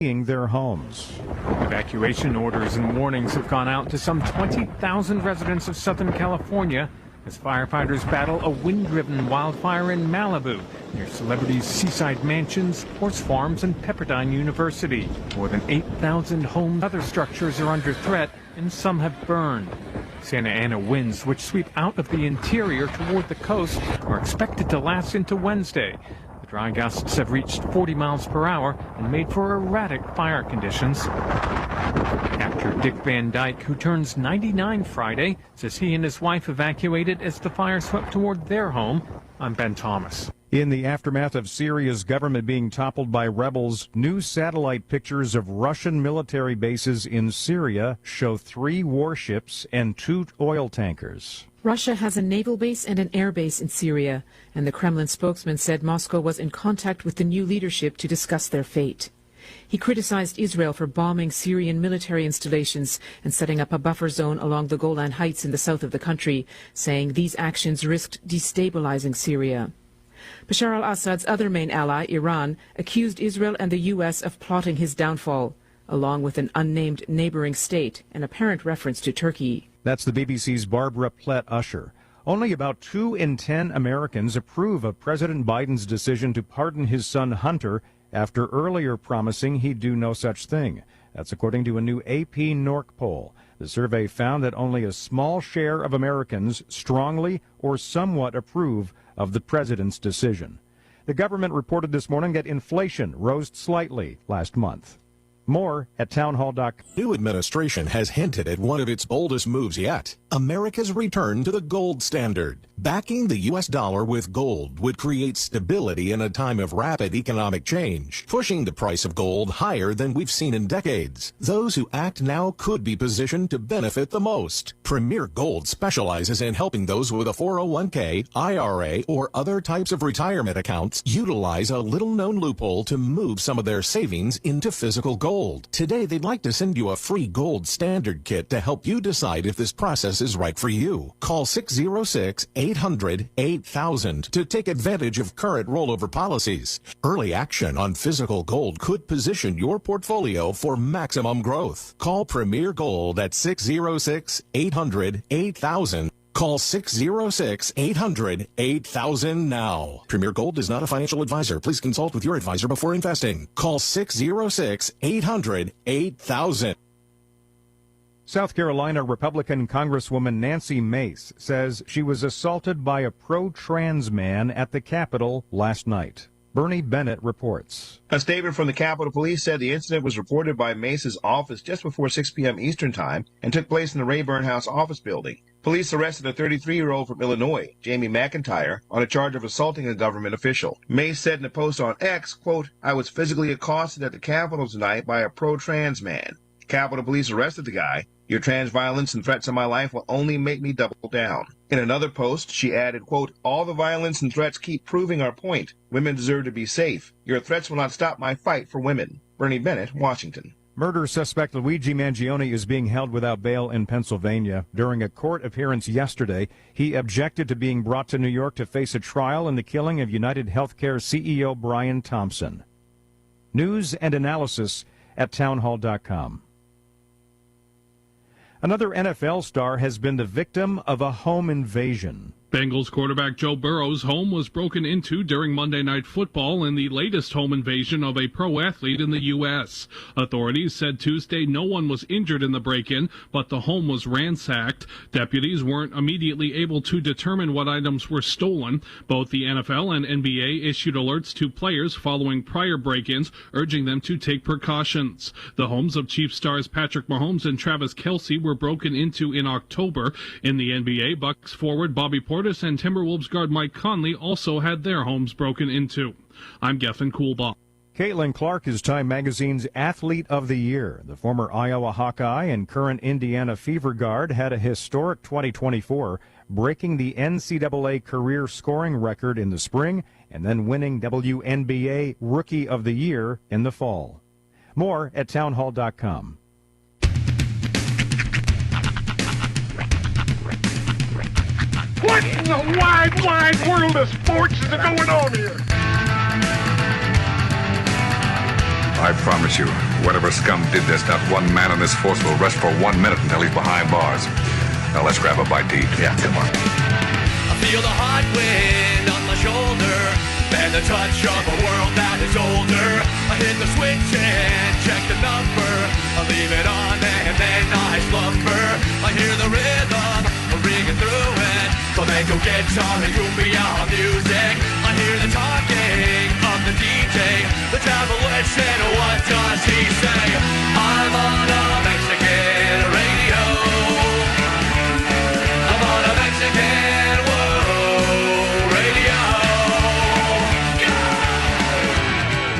their homes. Evacuation orders and warnings have gone out to some 20,000 residents of Southern California as firefighters battle a wind-driven wildfire in Malibu near celebrities' seaside mansions, horse farms, and Pepperdine University. More than 8,000 homes and other structures are under threat, and some have burned. Santa Ana winds, which sweep out of the interior toward the coast, are expected to last into Wednesday. The dry gusts have reached 40 miles per hour and made for erratic fire conditions. Actor Dick Van Dyke, who turns 99 Friday, says he and his wife evacuated as the fire swept toward their home. I'm Ben Thomas. In the aftermath of Syria's government being toppled by rebels, new satellite pictures of Russian military bases in Syria show 3 warships and 2 oil tankers. Russia has a naval base and an air base in Syria, and the Kremlin spokesman said Moscow was in contact with the new leadership to discuss their fate. He criticized Israel for bombing Syrian military installations and setting up a buffer zone along the Golan Heights in the south of the country, saying these actions risked destabilizing Syria. Bashar al-Assad's other main ally, Iran, accused Israel and the U.S. of plotting his downfall, along with an unnamed neighboring state, an apparent reference to Turkey. That's the BBC's Barbara Plett-Usher. Only about 2 in 10 Americans approve of President Biden's decision to pardon his son Hunter after earlier promising he'd do no such thing. That's according to a new AP NORC poll. The survey found that only a small share of Americans strongly or somewhat approve of the president's decision. The government reported this morning that inflation rose slightly last month. More at townhall.com. New administration has hinted at one of its boldest moves yet, America's return to the gold standard. Backing the U.S. dollar with gold would create stability in a time of rapid economic change, pushing the price of gold higher than we've seen in decades. Those who act now could be positioned to benefit the most. Premier Gold specializes in helping those with a 401k, IRA, or other types of retirement accounts utilize a little-known loophole to move some of their savings into physical gold. Today, they'd like to send you a free gold standard kit to help you decide if this process is right for you. Call 606-800-8000 to take advantage of current rollover policies. Early action on physical gold could position your portfolio for maximum growth. Call Premier Gold at 606-800-8000. Call 606-800-8000 now. Premier Gold is not a financial advisor. Please consult with your advisor before investing. Call 606-800-8000. South Carolina Republican Congresswoman Nancy Mace says she was assaulted by a pro-trans man at the Capitol last night. Bernie Bennett reports. A statement from the Capitol Police said the incident was reported by Mace's office just before 6 p.m. Eastern Time and took place in the Rayburn House office building. Police arrested a 33-year-old from Illinois, Jamie McIntyre, on a charge of assaulting a government official. Mace said in a post on X, quote, "I was physically accosted at the Capitol tonight by a pro-trans man. Capitol Police arrested the guy. Your trans violence and threats on my life will only make me double down." In another post, she added, quote, "All the violence and threats keep proving our point. Women deserve to be safe. Your threats will not stop my fight for women." Bernie Bennett, Washington. Murder suspect Luigi Mangione is being held without bail in Pennsylvania. During a court appearance yesterday, he objected to being brought to New York to face a trial in the killing of United Healthcare CEO Brian Thompson. News and analysis at townhall.com. Another NFL star has been the victim of a home invasion. Bengals quarterback Joe Burrow's home was broken into during Monday Night Football in the latest home invasion of a pro athlete in the U.S. Authorities said Tuesday no one was injured in the break-in, but the home was ransacked. Deputies weren't immediately able to determine what items were stolen. Both the NFL and NBA issued alerts to players following prior break-ins, urging them to take precautions. The homes of Chiefs stars Patrick Mahomes and Travis Kelce were broken into in October. In the NBA, Bucks forward Bobby Portis and Timberwolves guard Mike Conley also had their homes broken into. I'm Gethin Coolbaugh. Caitlin Clark is Time Magazine's Athlete of the Year. The former Iowa Hawkeye and current Indiana Fever guard had a historic 2024, breaking the NCAA career scoring record in the spring and then winning WNBA Rookie of the Year in the fall. More at townhall.com. What in the wide, wide world of sports is going on here? I promise you, Whatever scum did this, not one man in this force will rest for 1 minute until he's behind bars. Now let's grab a bite to eat. Yeah, come on. I feel the hot wind on my shoulder and the touch of a world that is older. I hit the switch and check the number. I leave it on and then I slumber. I hear the rhythm ringing through it. Flamenco guitar and cumbia music. I hear the talking of the DJ. The travel listen, what does he say? I'm on a Mexican radio. I'm on a Mexican radio.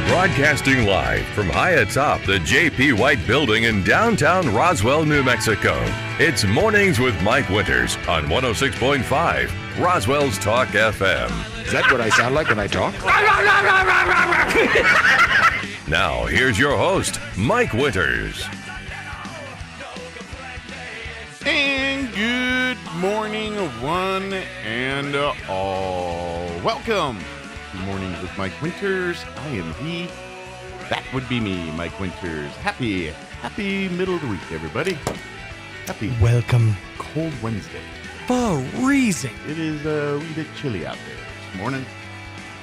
Broadcasting live from high atop the J.P. White Building in downtown Roswell, New Mexico. It's Mornings with Mike Winters on 106.5 Roswell's Talk FM. Is that what I sound like when I talk? Now, here's your host, Mike Winters. And good morning, one and all. Welcome to Mornings with Mike Winters. I am he. That would be me, Mike Winters. Happy middle of the week, everybody. Happy welcome cold Wednesday. Freezing. It is a wee bit chilly out there this morning.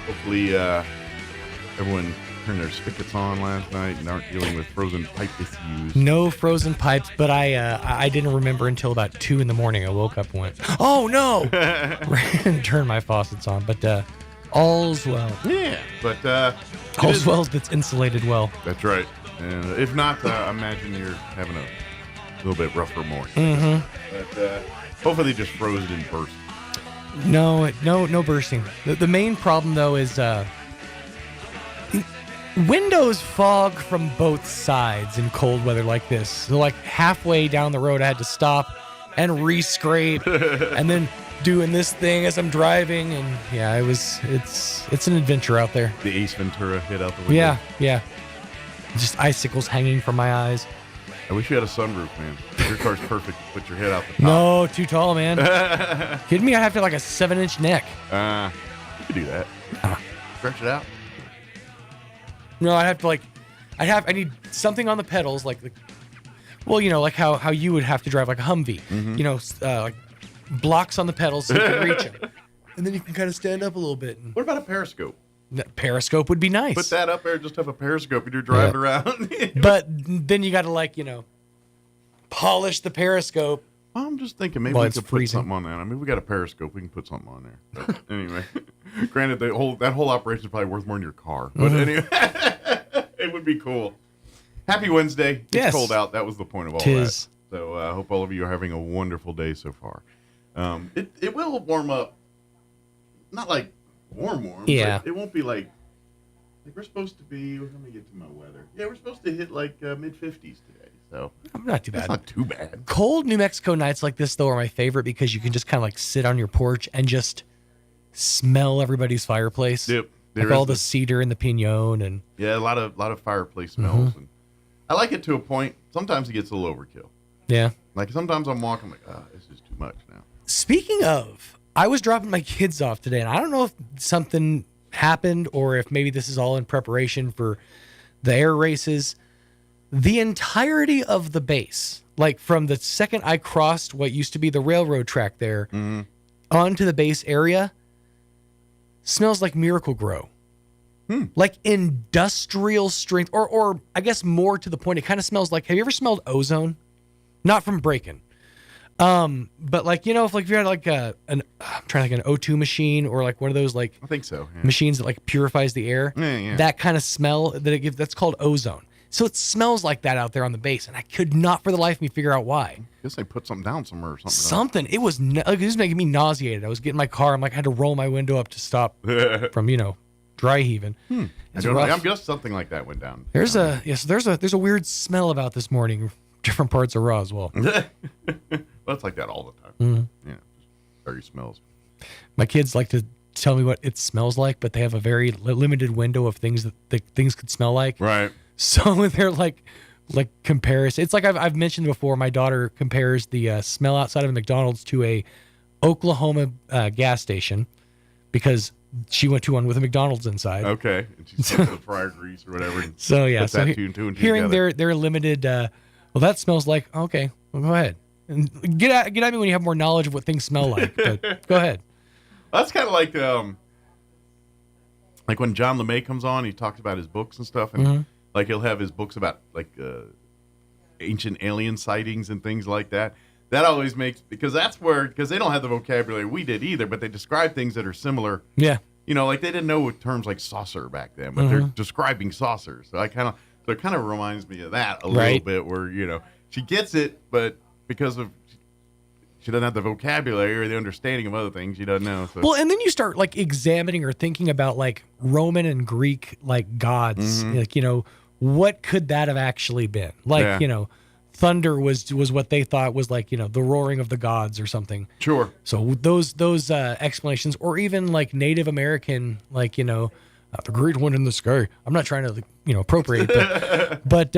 Hopefully, everyone turned their spigots on last night and aren't dealing with frozen pipe issues. No frozen pipes, but I didn't remember until about 2 a.m. I woke up and went, oh no! And turned my faucets on, but all's well. Yeah, but all's well that's insulated well. That's right. And if not, imagine you're having a little bit rougher morning. Mm-hmm. But hopefully they just froze it and burst. No bursting. The main problem though is windows fog from both sides in cold weather like this. So like halfway down the road I had to stop and re-scrape and then doing this thing as I'm driving, and yeah, it's an adventure out there. The Ace Ventura hit out the window. Yeah. Just icicles hanging from my eyes. I wish you had a sunroof, man. Your car's perfect to put your head out the top. No, too tall, man. Kidding me? I have to like a 7-inch neck. You could do that. Stretch it out. No, I'd have to I need something on the pedals, like how you would have to drive like a Humvee. Mm-hmm. Like blocks on the pedals so you can reach them. And then you can kind of stand up a little bit. What about a periscope? Periscope would be nice. Put that up there, just have a periscope and you're driving around. But then you got to polish the periscope. I'm just thinking maybe we could put something on that. I mean, we got a periscope. We can put something on there. But anyway, granted, that whole operation is probably worth more than your car. But anyway, it would be cool. Happy Wednesday. It's cold out. That was the point of all that. So I hope all of you are having a wonderful day so far. It will warm up. Not like warm. Yeah. But it won't be like we're supposed to be. Let me get to my weather. Yeah, we're supposed to hit like mid-50s today. So not too bad. It's not too bad. Cold New Mexico nights like this though are my favorite because you can just kind of like sit on your porch and just smell everybody's fireplace. Yep. Like all the cedar and the pinon and a lot of fireplace smells. Mm-hmm. And I like it to a point. Sometimes it gets a little overkill. Yeah. Like sometimes I'm walking like, this is too much now. Speaking of, I was dropping my kids off today, and I don't know if something happened or if maybe this is all in preparation for the air races. The entirety of the base, like from the second I crossed what used to be the railroad track there onto the base area, smells like Miracle Grow. Like industrial strength, or I guess more to the point, it kind of smells like, have you ever smelled ozone? Not from break-in. But like, if you had like I'm trying to think, an O2 machine or like one of those like I think so, yeah. machines that like purifies the air, that kind of smell that it gives, that's called ozone. So it smells like that out there on the base, and I could not for the life of me figure out why. I guess they put something down somewhere or something. Something. It was it was making me nauseated. I was getting in my car. I had to roll my window up to stop from dry heaving. I guess something like that went down. There's a weird smell about this morning. Different parts of Roswell. Well, it's like that all the time. Mm-hmm. Yeah, dirty smells. My kids like to tell me what it smells like, but they have a very limited window of things that things could smell like. Right. So they're like comparison. It's like I've mentioned before. My daughter compares the smell outside of a McDonald's to a Oklahoma gas station, because she went to one with a McDonald's inside. Okay, and she smoked the fryer grease or whatever. So yeah, put so that two and two hearing together. their limited, well, that smells like okay. Well, go ahead and get at me when you have more knowledge of what things smell like. But go ahead. That's kind of like when John LeMay comes on, he talks about his books and stuff, and like he'll have his books about like ancient alien sightings and things like that. That always makes, because they don't have the vocabulary we did either, but they describe things that are similar. Yeah. You know, like they didn't know terms like saucer back then, but they're describing saucers. So it kind of reminds me of that a little bit, where, you know, she gets it, but because of she doesn't have the vocabulary or the understanding of other things, she doesn't know. So. Well, and then you start like examining or thinking about like Roman and Greek like gods, like, you know, what could that have actually been? Like, you know, thunder was what they thought was like, you know, the roaring of the gods or something. Sure. So those explanations, or even like Native American, like, you know, the great one in the sky. I'm not trying to, you know, appropriate, but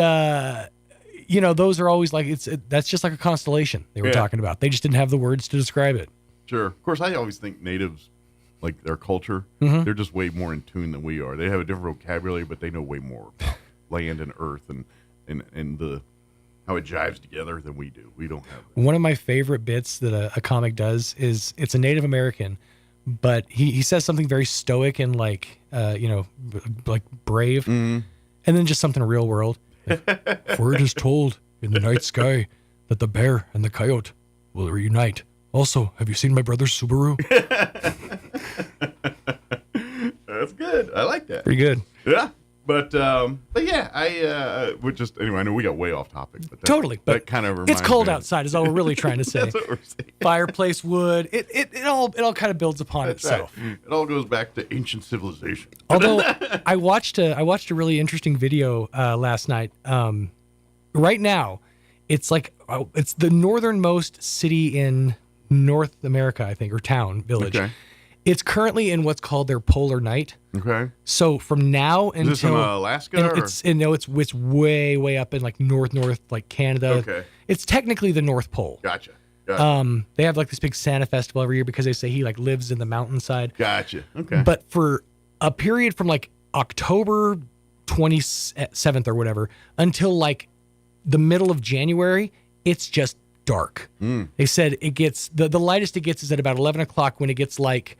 you know, those are always like, that's just like a constellation they were talking about. They just didn't have the words to describe it. Sure. Of course, I always think natives, like their culture, they're just way more in tune than we are. They have a different vocabulary, but they know way more about land and earth and the how it jives together than we do. We don't have that. One of my favorite bits that a comic does is it's a Native American, but he says something very stoic and like, you know, like brave, and then just something real world. Like, for it is told in the night sky that the bear and the coyote will reunite. Also, have you seen my brother Subaru? That's good. I like that. Pretty good. Yeah. But yeah, I would just, anyway, I know we got way off topic. But Totally. But that kind of reminds it's cold me. outside is all we're really trying to say. That's what we're saying. Fireplace wood. It all kind of builds upon That's itself. right. It all goes back to ancient civilization. Although I watched a really interesting video last night. Right now, it's like it's the northernmost city in North America, I think, or town, village. Okay. It's currently in what's called their polar night. Okay. So from now until Is this in Alaska? It's way up in like north like Canada. Okay. It's technically the North Pole. Gotcha. They have like this big Santa festival every year because they say he like lives in the mountainside. Gotcha. Okay. But for a period from like October 27th or whatever until like the middle of January, it's just dark. They said it gets the lightest it gets is at about 11 o'clock when it gets like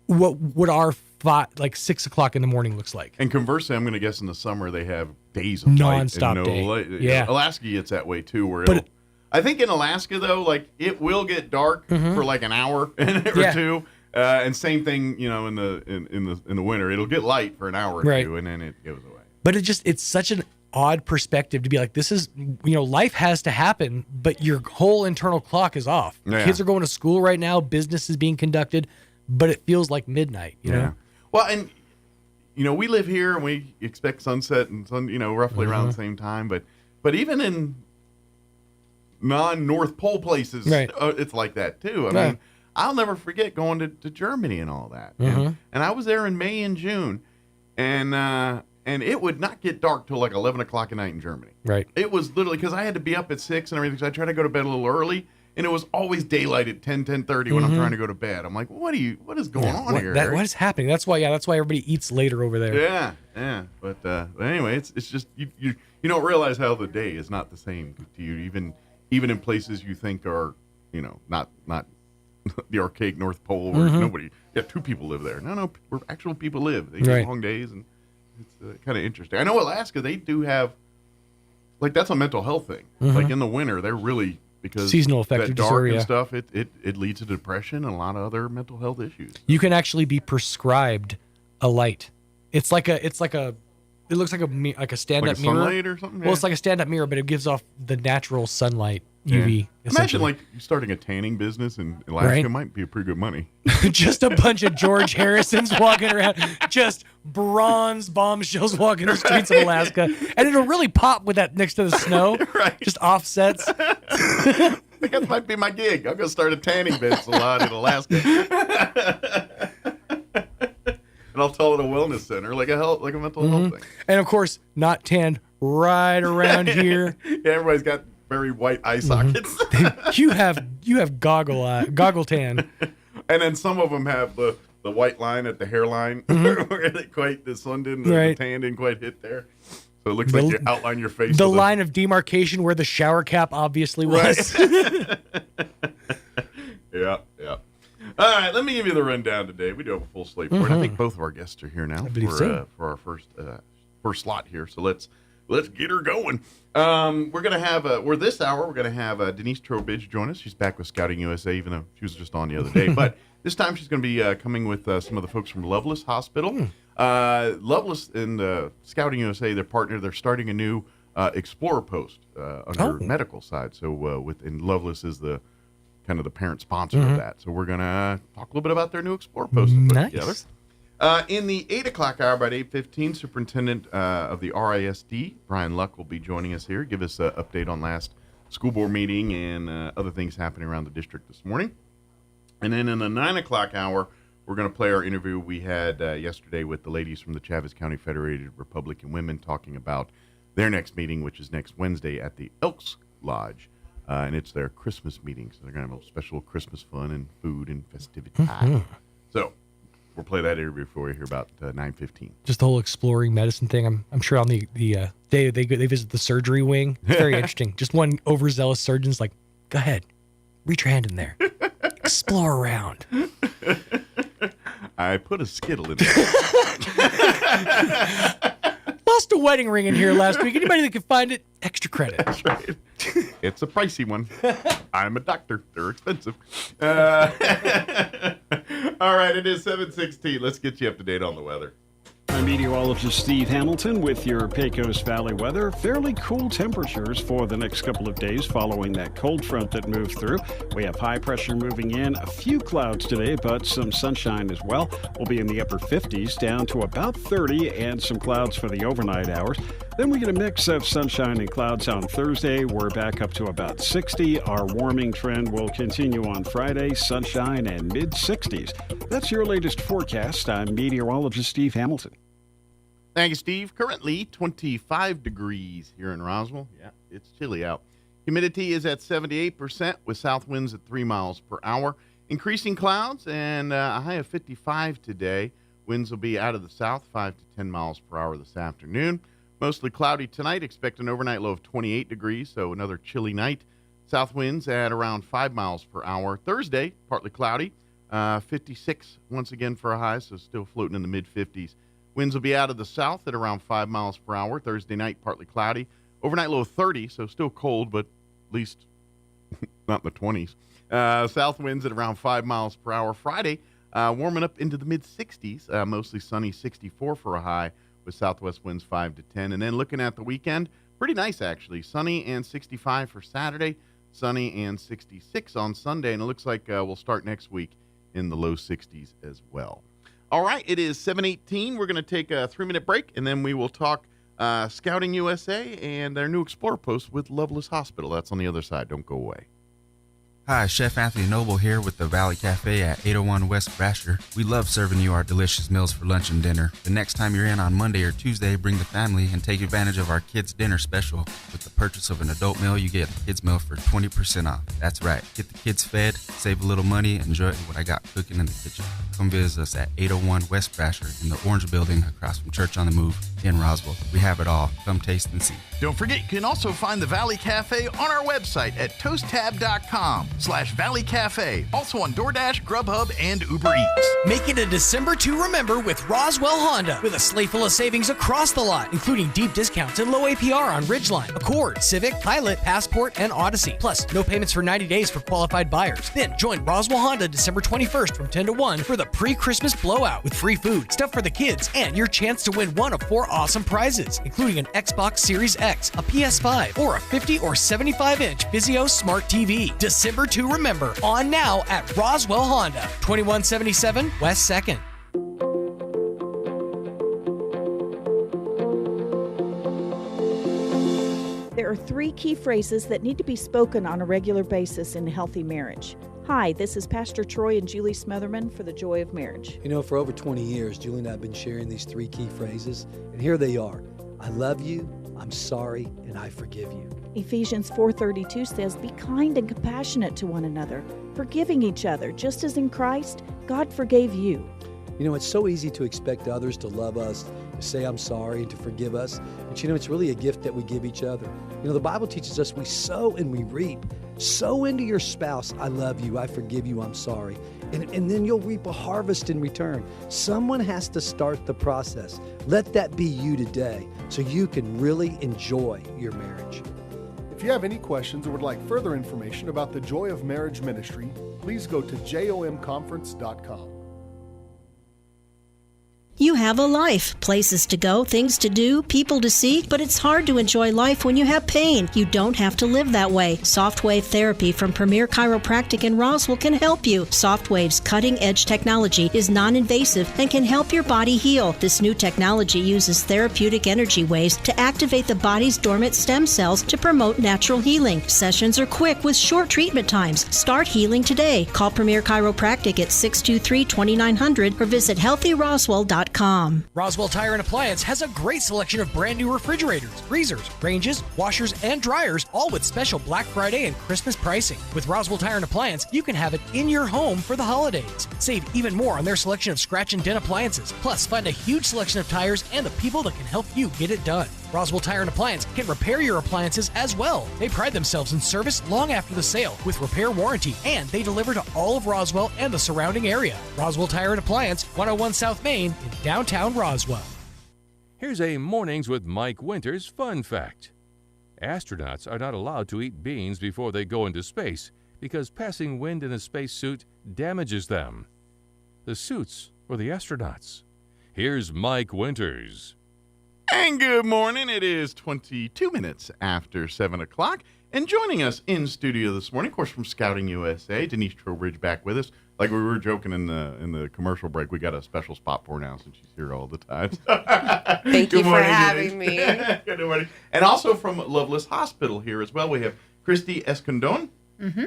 what our 6 o'clock in the morning looks like. And conversely, I'm going to guess in the summer they have days of non-stop light and no day. light. Yeah. Alaska gets that way too, where But I think in Alaska though, like it will get dark for like an hour or two, and same thing, you know, in the winter, it'll get light for an hour or two, and then it goes away. But it's such an odd perspective to be like, this is, you know, life has to happen, but your whole internal clock is off. Yeah. Kids are going to school right now, business is being conducted, but it feels like midnight, you know? Well, and you know, we live here and we expect sunset and sun, you know, roughly around the same time, but even in non-North Pole places, it's like that too. I mean, I'll never forget going to Germany and all that. And I was there in May and June, and it would not get dark till like 11 o'clock at night in Germany. Right. It was literally, because I had to be up at 6 and everything, so I tried to go to bed a little early, and it was always daylight at 10:30 when I'm trying to go to bed. I'm like, what is going on here? What is happening? That's why everybody eats later over there. Yeah. But anyway, it's just, you don't realize how the day is not the same to you, even in places you think are, you know, not the archaic North Pole where two people live there. No, where actual people live. They get long days, and it's kind of interesting. I know Alaska, they do have, like, that's a mental health thing. Like in the winter, they're really, because seasonal affective that dark disorder, and stuff, it leads to depression and a lot of other mental health issues. You can actually be prescribed a light. It looks like a stand-up mirror. Sunlight or something? Well, it's like a stand-up mirror, but it gives off the natural sunlight, UV. Imagine like you starting a tanning business in Alaska might be a pretty good money. Just a bunch of George Harrisons walking around, just bronze bombshells walking the streets of Alaska, and it'll really pop with that next to the snow. Just offsets. I think that might be my gig. I'm gonna start a tanning business a lot in Alaska. And I'll tell it a wellness center, like a mental health thing. And of course, not tanned right around here. Yeah, everybody's got very white eye sockets. You have goggle tan. And then some of them have the the white line at the hairline where the sun didn't, the tan didn't quite hit there. So it looks like you outline your face. The line of demarcation where the shower cap obviously was. Right. Yeah. All right, let me give you the rundown today. We do have a full slate for it. I think both of our guests are here now for our first slot here. So let's get her going. We're gonna have this hour we're gonna have Denise Trowbridge join us. She's back with Scouting USA, even though she was just on the other day. But this time she's gonna be coming with some of the folks from Loveless Hospital. Loveless and Scouting USA, their partner, they're starting a new Explorer post on their medical side. So and Loveless is the kind of the parent sponsor of that. So we're going to talk a little bit about their new Explorer post together. In the 8 o'clock hour, about 8:15, Superintendent of the RISD, Brian Luck, will be joining us here, give us an update on last school board meeting and other things happening around the district this morning. And then in the 9 o'clock hour, we're going to play our interview we had yesterday with the ladies from the Chaves County Federated Republican Women talking about their next meeting, which is next Wednesday at the Elks Lodge. And it's their Christmas meeting, so they're going to have a little special Christmas fun and food and festivity. So we'll play that interview for you here about 9:15. Just the whole exploring medicine thing. I'm sure on the day they visit the surgery wing. It's very interesting. Just one overzealous surgeon's like, go ahead, reach your hand in there, explore around. I put a Skittle in there. Lost a wedding ring in here last week. Anybody that can find it, extra credit. That's right. It's a pricey one. I'm a doctor. They're expensive. All right, it is 7:16. Let's get you up to date on the weather. I'm meteorologist Steve Hamilton with your Pecos Valley weather. Fairly cool temperatures for the next couple of days following that cold front that moved through. We have high pressure moving in, a few clouds today, but some sunshine as well. We'll be in the upper 50s down to about 30 and some clouds for the overnight hours. Then we get a mix of sunshine and clouds on Thursday. We're back up to about 60. Our warming trend will continue on Friday, sunshine and mid-60s. That's your latest forecast. I'm meteorologist Steve Hamilton. Thank you, Steve. Currently 25 degrees here in Roswell. Yeah, it's chilly out. Humidity is at 78% with south winds at 3 miles per hour. Increasing clouds and a high of 55 today. Winds will be out of the south, 5 to 10 miles per hour this afternoon. Mostly cloudy tonight. Expect an overnight low of 28 degrees, so another chilly night. South winds at around 5 miles per hour. Thursday, partly cloudy. 56 once again for a high, so still floating in the mid-50s. Winds will be out of the south at around 5 miles per hour. Thursday night, partly cloudy. Overnight low of 30, so still cold, but at least not in the 20s. South winds at around 5 miles per hour. Friday, warming up into the mid-60s. Mostly sunny, 64 for a high, with southwest winds 5 to 10. And then looking at the weekend, pretty nice actually. Sunny and 65 for Saturday. Sunny and 66 on Sunday. And it looks like we'll start next week in the low 60s as well. All right, it is 7:18. We're going to take a 3-minute break, and then we will talk Scouting USA and their new Explorer post with Loveless Hospital. That's on the other side. Don't go away. Hi, Chef Anthony Noble here with the Valley Cafe at 801 West Brasher. We love serving you our delicious meals for lunch and dinner. The next time you're in on Monday or Tuesday, bring the family and take advantage of our kids' dinner special. With the purchase of an adult meal, you get a kids' meal for 20% off. That's right. Get the kids fed, save a little money, enjoy what I got cooking in the kitchen. Come visit us at 801 West Brasher in the Orange Building across from Church on the Move in Roswell. We have it all. Come taste and see. Don't forget, you can also find the Valley Cafe on our website at toasttab.com/Valley Cafe. Also on DoorDash, Grubhub, and Uber Eats. Make it a December to remember with Roswell Honda, with a slate full of savings across the lot, including deep discounts and low APR on Ridgeline, Accord, Civic, Pilot, Passport, and Odyssey. Plus, no payments for 90 days for qualified buyers. Then join Roswell Honda December 21st from 10 to 1 for the pre-Christmas blowout with free food, stuff for the kids, and your chance to win one of 4 awesome prizes, including an Xbox Series X, a PS5, or a 50 or 75-inch Vizio Smart TV. December to remember, on now at Roswell Honda, 2177 West 2nd. There are 3 key phrases that need to be spoken on a regular basis in a healthy marriage. Hi, this is Pastor Troy and Julie Smotherman for The Joy of Marriage. You know, for over 20 years, Julie and I have been sharing these 3 key phrases, and here they are. I love you, I'm sorry, and I forgive you. Ephesians 4:32 says, be kind and compassionate to one another, forgiving each other, just as in Christ, God forgave you. You know, it's so easy to expect others to love us, to say I'm sorry, and to forgive us. But you know, it's really a gift that we give each other. You know, the Bible teaches us we sow and we reap. Sow into your spouse, I love you, I forgive you, I'm sorry. And then you'll reap a harvest in return. Someone has to start the process. Let that be you today so you can really enjoy your marriage. If you have any questions or would like further information about the Joy of Marriage Ministry, please go to jomconference.com. You have a life, places to go, things to do, people to see, but it's hard to enjoy life when you have pain. You don't have to live that way. Softwave Therapy from Premier Chiropractic in Roswell can help you. Softwave's cutting-edge technology is non-invasive and can help your body heal. This new technology uses therapeutic energy waves to activate the body's dormant stem cells to promote natural healing. Sessions are quick with short treatment times. Start healing today. Call Premier Chiropractic at 623-2900 or visit healthyroswell.com. Roswell Tire and Appliance has a great selection of brand new refrigerators, freezers, ranges, washers, and dryers, all with special Black Friday and Christmas pricing. With Roswell Tire and Appliance, you can have it in your home for the holidays. Save even more on their selection of scratch and dent appliances. Plus, find a huge selection of tires and the people that can help you get it done. Roswell Tire and Appliance can repair your appliances as well. They pride themselves in service long after the sale with repair warranty, and they deliver to all of Roswell and the surrounding area. Roswell Tire and Appliance, 101 South Main in downtown Roswell. Here's a Mornings with Mike Winters fun fact. Astronauts are not allowed to eat beans before they go into space because passing wind in a spacesuit damages them. The suits for the astronauts. Here's Mike Winters. And good morning. It is 22 minutes after 7 o'clock. And joining us in studio this morning, of course, from Scouting USA, Denise Trowbridge back with us. Like we were joking in the commercial break, we got a special spot for her now since she's here all the time. Thank you for having me. Good morning. And also from Loveless Hospital here as well, we have Christy Escondon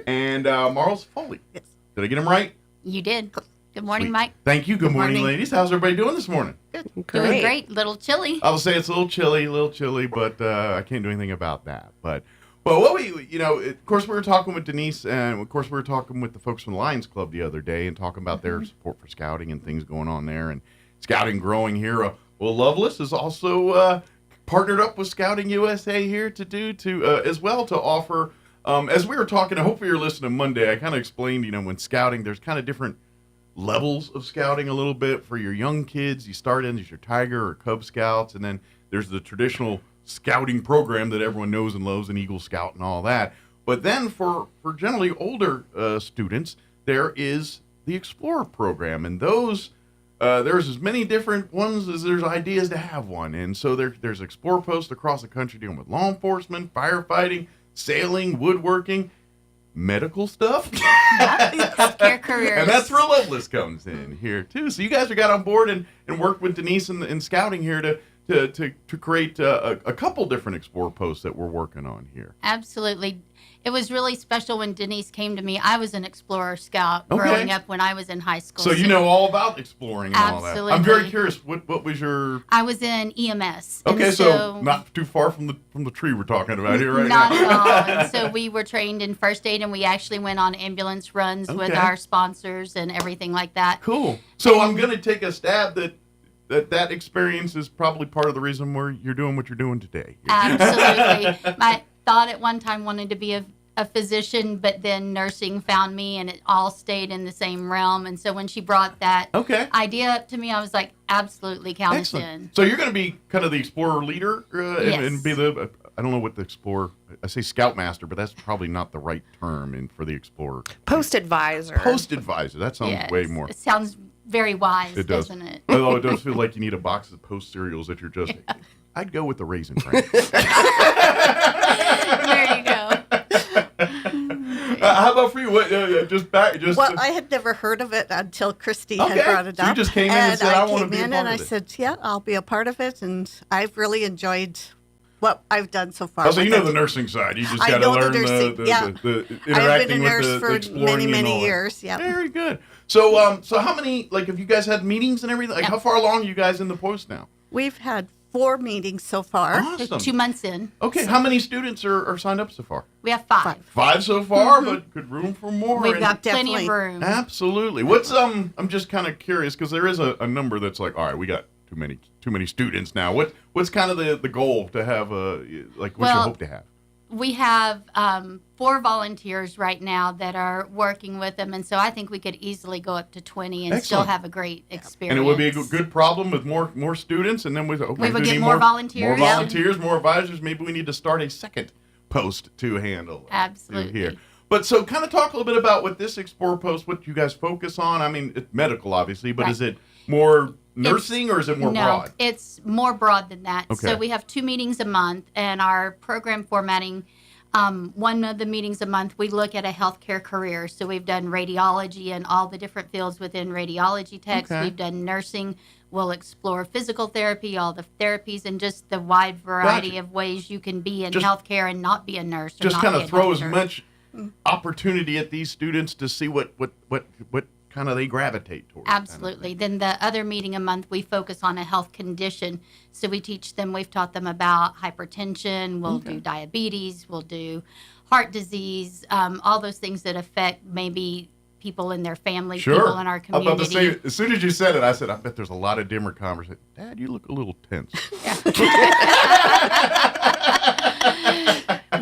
and Marls Foley. Yes. Did I get them right? You did. Good morning, Sweet. Mike. Thank you. Good morning, ladies. How's everybody doing this morning? Good. Doing great. Little chilly. I will say it's a little chilly, but I can't do anything about that. But what we, of course, we were talking with Denise, and of course, we were talking with the folks from the Lions Club the other day, and talking about their support for scouting and things going on there, and scouting growing here. Well, Loveless is also partnered up with Scouting USA here as well to offer. As we were talking, I hope you're listening Monday. I kind of explained, when scouting, there's kind of different levels of scouting a little bit. For your young kids, you start in as your Tiger or Cub Scouts, and then there's the traditional scouting program that everyone knows and loves, an Eagle Scout and all that. But then for generally older students, there is the Explorer program, and those there's as many different ones as there's ideas to have one. And so there's Explorer posts across the country dealing with law enforcement, firefighting, sailing, woodworking, medical stuff. Healthcare careers. And that's where Loveless comes in here too. So you guys got on board and worked with Denise in scouting here to create a couple different Explorer posts that we're working on here. Absolutely. It was really special when Denise came to me. I was an Explorer Scout growing up when I was in high school. So you know all about exploring and all that. Absolutely. I'm very curious. What was your? I was in EMS. Okay, so not too far from the tree we're talking about here right now. Not at all. And so we were trained in first aid, and we actually went on ambulance runs with our sponsors and everything like that. Cool. So I'm going to take a stab that experience is probably part of the reason where you're doing what you're doing today. Absolutely. My thought at one time wanted to be a physician, but then nursing found me, and it all stayed in the same realm. And so when she brought that idea up to me, I was like, absolutely, count us in. So you're going to be kind of the Explorer leader and be the, I don't know what the Explorer, I say Scoutmaster, but that's probably not the right term for the Explorer. Post advisor. Post advisor. That sounds way more. It sounds very wise, it does. doesn't it? Although it does feel like you need a box of Post cereals that you're just, I'd go with the Raisin Bran. There you go. How about for you? What, well, I had never heard of it until Christy had brought it up. So you just came in and said, I want to be a part of it. And I said, yeah, I'll be a part of it. And I've really enjoyed what I've done so far. Oh, so you know the nursing side. You just got to learn the interacting I've been a nurse with the for exploring many years. Yeah. Very good. So how many, have you guys had meetings and everything? Like, how far along are you guys in the post now? We've had 4 meetings so far. Awesome. 2 months in. Okay, how many students are signed up so far? We have 5. 5 so far, but good room for more. We've And- got plenty of room. Absolutely. What's I'm just kind of curious because there is a number that's like, all right, we got too many students now. What's kind of the goal to have what's your hope to have? We have 4 volunteers right now that are working with them, and so I think we could easily go up to 20 and still Excellent. have a great experience. And it would be a good problem with more students, and then we would get more volunteers. More volunteers, more advisors. Maybe we need to start a second post to handle. Absolutely. Here. But so kind of talk a little bit about what this Explore post, what you guys focus on. I mean, it's medical, obviously, but is it more nursing or is it more broad? No, it's more broad than that. Okay. So we have 2 meetings a month, and our program formatting, one of the meetings a month, we look at a healthcare career. So we've done radiology and all the different fields within radiology techs. Okay. We've done nursing. We'll explore physical therapy, all the therapies, and just the wide variety of ways you can be in healthcare and not be a nurse. Or Just not kind be of a throw as doctor. much opportunity at these students to see what kind of they gravitate towards. Absolutely. Then the other meeting a month, we focus on a health condition. So we teach them, we've taught them about hypertension, we'll do diabetes, we'll do heart disease, all those things that affect maybe people in their family, people in our community. I was about to say, as soon as you said it, I said, I bet there's a lot of dimmer conversation. Dad, you look a little tense.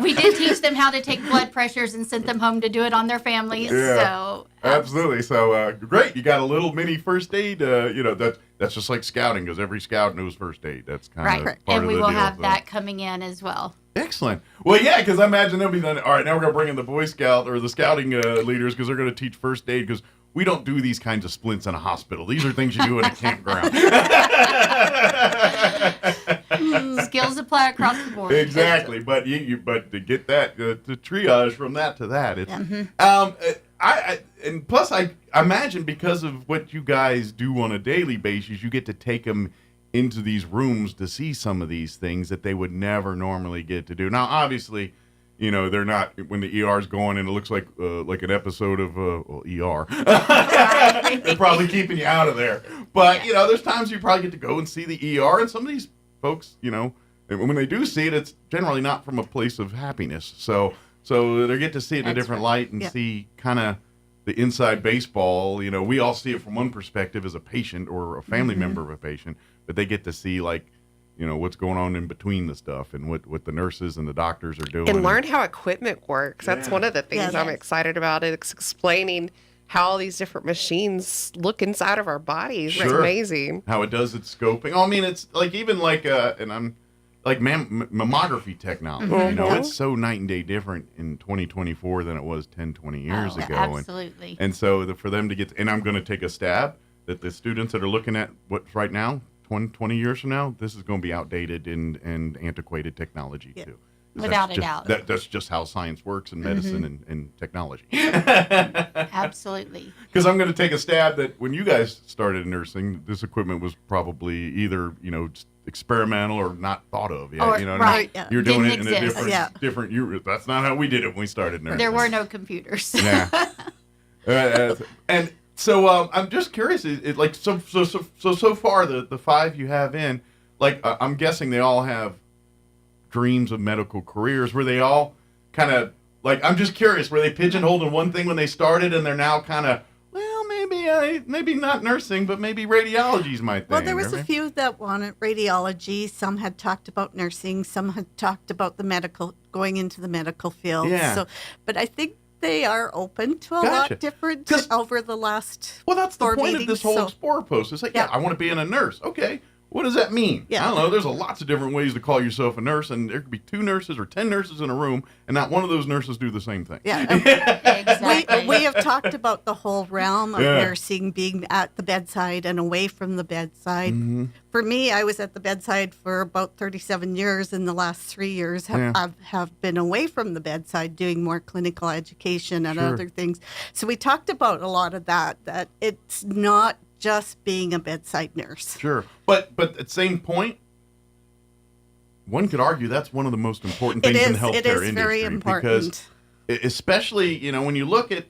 We did teach them how to take blood pressures and sent them home to do it on their families. Yeah. So Absolutely. So great. You got a little mini first aid. That's just like scouting because every scout knows first aid. That's kind of part and of we the will deal, have so. that coming in as well. Excellent. Well, yeah, because I imagine they'll be done. All right, now we're going to bring in the Boy Scout or the scouting leaders because they're going to teach first aid because we don't do these kinds of splints in a hospital. These are things you do in a campground. Skills apply across the board. Exactly. But but to get that, to triage from that to that, it's, and plus I imagine because of what you guys do on a daily basis, you get to take them into these rooms to see some of these things that they would never normally get to do. Now, obviously, they're not when the ER's going and it looks like an episode of ER. They're probably keeping you out of there. But there's times you probably get to go and see the ER, and some of these folks, and when they do see it, it's generally not from a place of happiness. So they get to see it in a different light and see kind of the inside baseball. We all see it from one perspective as a patient or a family member of a patient, but they get to see what's going on in between the stuff and what the nurses and the doctors are doing. And learn how equipment works. That's one of the things I'm excited about. It's explaining how all these different machines look inside of our bodies. Sure. It's amazing. How it does its scoping. Oh, I mean, it's like even and I'm like mammography technology. Mm-hmm. It's so night and day different in 2024 than it was 10, 20 years ago. Absolutely. And so for them to get, and I'm going to take a stab that the students that are looking at what's right now, 20 years from now, this is going to be outdated and antiquated technology too. Without a doubt. That's just how science works in medicine and technology. Absolutely. Because I'm going to take a stab that when you guys started nursing, this equipment was probably either, experimental or not thought of yet. Or, right. You're doing Didn't it in exist. a different, that's not how we did it when we started nursing. There were no computers. Yeah. And so I'm just curious, so far the 5 you have in, I'm guessing they all have dreams of medical careers. Were they all kind of I'm just curious, were they pigeonholed in one thing when they started and they're now kind of, well, maybe not nursing, but maybe radiology's my thing. Well, there was a few that wanted radiology. Some had talked about nursing. Some had talked about going into the medical field. Yeah. So, but I think they are open to a lot different over the last. Well, that's the 4 point meetings, of this whole Explore post. It's like, I want to be in a nurse. Okay. What does that mean? Yeah. I don't know. There's lots of different ways to call yourself a nurse, and there could be 2 nurses or 10 nurses in a room, and not one of those nurses do the same thing. Yeah. Exactly. We have talked about the whole realm of nursing being at the bedside and away from the bedside. Mm-hmm. For me, I was at the bedside for about 37 years. In the last 3 years, have been away from the bedside doing more clinical education and other things. So we talked about a lot of that it's not just being a bedside nurse. Sure. But at the same point, one could argue that's one of the most important things in the healthcare industry. It is very important. Because especially, when you look at,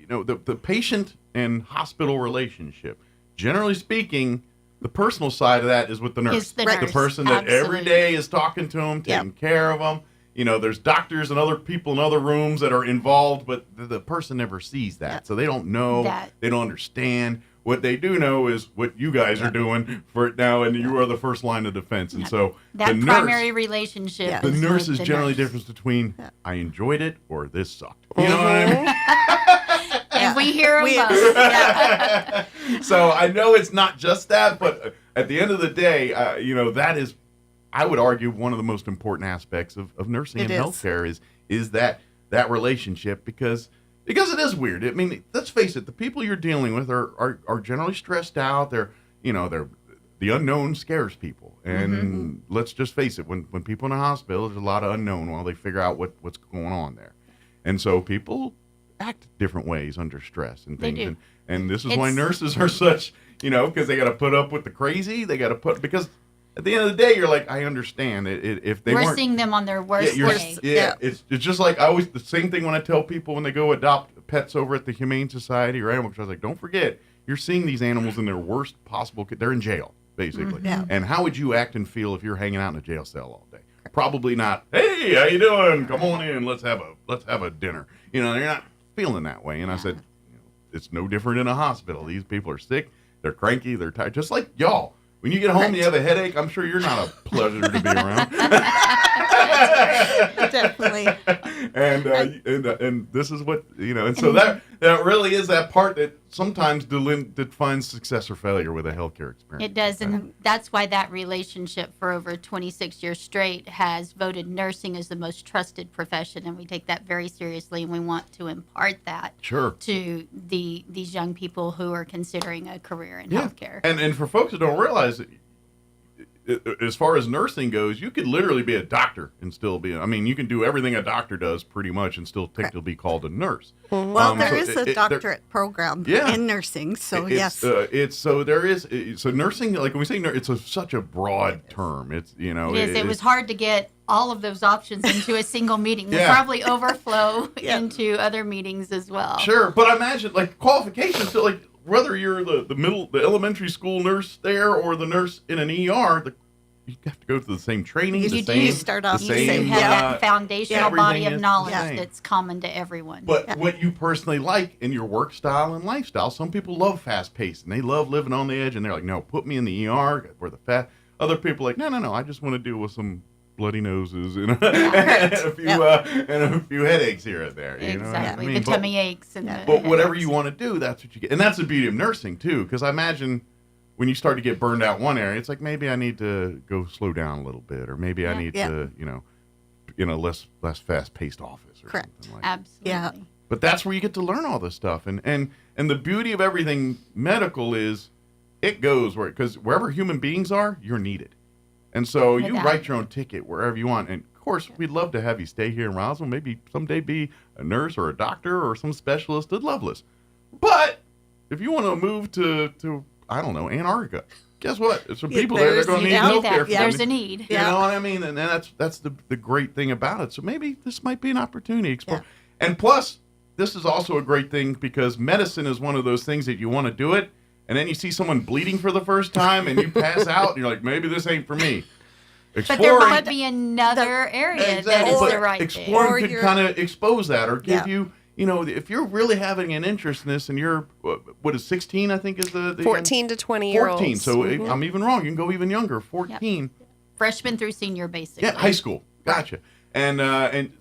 the patient and hospital relationship, generally speaking, The personal side of that is with the nurse. It's the nurse. person that every day is talking to them, taking care of them. You know, there's doctors and other people in other rooms that are involved, but the person never sees that. So they don't know. They don't understand. What they do know is what you guys are doing for it now, and you are the first line of defense. And so that the primary nurse, relationship. the nurse is generally the difference between I enjoyed it or this sucked. You know what I mean? And we hear them both. So I know it's not just that, but at the end of the day, you know, that is, I would argue, one of the most important aspects of nursing and healthcare is that relationship because it is weird. I mean, let's face it, the people you're dealing with are generally stressed out. They're the unknown scares people. And let's just face it, when people in a hospital, there's a lot of unknown while they figure out what's going on there. And so people act different ways under stress and things. They do. And this is why nurses are such, because they got to put up with the crazy. They got to because at the end of the day, you're like, I understand if they weren't seeing them on their worst day. It's just like the same thing when I tell people when they go adopt pets over at the Humane Society or Animal Control. I was like, don't forget, you're seeing these animals in their worst possible. They're in jail, basically. And how would you act and feel if you're hanging out in a jail cell all day? Probably not. Hey, how you doing? Come on in. Let's have a dinner. You're not feeling that way. And I said, it's no different in a hospital. These people are sick. They're cranky. They're tired. Just like y'all. When you get home and you have a headache, I'm sure you're not a pleasure to be around. Definitely. And this is what, and so that really is that part that sometimes defines success or failure with a healthcare experience. It does, and that's why that relationship for over 26 years straight has voted nursing as the most trusted profession, and we take that very seriously, and we want to impart that to these young people who are considering a career in healthcare. And for folks who don't realize it, as far as nursing goes, you could literally be a doctor and still be. I mean, you can do everything a doctor does pretty much and still technically be called a nurse. Well, there is a doctorate program in nursing, so yes. So nursing, like when we say it's such a broad term. It is. It was hard to get all of those options into a single meeting. We'll probably overflow into other meetings as well. Sure, but I imagine like qualifications. So like whether you're the elementary school nurse there or the nurse in an ER, you have to go through the same training. You start off the same. Have that foundational body of knowledge that's common to everyone. But what you personally like in your work style and lifestyle, some people love fast paced and they love living on the edge and they're like, no, put me in the ER where the fat. Other people are like, no, I just want to deal with some bloody noses and a few headaches here and there. Exactly. You know what I mean? The tummy aches. But whatever you want to do, that's what you get. And that's the beauty of nursing, too, because I imagine when you start to get burned out one area, it's like maybe I need to go slow down a little bit, or maybe I need to, in a less fast-paced office or something like that. Absolutely. Yeah. But that's where you get to learn all this stuff. And the beauty of everything medical is it goes because wherever human beings are, you're needed. And so you write your own ticket wherever you want. And, of course, we'd love to have you stay here in Roswell, maybe someday be a nurse or a doctor or some specialist at Loveless. But if you want to move to I don't know, Antarctica, guess what? There's some people there that are going to need health care. There's a need. You know what I mean? And that's the great thing about it. So maybe this might be an opportunity to explore. Yeah. And plus, this is also a great thing because medicine is one of those things that you want to do it, and then you see someone bleeding for the first time, and you pass out, and you're like, maybe this ain't for me. But there might be another area that is the right thing. Exploring could kind of expose that or give you, if you're really having an interest in this, and you're, what is 16, I think is the 14 to 20-year-olds. 14, so I'm even wrong. You can go even younger, 14. Yep. Freshman through senior, basically. Yeah, high school. Gotcha. And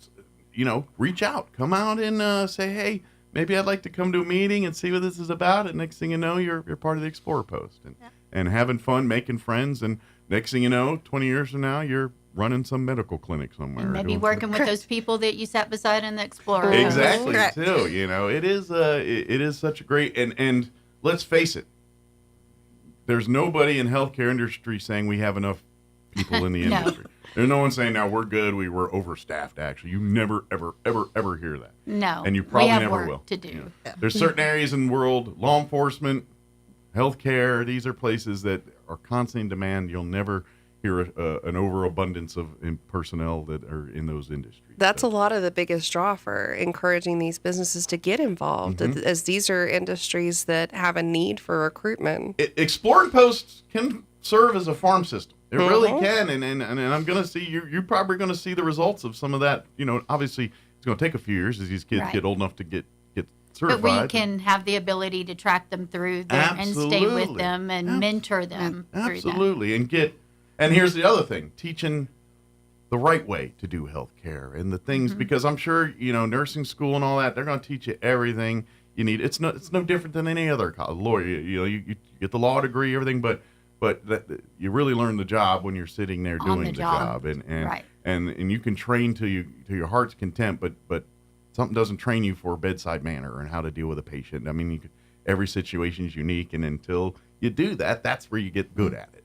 reach out. Come out and say, hey, maybe I'd like to come to a meeting and see what this is about. And next thing you know, you're part of the Explorer Post and having fun, making friends. And next thing you know, 20 years from now, you're running some medical clinic somewhere. And maybe working with those people that you sat beside in the Explorer. Exactly, too. It is such a great, and let's face it, there's nobody in healthcare industry saying we have enough people in the industry. There's no one saying, now we're good, we were overstaffed, actually. You never, ever, ever, ever hear that. No. And you probably never work will. To do. There's certain areas in the world, law enforcement, healthcare, these are places that are constantly in demand. You'll never hear an overabundance of personnel that are in those industries. That's a lot of the biggest draw for encouraging these businesses to get involved, as these are industries that have a need for recruitment. Exploring posts can serve as a farm system. It really can, and I'm going to see you're probably going to see the results of some of that. Obviously it's going to take a few years as these kids get old enough to get certified. But we can have the ability to track them through there and stay with them and mentor them through that. Absolutely, and here's the other thing: teaching the right way to do healthcare and the things, because I'm sure nursing school and all that, they're going to teach you everything you need. It's no different than any other lawyer. You get the law degree, everything, but you really learn the job when you're sitting there doing the job, and you can train to your heart's content, but something doesn't train you for bedside manner and how to deal with a patient. I mean, every situation is unique, and until you do that, that's where you get good at it.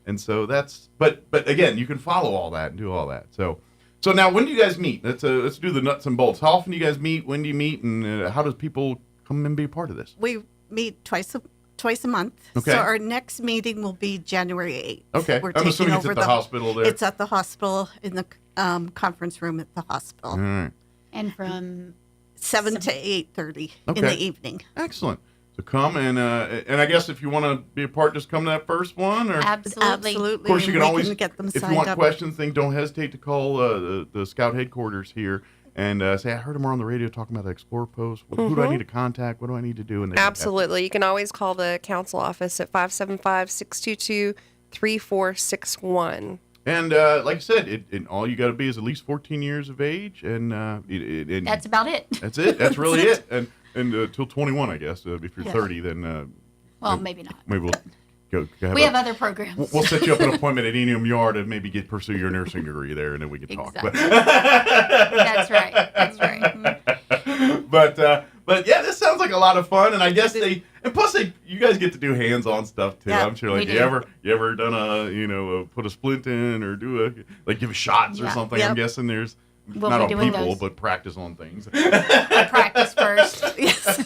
And so that's, but again, you can follow all that and do all that. So now, when do you guys meet? Let's do the nuts and bolts. How often do you guys meet? When do you meet? And how does people come and be a part of this? We meet twice a month. Okay. So our next meeting will be January 8th. Okay. We're I'm assuming it's at the hospital there. It's at the hospital in the conference room at the hospital. All right. And from 7 to 8:30 in the evening. Excellent. So come and I guess if you want to be a part, just come to that first one. Or Absolutely. Of course, you can always get them if signed you want up. questions, don't hesitate to call the Scout headquarters here and say, I heard them on the radio talking about the Explorer Post. Who do I need to contact? What do I need to do? And Absolutely. You can always call the council office at 575-622-3461. And like I said, all you got to be is at least 14 years of age, and that's about it. That's it. That's really it. And till 21, I guess. If you're 30, then maybe not. Maybe we'll go. We have other programs. We'll set you up an appointment at Enium Yard and maybe pursue your nursing degree there, and then we can talk. That's right. That's right. But yeah, this sounds like a lot of fun, and I guess you guys get to do hands-on stuff too. Yeah, I'm sure, like you ever done put a splint in or give shots or something. I'm guessing there's not on people, those. but practice on things. Practice first. Yes.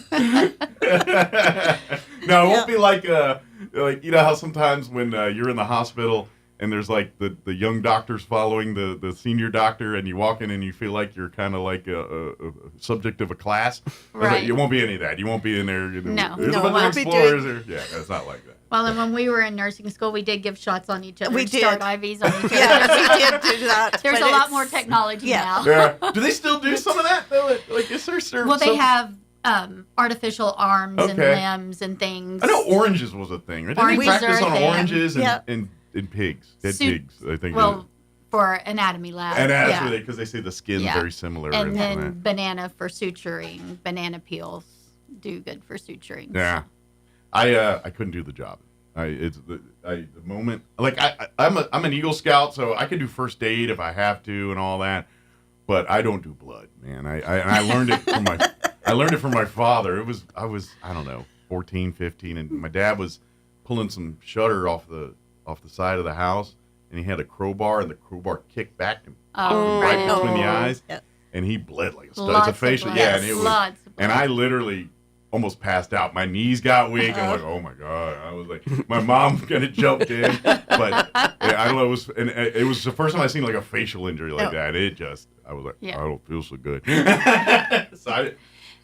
No, it won't be like how sometimes when you're in the hospital and there's like the young doctors following the senior doctor, and you walk in and you feel like you're kind of like a subject of a class. Right. You won't be any of that. You won't be in there. No. There's a bunch of explorers. It's not like that. Well, and when we were in nursing school, we did give shots on each other. We did. Start IVs on each other. Yeah, we did do that. There's a lot more technology now. Yeah. Do they still do some of that though? Like, is there Well, they have artificial arms and limbs and things. I know oranges was a thing. Right? Didn't they practice on oranges and pigs, dead pigs? I think. Well, for anatomy lab. And that's because they say the skin's very similar. And then banana for suturing. Banana peels do good for suturing. Yeah. I couldn't do the job. The moment, like I'm an Eagle Scout, so I can do first aid if I have to and all that, but I don't do blood, man. I learned it from my father. I was I don't know 14, 15, and my dad was pulling some shutter off the side of the house, and he had a crowbar, and the crowbar kicked back and right between the eyes, and he bled like a stud. It's a facial, and it was, and I literally almost passed out. My knees got weak. I'm like, oh my god! I was like, my mom kind of jumped in, but I don't know. It was the first time I seen like a facial injury like that. I was like, I don't feel so good.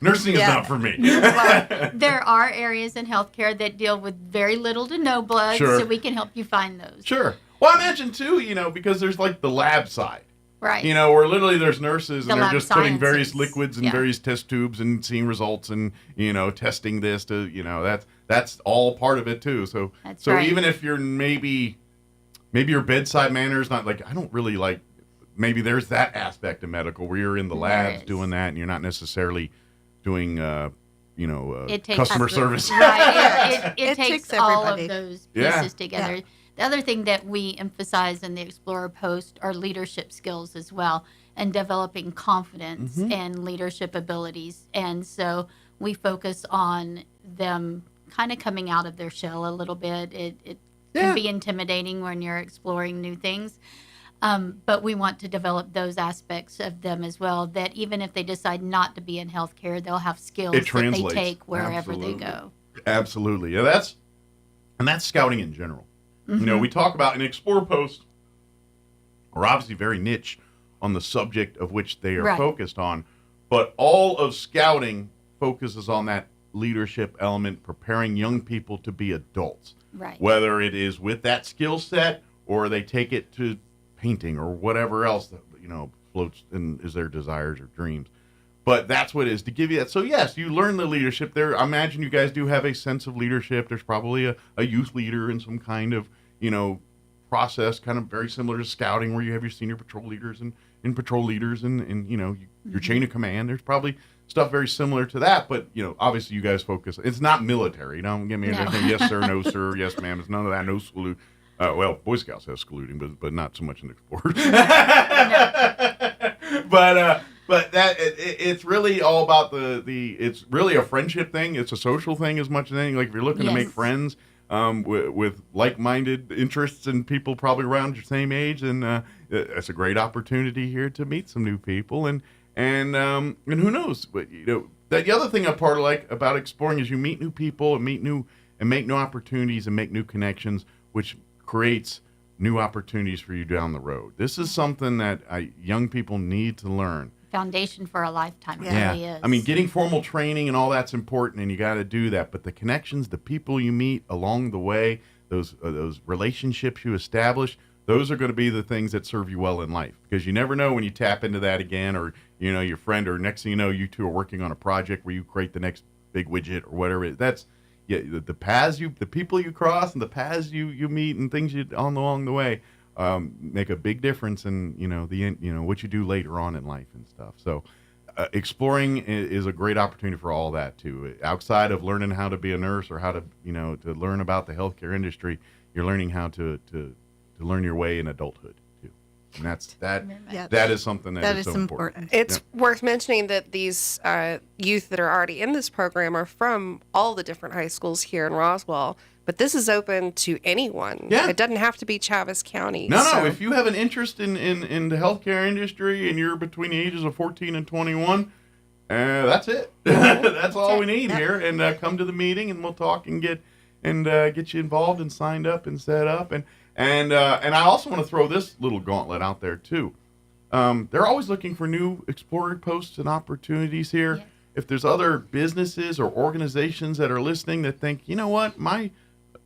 Nursing is not for me. There are areas in healthcare that deal with very little to no blood, so we can help you find those. Sure. Well, I imagine too, because there's like the lab side. Right. Where literally there's nurses and they're just putting various sciences. liquids in various test tubes and seeing results and, testing this to, that's all part of it too. So even if you're maybe your bedside manner is not like, I don't really like, maybe there's that aspect of medical where you're in the labs doing that and you're not necessarily doing, customer service. Right. It takes all of those pieces together. Yeah. The other thing that we emphasize in the Explorer Post are leadership skills as well, and developing confidence and leadership abilities. And so we focus on them kind of coming out of their shell a little bit. It can be intimidating when you're exploring new things. But we want to develop those aspects of them as well, that even if they decide not to be in healthcare, they'll have skills that they take wherever they go. Absolutely. Yeah, that's scouting in general. You know, we talk about an Explore post are obviously very niche on the subject of which they are focused on, but all of scouting focuses on that leadership element, preparing young people to be adults. Right. Whether it is with that skill set or they take it to painting or whatever else that, you know, floats and is their desires or dreams. But that's what it is, to give you that. So, yes, you learn the leadership there. I imagine you guys do have a sense of leadership. There's probably a youth leader in some kind of, you know, process, kind of very similar to scouting, where you have your senior patrol leaders and patrol leaders and you know, your chain of command. There's probably stuff very similar to that. But, you know, obviously you guys focus. It's not military. Don't get me anything. Yes, sir. No, sir. Yes, ma'am. It's none of that. No salute. Well, Boy Scouts have saluting, but not so much in Explorers. But that it's really all about the it's really a friendship thing. It's a social thing as much as anything. Like if you're looking to make friends with like-minded interests and people probably around your same age, and it's a great opportunity here to meet some new people and who knows. But you know, the other thing I part of like about exploring is you meet new people and make new opportunities and make new connections, which creates new opportunities for you down the road. This is something that young people need to learn. Foundation for a lifetime. It really is. I mean, getting formal training and all that's important, and you got to do that. But the connections, the people you meet along the way, those relationships you establish, those are going to be the things that serve you well in life. Because you never know when you tap into that again, or you know your friend, or next thing you know, you two are working on a project where you create the next big widget or whatever. That's the paths the people you cross and the paths you meet and things you along the way. Make a big difference in what you do later on in life and stuff. So exploring is a great opportunity for all that too. Outside of learning how to be a nurse or how to to learn about the healthcare industry, you're learning how to learn your way in adulthood too. And that is something that is so important. It's worth mentioning that these youth that are already in this program are from all the different high schools here in Roswell. But this is open to anyone. Yeah. It doesn't have to be Chaves County. No. If you have an interest in the healthcare industry and you're between the ages of 14 and 21, that's it. That's all we need here. And come to the meeting and we'll talk and get you involved and signed up and set up. And I also want to throw this little gauntlet out there too. They're always looking for new Explorer posts and opportunities here. Yeah. If there's other businesses or organizations that are listening that think, you know what,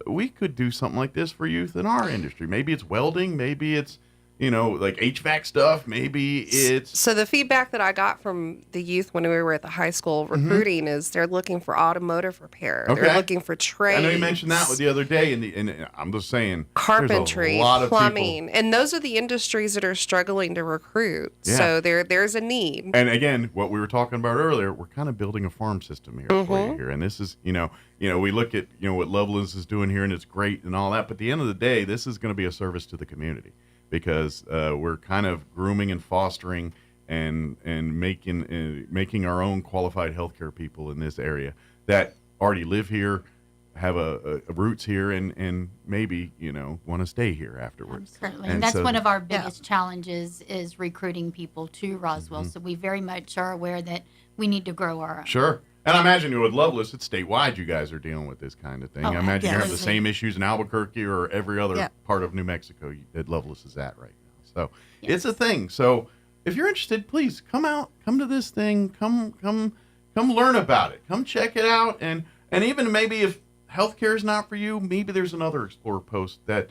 we could do something like this for youth in our industry. Maybe it's welding. Maybe it's, like HVAC stuff. Maybe it's... So the feedback that I got from the youth when we were at the high school recruiting is they're looking for automotive repair. Okay. They're looking for trades. I know you mentioned that the other day, and I'm just saying... Carpentry, plumbing. And those are the industries that are struggling to recruit. Yeah. So there's a need. And again, what we were talking about earlier, we're kind of building a farm system here for you here. And this is, we look at, what Loveland's is doing here, and it's great and all that. But at the end of the day, this is going to be a service to the community. Because we're kind of grooming and fostering and making our own qualified healthcare people in this area that already live here, have a roots here, and maybe want to stay here afterwards. Certainly, and that's one of our biggest challenges is recruiting people to Roswell. So we very much are aware that we need to grow our own. Sure. And I imagine with Loveless, it's statewide you guys are dealing with this kind of thing. I imagine you have the same issues in Albuquerque or every other part of New Mexico that Loveless is at right now. So it's a thing. So if you're interested, please come out, come to this thing, come learn about it. Come check it out. And even maybe if healthcare is not for you, maybe there's another Explorer post that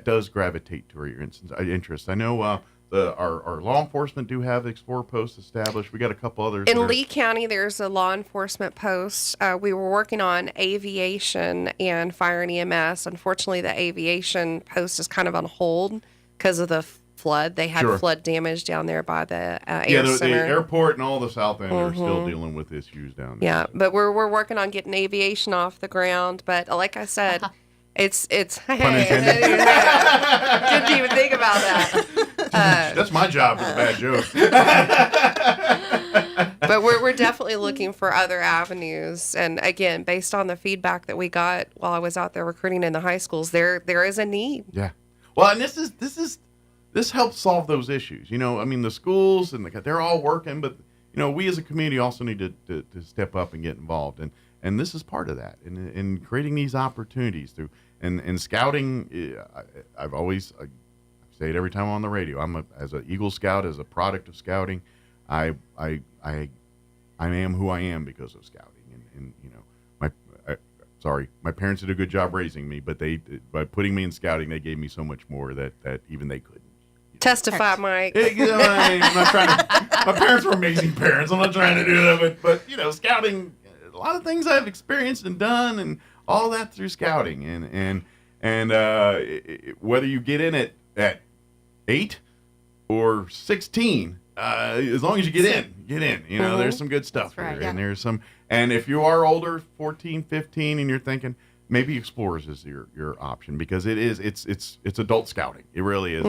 does gravitate to your interest. I know our law enforcement do have Explorer posts established. We got a couple others. In Lee County, there's a law enforcement post. We were working on aviation and fire and EMS. Unfortunately, the aviation post is kind of on hold because of the flood. They had flood damage down there by the air center. The airport and all the South End are still dealing with issues down there. Yeah, but we're working on getting aviation off the ground. But like I said, it's Pun intended. Didn't even think about that. That's my job as a bad joke. But we're definitely looking for other avenues. And again, based on the feedback that we got while I was out there recruiting in the high schools, there is a need. Yeah. Well, and this helps solve those issues. The schools and they're all working, but we as a community also need to step up and get involved. And this is part of that in creating these opportunities through And scouting, I've always, I say it every time I'm on the radio. As an Eagle Scout, as a product of scouting, I am who I am because of scouting. And you know, my parents did a good job raising me, but by putting me in scouting, they gave me so much more that even they couldn't. Testify, Mike. I'm not trying to, my parents were amazing parents. I'm not trying to do that, but you know, scouting, a lot of things I've experienced and done, and all that through scouting, and whether you get in it at 8 or 16, as long as you get in. You know, there's some good stuff there, and there's some. And if you are older, 14, 15, and you're thinking, maybe Explorers is your option, because it's adult scouting. It really is.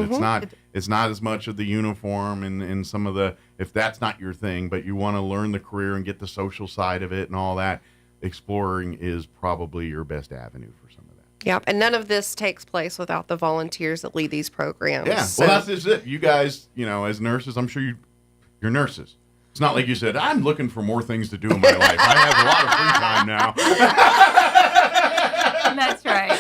It's not as much of the uniform and some of the, if that's not your thing, but you want to learn the career and get the social side of it and all that, exploring is probably your best avenue for some of that. Yep, and none of this takes place without the volunteers that lead these programs. Yeah, so. Well, that's just it. You guys, you know, as nurses, I'm sure you're nurses. It's not like you said, I'm looking for more things to do in my life. I have a lot of free time now. That's right.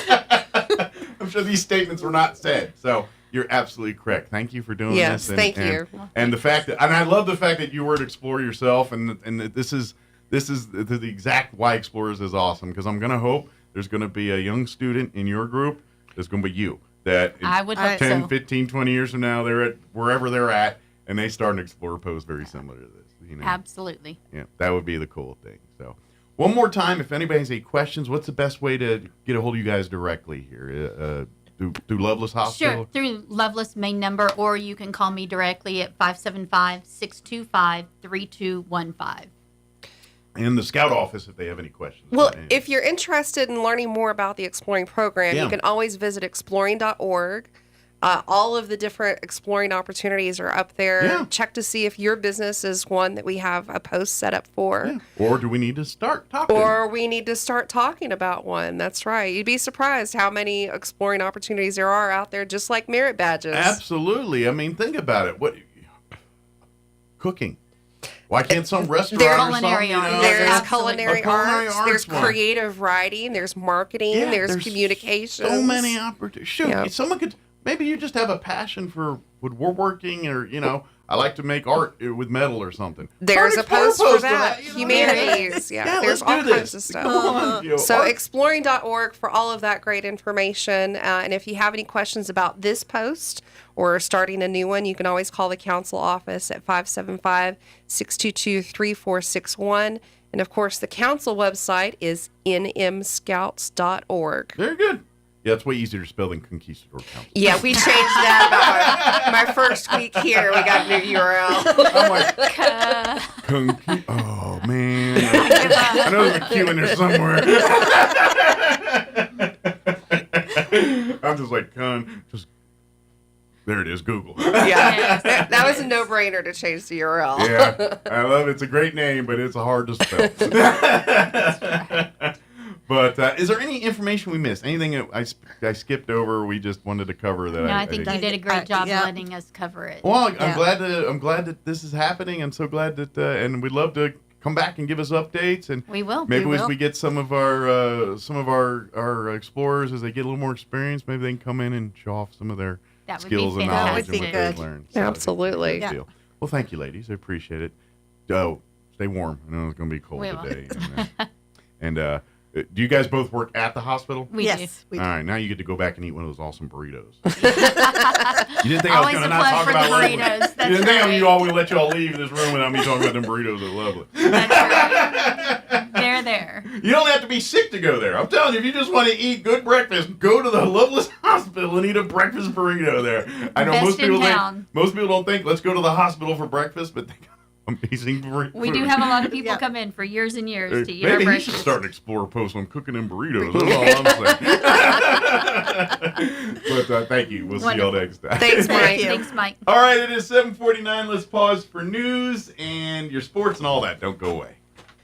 I'm sure these statements were not said. So you're absolutely correct. Thank you for doing this. Yes, thank you. And the fact that, and I love the fact that you were to explore yourself, and this is the exact why Explorers is awesome, because I'm going to hope there's going to be a young student in your group that's going to be you. That I would hope 10, so. 15, 20 years from now, they're at wherever they're at, and they start an Explorer post very similar to this. You know? Absolutely. Yeah, that would be the cool thing. So, one more time, if anybody has any questions, what's the best way to get a hold of you guys directly here? Through Loveless Hospital? Sure, through Loveless main number, or you can call me directly at 575-625-3215. And the Scout office, if they have any questions. Well, if you're interested in learning more about the Exploring program, you can always visit exploring.org. All of the different exploring opportunities are up there. Yeah. Check to see if your business is one that we have a post set up for. Yeah. Or do we need to start talking? Or we need to start talking about one. That's right. You'd be surprised how many exploring opportunities there are out there, just like merit badges. Absolutely. I mean, think about it. What cooking? Why can't some restaurant There's or culinary something, arts. There's Absolutely. culinary arts, there's one. creative writing, there's marketing, there's communications. So many opportunities. Shoot, Yeah. someone could, maybe you just have a passion for woodworking, or, you know, I like to make art with metal or something. There's a Start post for that. you know? Humanities. Yeah, there's all kinds of stuff. Come on, you know, So art. exploring.org for all of that great information. And if you have any questions about this post or starting a new one, you can always call the council office at 575-622-3461. And of course, the council website is nmscouts.org. Very good. Yeah, it's way easier to spell than Conquistador Council. Yeah, we changed that about my first week here. We got a new URL. I'm like, oh, man. I know there's a Q in there somewhere. I'm just like, there it is, Google. Yeah, that was a no-brainer to change the URL. Yeah, I love it. It's a great name, but it's hard to spell. But is there any information we missed? Anything that I skipped over? We just wanted to cover that. No, I think you did a great job letting us cover it. Well, I'm glad that this is happening. I'm so glad that, and we'd love to come back and give us updates. And we will. Maybe as we get some of our explorers, as they get a little more experience, maybe they can come in and show off some of their skills and knowledge and what they've learned. So absolutely. Deal. Well, thank you, ladies. I appreciate it. Oh, stay warm. I know it's going to be cold today. And do you guys both work at the hospital? Yes, we do. All right, now you get to go back and eat one of those awesome burritos. You didn't think I was going to not talk about burritos. You didn't think we let you all leave this room without me talking about them burritos. They're lovely. That's right. They're there. You don't have to be sick to go there. I'm telling you, if you just want to eat good breakfast, go to the Loveless Hospital and eat a breakfast burrito there. I know most people don't think let's go to the hospital for breakfast, but they got amazing burritos. We do have a lot of people come in for years and years to eat our Maybe breakfast. you should start an Explorer post on cooking them burritos. That's all I'm saying. But thank you. We'll see y'all next time. Thanks, Mike. Thanks, Mike. All right, it is 7:49. Let's pause for news and your sports and all that. Don't go away.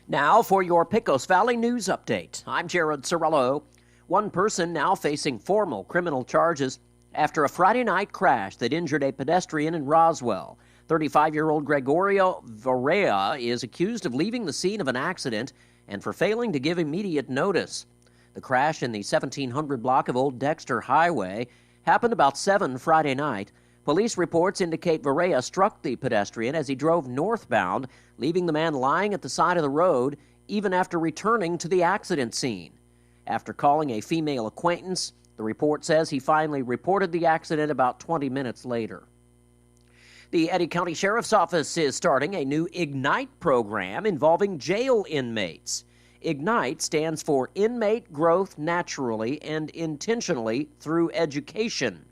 Now for your Pecos Valley News Update. I'm Jared Cirillo. One person now facing formal criminal charges after a Friday night crash that injured a pedestrian in Roswell. 35-year-old Gregorio Varela is accused of leaving the scene of an accident and for failing to give immediate notice. The crash in the 1700 block of Old Dexter Highway happened about 7 Friday night. Police reports indicate Varela struck the pedestrian as he drove northbound, leaving the man lying at the side of the road even after returning to the accident scene. After calling a female acquaintance, the report says he finally reported the accident about 20 minutes later. The Eddy County Sheriff's Office is starting a new IGNITE program involving jail inmates. IGNITE stands for Inmate Growth Naturally and Intentionally Through Education.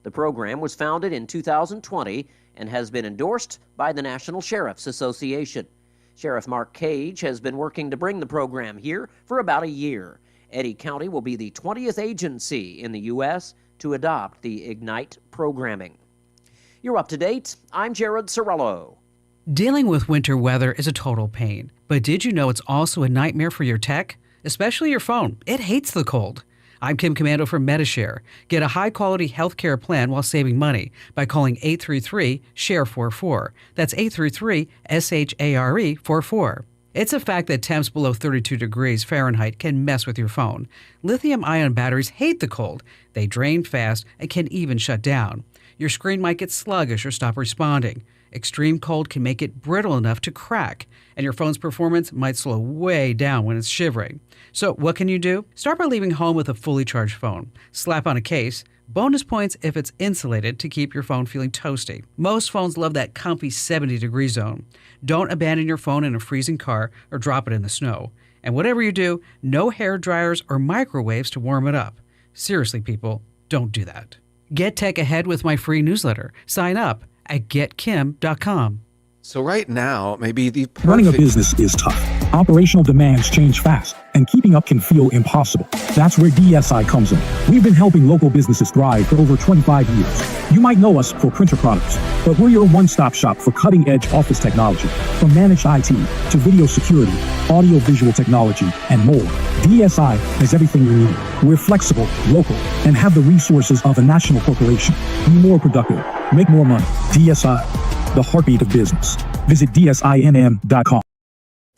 The program was founded in 2020 and has been endorsed by the National Sheriff's Association. Sheriff Mark Cage has been working to bring the program here for about a year. Eddy County will be the 20th agency in the U.S. to adopt the IGNITE programming. You're up to date. I'm Jared Sorello. Dealing with winter weather is a total pain, but did you know it's also a nightmare for your tech? Especially your phone. It hates the cold. I'm Kim Commando from MediShare. Get a high-quality healthcare plan while saving money by calling 833-SHARE-44. That's 833-SHARE-44. It's a fact that temps below 32 degrees Fahrenheit can mess with your phone. Lithium-ion batteries hate the cold. They drain fast and can even shut down. Your screen might get sluggish or stop responding. Extreme cold can make it brittle enough to crack, and your phone's performance might slow way down when it's shivering. So what can you do? Start by leaving home with a fully charged phone. Slap on a case. Bonus points if it's insulated to keep your phone feeling toasty. Most phones love that comfy 70-degree zone. Don't abandon your phone in a freezing car or drop it in the snow. And whatever you do, no hair dryers or microwaves to warm it up. Seriously, people, don't do that. Get tech ahead with my free newsletter. Sign up at getkim.com. So right now, maybe the perfect... Running a business is tough. Operational demands change fast, and keeping up can feel impossible. That's where DSI comes in. We've been helping local businesses thrive for over 25 years. You might know us for printer products, but we're your one-stop shop for cutting-edge office technology. From managed IT to video security, audio-visual technology, and more, DSI has everything you need. We're flexible, local, and have the resources of a national corporation. Be more productive. Make more money. DSI, the heartbeat of business. Visit DSINM.com.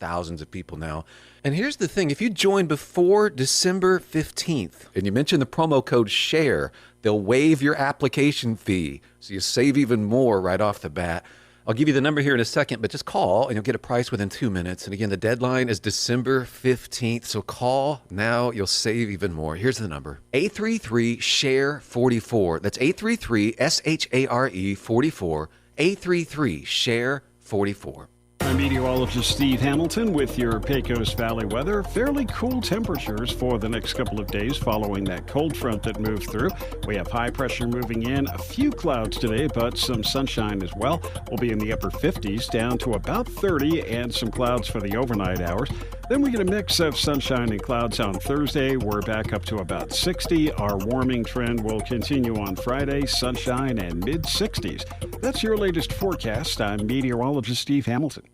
Thousands of people now. And here's the thing, if you join before December 15th and you mention the promo code SHARE, they'll waive your application fee. So you save even more right off the bat. I'll give you the number here in a second, but just call and you'll get a price within 2 minutes. And again, the deadline is December 15th. So call now, you'll save even more. Here's the number, 833-SHARE-44. That's 833-SHARE-44, 833-SHARE-44. I'm meteorologist Steve Hamilton with your Pecos Valley weather. Fairly cool temperatures for the next couple of days following that cold front that moved through. We have high pressure moving in, a few clouds today, but some sunshine as well. We'll be in the upper 50s down to about 30 and some clouds for the overnight hours. Then we get a mix of sunshine and clouds on Thursday. We're back up to about 60. Our warming trend will continue on Friday, sunshine and mid-60s. That's your latest forecast. I'm meteorologist Steve Hamilton.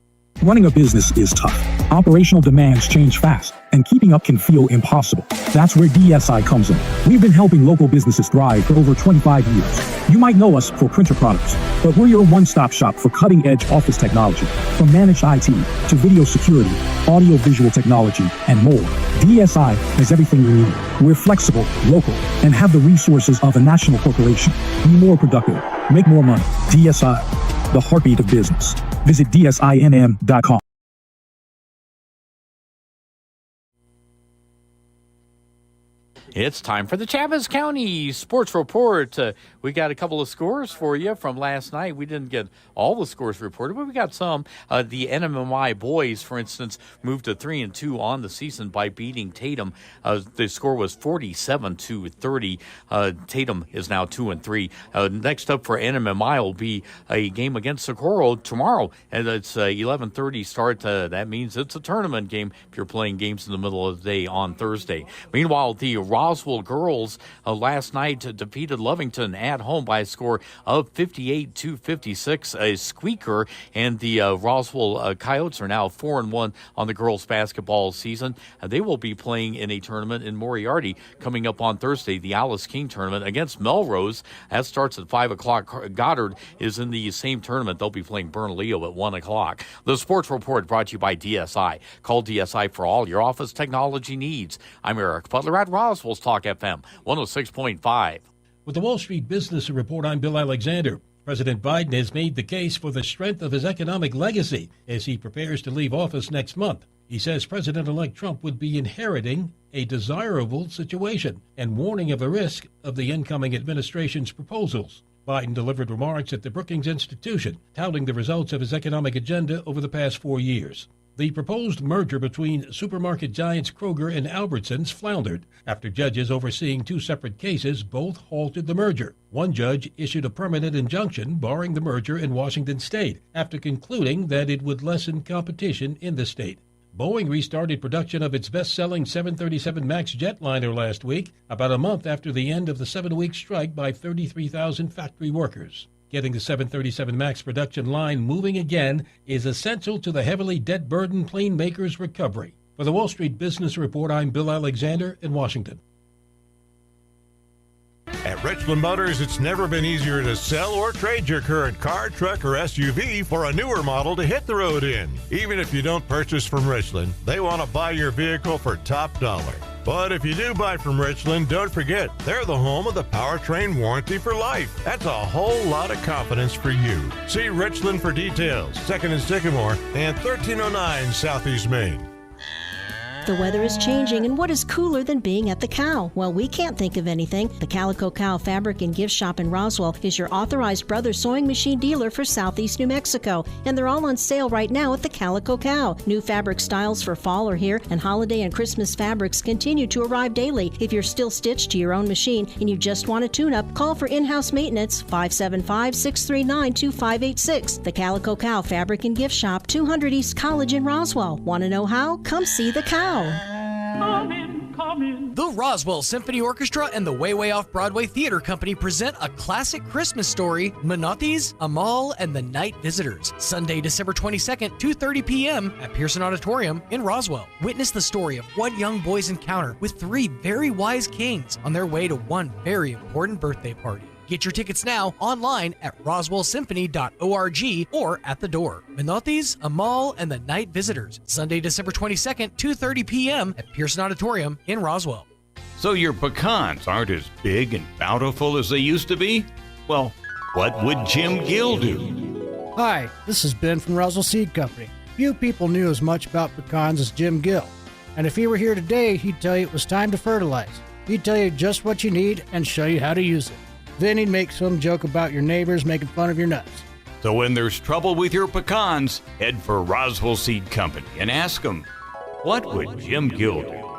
Running a business is tough. Operational demands change fast, and keeping up can feel impossible. That's where DSI comes in. We've been helping local businesses thrive for over 25 years. You might know us for printer products, but we're your one-stop shop for cutting-edge office technology. From managed IT to video security, audio-visual technology, and more, DSI has everything you need. We're flexible, local, and have the resources of a national corporation. Be more productive. Make more money. DSI, the heartbeat of business. Visit DSINM.com. It's time for the Chaves County Sports Report. We got a couple of scores for you from last night. We didn't get all the scores reported, but we got some. The NMMI boys, for instance, moved to 3-2 on the season by beating Tatum. The score was 47-30. Tatum is now 2-3. Next up for NMMI will be a game against Socorro tomorrow, and it's 11:30 start. That means it's a tournament game if you're playing games in the middle of the day on Thursday. Meanwhile, the Roswell girls last night defeated Lovington at home by a score of 58-56, a squeaker, and the Roswell Coyotes are now 4-1 on the girls basketball season. They will be playing in a tournament in Moriarty coming up on Thursday, the Alice King tournament against Melrose. That starts at 5 o'clock. Goddard is in the same tournament. They'll be playing Bernalillo at 1 o'clock. The Sports Report brought to you by DSI. Call DSI for all your office technology needs. I'm Eric Butler at Roswell's Talk FM 106.5. With the Wall Street Business Report, I'm Bill Alexander. President Biden has made the case for the strength of his economic legacy as he prepares to leave office next month. He says President-elect Trump would be inheriting a desirable situation and warning of the risk of the incoming administration's proposals. Biden delivered remarks at the Brookings Institution, touting the results of his economic agenda over the past 4 years. The proposed merger between supermarket giants Kroger and Albertsons floundered after judges overseeing 2 separate cases both halted the merger. One judge issued a permanent injunction barring the merger in Washington state after concluding that it would lessen competition in the state. Boeing restarted production of its best-selling 737 MAX jetliner last week, about a month after the end of the 7-week strike by 33,000 factory workers. Getting the 737 MAX production line moving again is essential to the heavily debt-burdened plane makers' recovery. For the Wall Street Business Report, I'm Bill Alexander in Washington. At Richland Motors, it's never been easier to sell or trade your current car, truck, or SUV for a newer model to hit the road in. Even if you don't purchase from Richland, they want to buy your vehicle for top dollar. But if you do buy from Richland, don't forget, they're the home of the powertrain warranty for life. That's a whole lot of confidence for you. See Richland for details. 2nd and Sycamore and 1309 Southeast Main. The weather is changing, and what is cooler than being at the Cow? Well, we can't think of anything. The Calico Cow Fabric and Gift Shop in Roswell is your authorized Brothers sewing machine dealer for Southeast New Mexico, and they're all on sale right now at the Calico Cow. New fabric styles for fall are here, and holiday and Christmas fabrics continue to arrive daily. If you're still stitched to your own machine and you just want a tune-up, call for in-house maintenance, 575-639-2586. The Calico Cow Fabric and Gift Shop, 200 East College in Roswell. Want to know how? Come see the Cow. Come in. The Roswell Symphony Orchestra and the Way Way Off Broadway Theater Company present a classic Christmas story, Menottes, Amal, and the Night Visitors. Sunday, December 22nd, 2:30 p.m. at Pearson Auditorium in Roswell. Witness the story of one young boy's encounter with 3 very wise kings on their way to one very important birthday party. Get your tickets now online at roswellsymphony.org or at the door. Menottes, Amal, and the Night Visitors. Sunday, December 22nd, 2:30 p.m. at Pearson Auditorium in Roswell. So your pecans aren't as big and bountiful as they used to be? Well, what would Jim Gill do? Hi, this is Ben from Roswell Seed Company. Few people knew as much about pecans as Jim Gill. And if he were here today, he'd tell you it was time to fertilize. He'd tell you just what you need and show you how to use it. Then he'd make some joke about your neighbors making fun of your nuts. So when there's trouble with your pecans, head for Roswell Seed Company and ask them, what would Jim Gill do?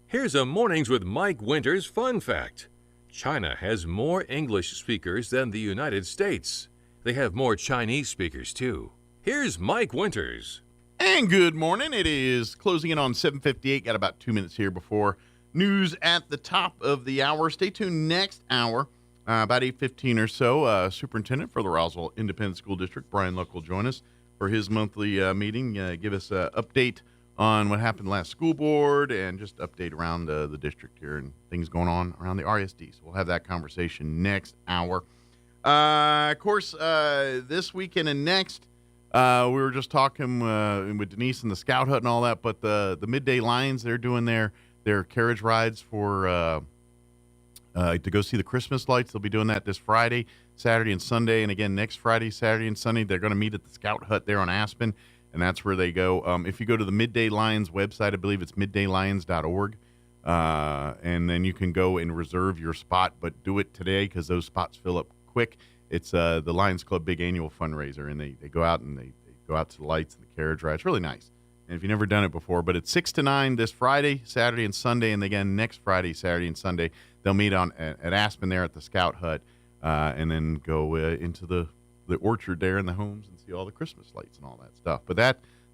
Here's a Mornings with Mike Winters fun fact. China has more English speakers than the United States. They have more Chinese speakers, too. Here's Mike Winters. And good morning. It is closing in on 7:58. Got about 2 minutes here before news at the top of the hour. Stay tuned next hour, about 8:15 or so. Superintendent for the Roswell Independent School District, Brian Luck, will join us for his monthly meeting. Give us an update on what happened last school board and just update around the district here and things going on around the RSD. So we'll have that conversation next hour. Of course, this weekend and next, we were just talking with Denise and the Scout Hut and all that, but the Midday Lions, they're doing their carriage rides for to go see the Christmas lights. They'll be doing that this Friday, Saturday, and Sunday. And again, next Friday, Saturday, and Sunday, they're going to meet at the Scout Hut there on Aspen, and that's where they go. If you go to the Midday Lions website, I believe it's middaylions.org, and then you can go and reserve your spot, but do it today because those spots fill up quick. It's the Lions Club big annual fundraiser, and they go out and they go out to the lights and the carriage ride. It's really nice. And if you've never done it before, but it's 6 to 9 this Friday, Saturday, and Sunday, and again next Friday, Saturday, and Sunday, they'll meet at Aspen there at the Scout Hut, and then go into the the orchard there and the homes and see all the Christmas lights and all that stuff. But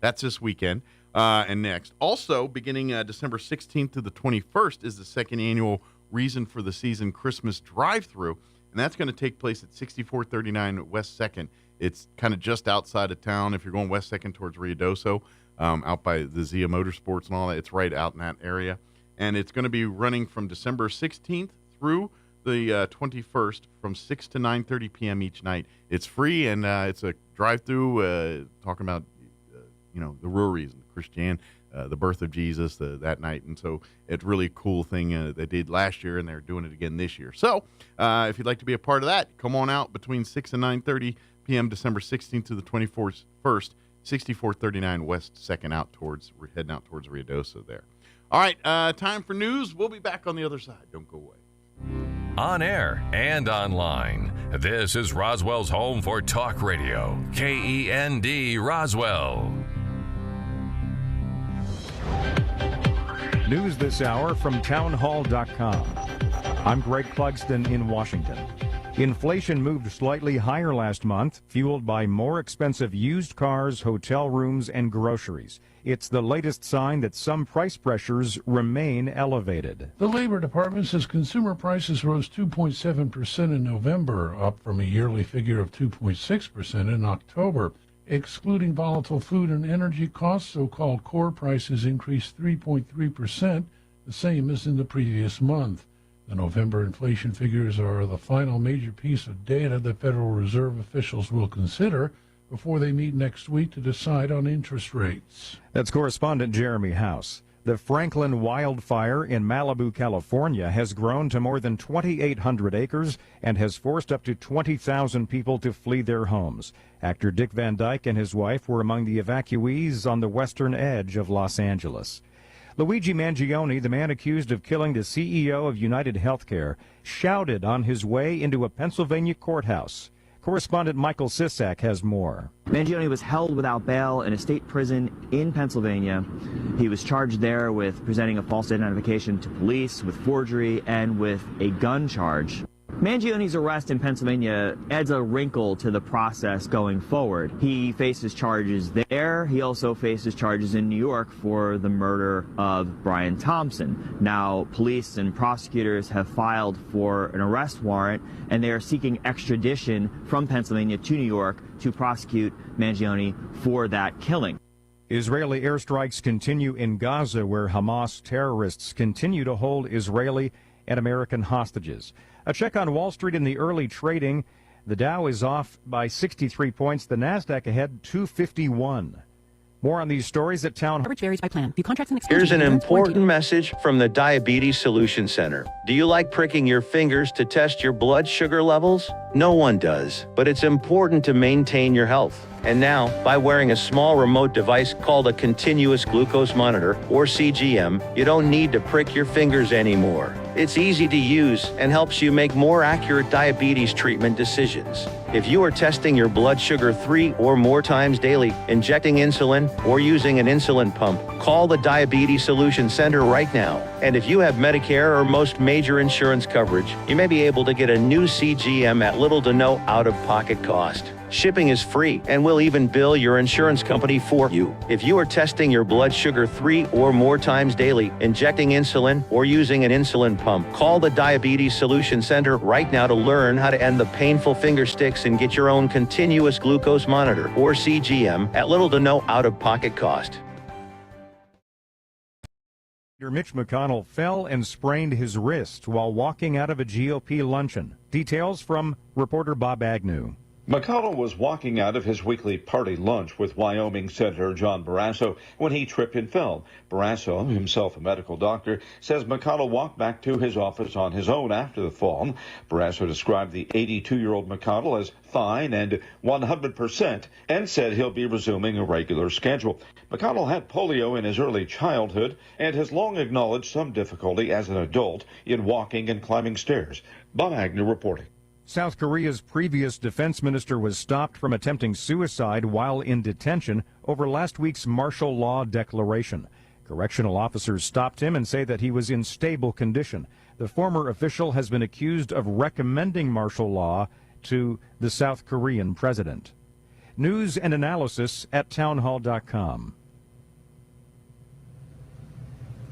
that's this weekend and next. Also, beginning December 16th to the 21st is the second annual Reason for the Season Christmas drive-thru, and that's going to take place at 6439 West 2nd. It's kind of just outside of town. If you're going West 2nd towards Ruidoso, out by the Zia Motorsports and all that, it's right out in that area. And it's going to be running from December 16th through the 21st from 6 to 9:30 p.m. each night. It's free, and it's a drive-through talking about, the real reason, the birth of Jesus that night. And so it's really a cool thing they did last year, and they're doing it again this year. So if you'd like to be a part of that, come on out between 6 and 9:30 p.m. December 16th to the 21st, 6439 West 2nd, heading out towards Ruidoso there. All right, time for news. We'll be back on the other side. Don't go away. On air and online, this is Roswell's home for talk radio, KEND Roswell. News this hour from townhall.com. I'm Greg Clugston in Washington. Inflation moved slightly higher last month, fueled by more expensive used cars, hotel rooms, and groceries. It's the latest sign that some price pressures remain elevated. The Labor Department says consumer prices rose 2.7% in November, up from a yearly figure of 2.6% in October. Excluding volatile food and energy costs, so-called core prices increased 3.3%, the same as in the previous month. The November inflation figures are the final major piece of data that Federal Reserve officials will consider before they meet next week to decide on interest rates. That's correspondent Jeremy House. The Franklin wildfire in Malibu, California, has grown to more than 2,800 acres and has forced up to 20,000 people to flee their homes. Actor Dick Van Dyke and his wife were among the evacuees on the western edge of Los Angeles. Luigi Mangione, the man accused of killing the CEO of United Healthcare, shouted on his way into a Pennsylvania courthouse. Correspondent Michael Sisak has more. Mangione was held without bail in a state prison in Pennsylvania. He was charged there with presenting a false identification to police, with forgery, and with a gun charge. Mangione's arrest in Pennsylvania adds a wrinkle to the process going forward. He faces charges there. He also faces charges in New York for the murder of Brian Thompson. Now, police and prosecutors have filed for an arrest warrant, and they are seeking extradition from Pennsylvania to New York to prosecute Mangione for that killing. Israeli airstrikes continue in Gaza, where Hamas terrorists continue to hold Israeli and American hostages. A check on Wall Street in the early trading. The Dow is off by 63 points. The NASDAQ ahead 251. More on these stories at Town. Coverage varies by plan. View contracts and Here's an important message from the Diabetes Solution Center. Do you like pricking your fingers to test your blood sugar levels? No one does, but it's important to maintain your health. And now, by wearing a small remote device called a continuous glucose monitor, or CGM, you don't need to prick your fingers anymore. It's easy to use and helps you make more accurate diabetes treatment decisions. If you are testing your blood sugar 3 or more times daily, injecting insulin, or using an insulin pump, call the Diabetes Solution Center right now. And if you have Medicare or most major insurance coverage, you may be able to get a new CGM at little to no out-of-pocket cost. Shipping is free, and we'll even bill your insurance company for you. If you are testing your blood sugar 3 or more times daily, injecting insulin, or using an insulin pump, call the Diabetes Solution Center right now to learn how to end the painful finger sticks and get your own continuous glucose monitor, or CGM, at little to no out-of-pocket cost. Mitch McConnell fell and sprained his wrist while walking out of a GOP luncheon. Details from reporter Bob Agnew. McConnell was walking out of his weekly party lunch with Wyoming Senator John Barrasso when he tripped and fell. Barrasso, himself a medical doctor, says McConnell walked back to his office on his own after the fall. Barrasso described the 82-year-old McConnell as fine and 100% and said he'll be resuming a regular schedule. McConnell had polio in his early childhood and has long acknowledged some difficulty as an adult in walking and climbing stairs. Bob Agnew reporting. South Korea's previous defense minister was stopped from attempting suicide while in detention over last week's martial law declaration. Correctional officers stopped him and say that he was in stable condition. The former official has been accused of recommending martial law to the South Korean president. News and analysis at townhall.com.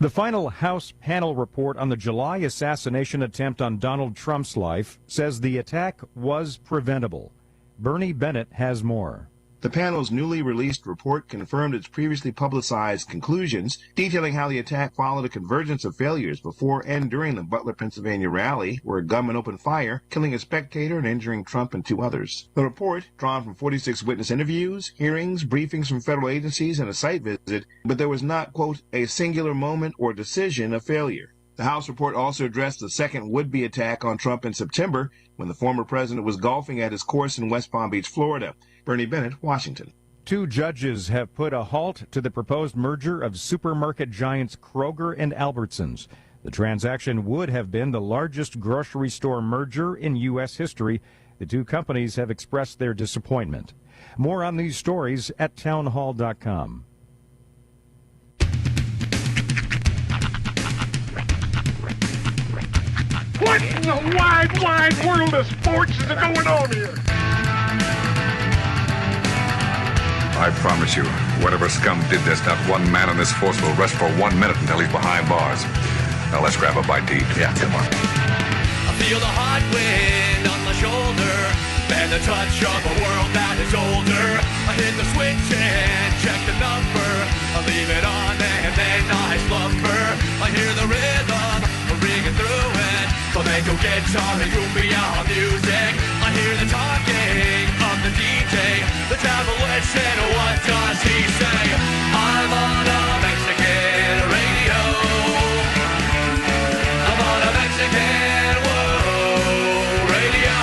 The final House panel report on the July assassination attempt on Donald Trump's life says the attack was preventable. Bernie Bennett has more. The panel's newly released report confirmed its previously publicized conclusions, detailing how the attack followed a convergence of failures before and during the Butler, Pennsylvania rally, where a gunman opened fire, killing a spectator and injuring Trump and 2 others. The report, drawn from 46 witness interviews, hearings, briefings from federal agencies, and a site visit, but there was not, quote, a singular moment or decision of failure. The House report also addressed the second would-be attack on Trump in September, when the former president was golfing at his course in West Palm Beach, Florida. Bernie Bennett, Washington. 2 judges have put a halt to the proposed merger of supermarket giants Kroger and Albertsons. The transaction would have been the largest grocery store merger in U.S. history. The 2 companies have expressed their disappointment. More on these stories at townhall.com. What in the wide, wide world of sports is going on here? I promise you, whatever scum did this, not one man in this force will rest for 1 minute until he's behind bars. Now let's grab a bite to eat. Yeah, come on. I feel the hot wind on my shoulder and the touch of a world that is older. I hit the switch and check the number. I leave it on and then I slumber. I hear the rhythm ringing through it. Flamenco guitar and cumbia music. I hear the talking of the DJ. The travel listen, what does he say? I'm on a Mexican radio. I'm on a Mexican radio.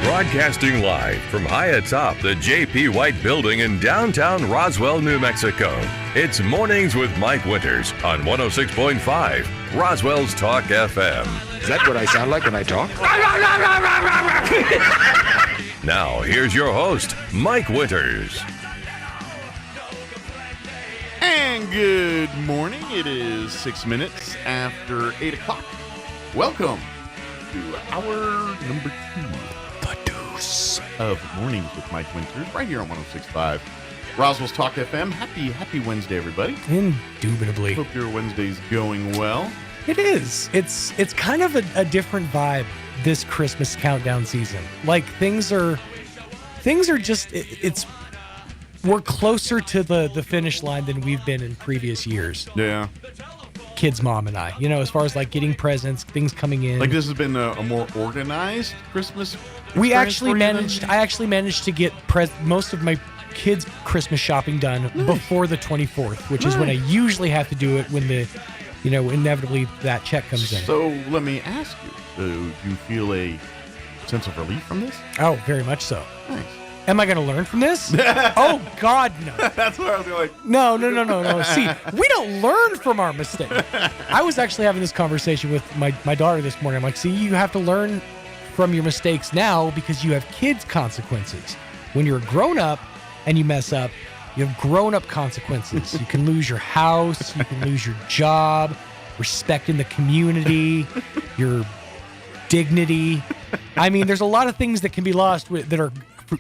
Broadcasting live from high atop the J.P. White Building in downtown Roswell, New Mexico. It's Mornings with Mike Winters on 106.5 Roswell's Talk FM. Is that what I sound like when I talk? Now, here's your host, Mike Winters. And good morning. It is 6 minutes after 8 o'clock. Welcome to hour number 2. The Deuce of Mornings with Mike Winters, right here on 106.5 Roswell's Talk FM. Happy Wednesday, everybody. Indubitably. Hope your Wednesday's going well. It is. It's kind of a different vibe this Christmas countdown season. Like things are just we're closer to the finish line than we've been in previous years. Yeah. Kids' mom and I, as far as like getting presents, things coming in. Like this has been a more organized Christmas. I actually managed to get most of my kids' Christmas shopping done before the 24th, which is when I usually have to do it when the, inevitably that check comes in. So let me ask you, do you feel a sense of relief from this? Oh, very much so. Nice. Am I going to learn from this? Oh, God, no. That's what I was like. No. See, we don't learn from our mistakes. I was actually having this conversation with my daughter this morning. I'm like, see, you have to learn from your mistakes now because you have kids' consequences. When you're a grown-up and you mess up, you have grown-up consequences. You can lose your house. You can lose your job, respect in the community, your dignity. I mean, there's a lot of things that can be lost that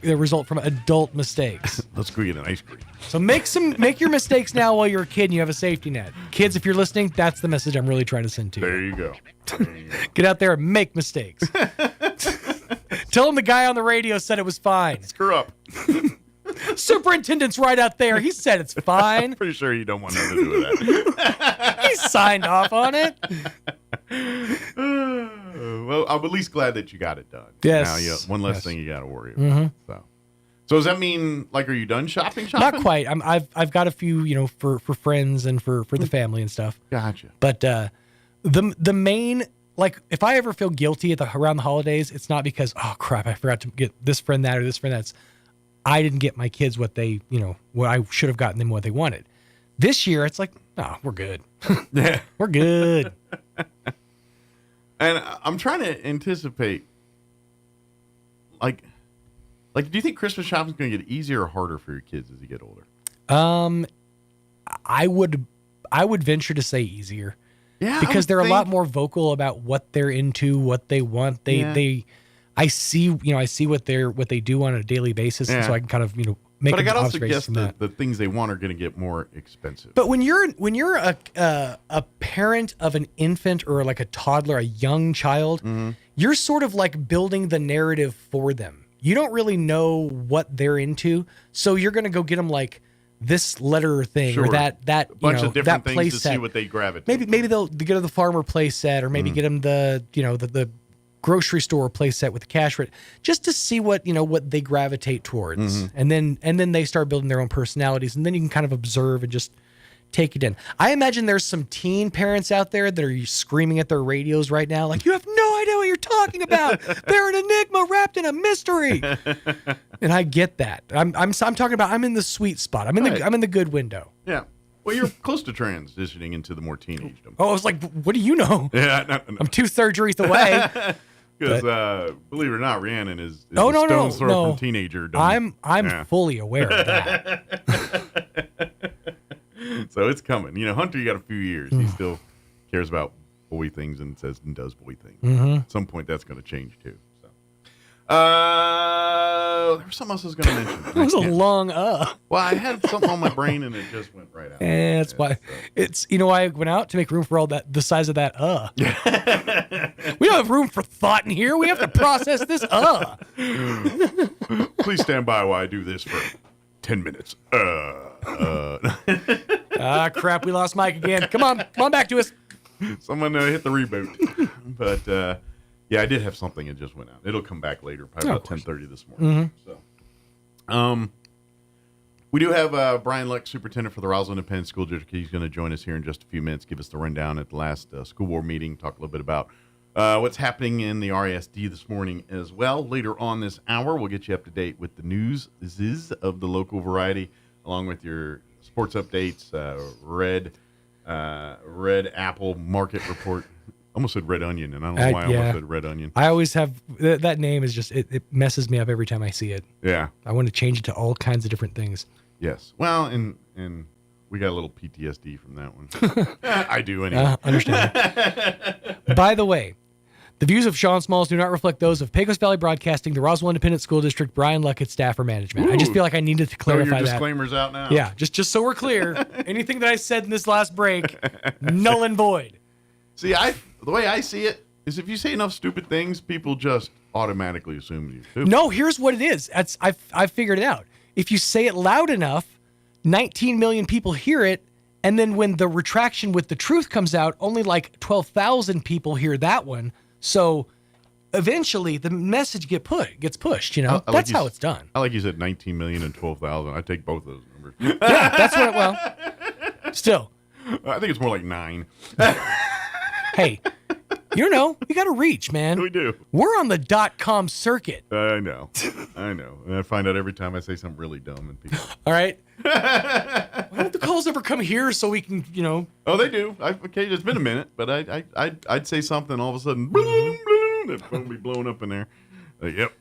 result from adult mistakes. Let's go get an ice cream. So make your mistakes now while you're a kid and you have a safety net. Kids, if you're listening, that's the message I'm really trying to send to you. There you go. Get out there and make mistakes. Tell them the guy on the radio said it was fine. Screw up. Superintendent's right out there. He said it's fine. I'm pretty sure you don't want nothing to do with that. He signed off on it. Well, I'm at least glad that you got it done. Yes. Now, one less thing you got to worry about. So does that mean, like, are you done shopping? Not quite. I've got a few, for friends and for the family and stuff. Gotcha. But the main, like, if I ever feel guilty around the holidays, it's not because, oh crap, I forgot to get this friend that or this friend that's. I didn't get my kids what they, what I should have gotten them what they wanted. This year, it's like, oh, we're good. Yeah, we're good. And I'm trying to anticipate, like, do you think Christmas shopping is going to get easier or harder for your kids as you get older? I would venture to say easier. Yeah, because they're a lot more vocal about what they're into, what they want. I see what they do on a daily basis, and so I can kind of make. But I got to guess that the things they want are going to get more expensive. But when you're a parent of an infant or like a toddler, a young child, you're sort of like building the narrative for them. You don't really know what they're into, so you're going to go get them like this letter thing or that bunch of different that things play to set. see what they gravitate. Maybe they'll get the farmer play set, or maybe get them the grocery store play set with the cash rate, just to see what they gravitate towards, and then they start building their own personalities, and then you can kind of observe and just take it in. I imagine there's some teen parents out there that are screaming at their radios right now, like, you have no idea what you're talking about. They're an enigma wrapped in a mystery. And I get that. I'm talking about I'm in the sweet spot. I'm in the good window. Yeah. Well, you're close to transitioning into the more teenagedom. Oh, I was like, what do you know? Yeah, no. I'm 2 surgeries away. Because believe it or not, Rhiannon is no, stone's throw from teenagerdom. I'm fully aware of that. So it's coming. Hunter, you got a few years. He still cares about boy things and says and does boy things. At some point, that's going to change too. So, there was something else I was going to mention. That was a long Well, I had something on my brain and it just went right out. That's why it's why I went out to make room for all that, the size of that We don't have room for thought in here. We have to process this Please stand by while I do this for 10 minutes. Crap, we lost Mike again. Come on back to us. Someone hit the reboot. But yeah, I did have something that just went out. It'll come back later, probably about 10:30 this morning. So, we do have Brian Luck, superintendent for the Roswell Independent School District. He's going to join us here in just a few minutes, give us the rundown at the last school board meeting, talk a little bit about what's happening in the RASD this morning as well. Later on this hour, we'll get you up to date with the news of the local variety, along with your sports updates, Red Apple Market Report. Almost said Red Onion, and I don't know why I almost said Red Onion. I always have that name is just it messes me up every time I see it. Yeah, I want to change it to all kinds of different things. Yes, well, and we got a little PTSD from that one. I do anyway. Understand. By the way, the views of Sean Smalls do not reflect those of Pecos Valley Broadcasting, the Roswell Independent School District, Brian Luckett, staff, or management. I just feel like I needed to clarify your disclaimer's out now. Yeah, just so we're clear, anything that I said in this last break, null and void. See, the way I see it is if you say enough stupid things, people just automatically assume you're stupid. No, here's what it is. I've figured it out. If you say it loud enough, 19 million people hear it, and then when the retraction with the truth comes out, only like 12,000 people hear that one. So eventually the message gets pushed, That's how it's done. I like you said 19 million and 12,000. I take both those numbers. Yeah, that's what, still. I think it's more like 9. Hey, we got to reach, man. We do. We're on the .com circuit. I know. And I find out every time I say something really dumb and people. All right. Why don't the calls ever come here so we can, Oh, they do. Okay, it's been a minute, but I'd say something, all of a sudden, boom, boom, that phone be blowing up in there. Yep.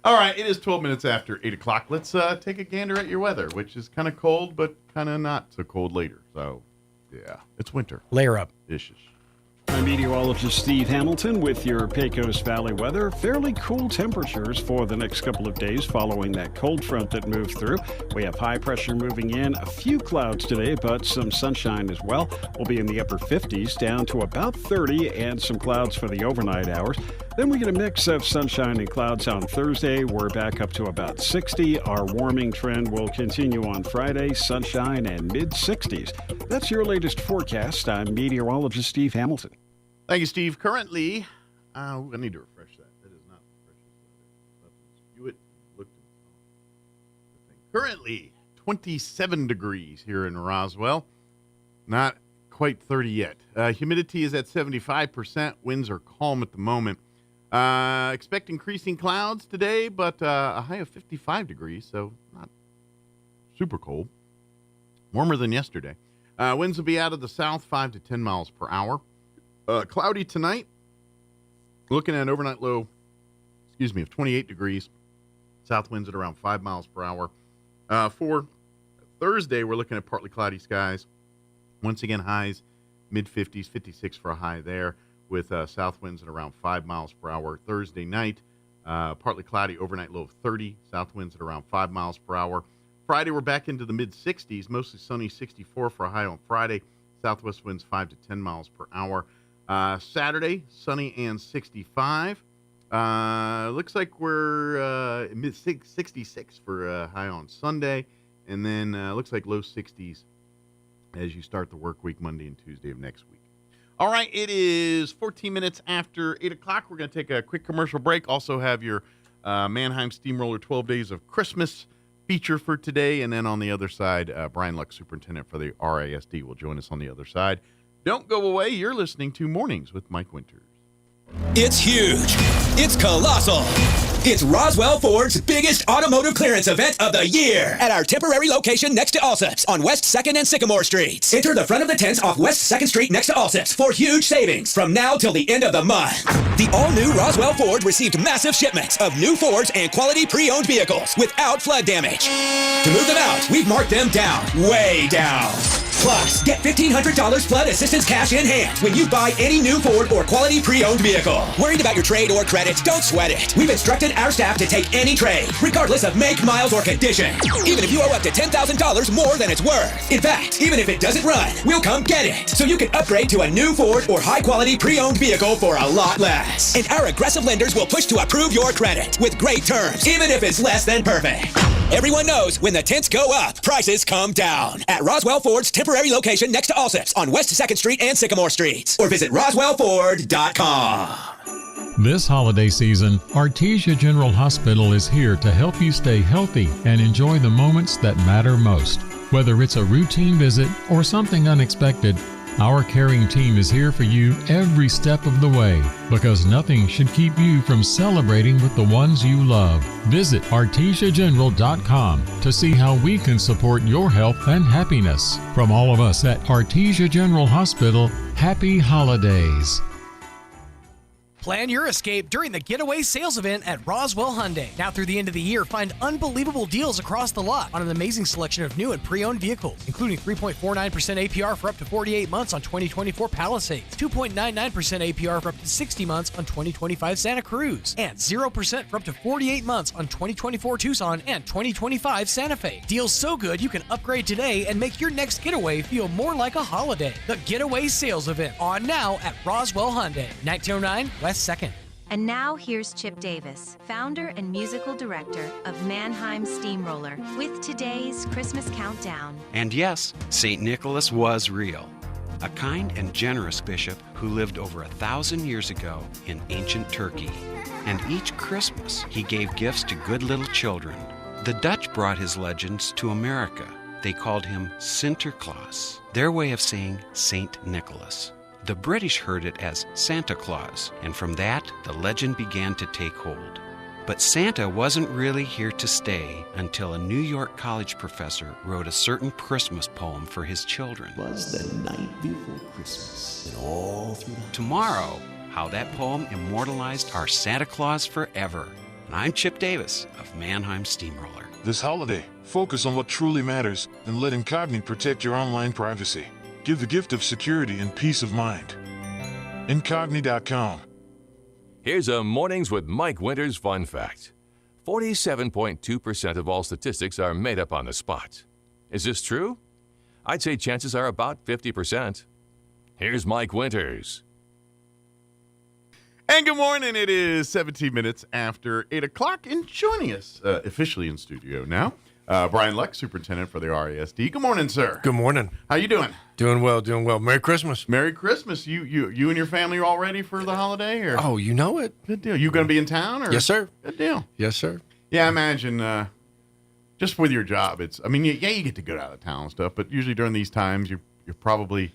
All right, it is 12 minutes after 8 o'clock. Let's take a gander at your weather, which is kind of cold, but kind of not so cold later. So, yeah, it's winter. Layer up. Issues. I'm meteorologist Steve Hamilton with your Pecos Valley weather. Fairly cool temperatures for the next couple of days following that cold front that moved through. We have high pressure moving in, a few clouds today, but some sunshine as well. We'll be in the upper 50s down to about 30 and some clouds for the overnight hours. Then we get a mix of sunshine and clouds on Thursday. We're back up to about 60. Our warming trend will continue on Friday, sunshine and mid-60s. That's your latest forecast. I'm meteorologist Steve Hamilton. Thank you, Steve. Currently, I need to refresh that. That is not refresh. Currently, 27 degrees here in Roswell. Not quite 30 yet. Humidity is at 75%. Winds are calm at the moment. Expect increasing clouds today, but a high of 55 degrees, so not super cold. Warmer than yesterday. Winds will be out of the south, 5 to 10 miles per hour. Cloudy tonight. Looking at an overnight low, of 28 degrees. South winds at around 5 miles per hour. For Thursday, we're looking at partly cloudy skies. Once again, highs mid-50s, 56 for a high there, with south winds at around 5 miles per hour. Thursday night, partly cloudy, overnight low of 30, south winds at around 5 miles per hour. Friday, we're back into the mid-60s, mostly sunny, 64 for a high on Friday. Southwest winds 5 to 10 miles per hour. Saturday, sunny and 65. Looks like we're mid-66 for a high on Sunday. And then looks like low 60s as you start the work week Monday and Tuesday of next week. All right, it is 14 minutes after 8 o'clock. We're going to take a quick commercial break. Also have your Mannheim Steamroller 12 Days of Christmas feature for today. And then on the other side, Brian Luck, superintendent for the RISD, will join us on the other side. Don't go away. You're listening to Mornings with Mike Winters. It's huge. It's colossal. It's Roswell Ford's biggest automotive clearance event of the year at our temporary location next to Allsup's on West 2nd and Sycamore Streets. Enter the front of the tents off West 2nd Street next to Allsup's for huge savings from now till the end of the month. The all-new Roswell Ford received massive shipments of new Fords and quality pre-owned vehicles without flood damage. To move them out, we've marked them down, way down. Plus, get $1,500 flood assistance cash in hand when you buy any new Ford or quality pre-owned vehicle. Worried about your trade or credit? Don't sweat it. We've instructed our staff to take any trade, regardless of make, miles, or condition. Even if you owe up to $10,000 more than it's worth. In fact, even if it doesn't run, we'll come get it. So you can upgrade to a new Ford or high-quality pre-owned vehicle for a lot less. And our aggressive lenders will push to approve your credit with great terms, even if it's less than perfect. Everyone knows when the tents go up, prices come down. At Roswell Ford's temporary location next to Allsup's on West 2nd Street and Sycamore Streets. Or visit RoswellFord.com. This holiday season, Artesia General Hospital is here to help you stay healthy and enjoy the moments that matter most. Whether it's a routine visit or something unexpected, our caring team is here for you every step of the way, because nothing should keep you from celebrating with the ones you love. Visit artesiageneral.com to see how we can support your health and happiness. From all of us at Artesia General Hospital, happy holidays. Plan your escape during the Getaway Sales Event at Roswell Hyundai. Now through the end of the year, find unbelievable deals across the lot on an amazing selection of new and pre-owned vehicles, including 3.49% APR for up to 48 months on 2024 Palisades, 2.99% APR for up to 60 months on 2025 Santa Cruz, and 0% for up to 48 months on 2024 Tucson and 2025 Santa Fe. Deals so good you can upgrade today and make your next getaway feel more like a holiday. The Getaway Sales Event, on now at Roswell Hyundai, 1909 West 2nd. And now here's Chip Davis, founder and musical director of Mannheim Steamroller, with today's Christmas Countdown. And yes, St. Nicholas was real. A kind and generous bishop who lived over 1,000 years ago in ancient Turkey. And each Christmas, he gave gifts to good little children. The Dutch brought his legends to America. They called him Sinterklaas, their way of saying St. Nicholas. The British heard it as Santa Claus, and from that, the legend began to take hold. But Santa wasn't really here to stay until a New York college professor wrote a certain Christmas poem for his children. It was the night before Christmas, and all through the Tomorrow, how that poem immortalized our Santa Claus forever. And I'm Chip Davis of Mannheim Steamroller. This holiday, focus on what truly matters and let Incogni protect your online privacy. Give the gift of security and peace of mind. Incogni.com. Here's a Mornings with Mike Winters fun fact. 47.2% of all statistics are made up on the spot. Is this true? I'd say chances are about 50%. Here's Mike Winters. And good morning. It is 17 minutes after 8 o'clock, and joining us officially in studio now, Brian Luck, superintendent for the RISD. Good morning, sir. Good morning. How you doing? Doing well, doing well. Merry Christmas. Merry Christmas. You and your family are all ready for the holiday? Or? Oh, you know it. Good deal. You going to be in town? Or? Yes, sir. Good deal. Yes, sir. Yeah, I imagine just with your job, you get to go out of town and stuff, but usually during these times, you're probably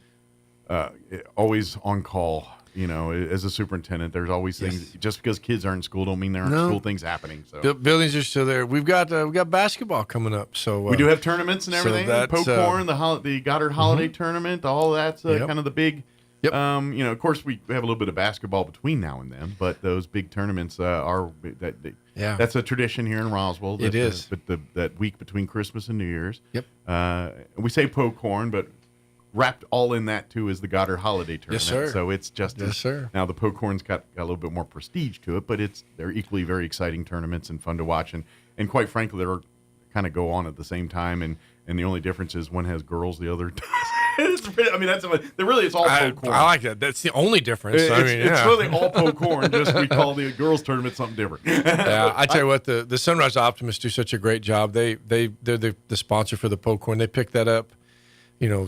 always on call. You know, as a superintendent, there's always things. Yes. Just because kids aren't in school don't mean there aren't school things happening. So buildings are still there. We've got basketball coming up. So we do have tournaments and everything. So Poke-Corn, the Goddard Holiday Tournament, all that's kind of the big. Yep. Of course, we have a little bit of basketball between now and then, but those big tournaments that's a tradition here in Roswell. It is. But that week between Christmas and New Year's. Yep. We say Poke-Corn, but wrapped all in that too is the Goddard Holiday Tournament. Yes, sir. So it's just Yes, sir. Now the Pokecorn's got a little bit more prestige to it, but they're equally very exciting tournaments and fun to watch, and quite frankly, they're kind of go on at the same time, and the only difference is one has girls, the other doesn't. It's all Pokecorn. I like that. That's the only difference. It's really all Pokecorn. Just we call the girls tournament something different. Yeah, I tell you what, the Sunrise Optimists do such a great job. They're the sponsor for the Pokecorn. They picked that up,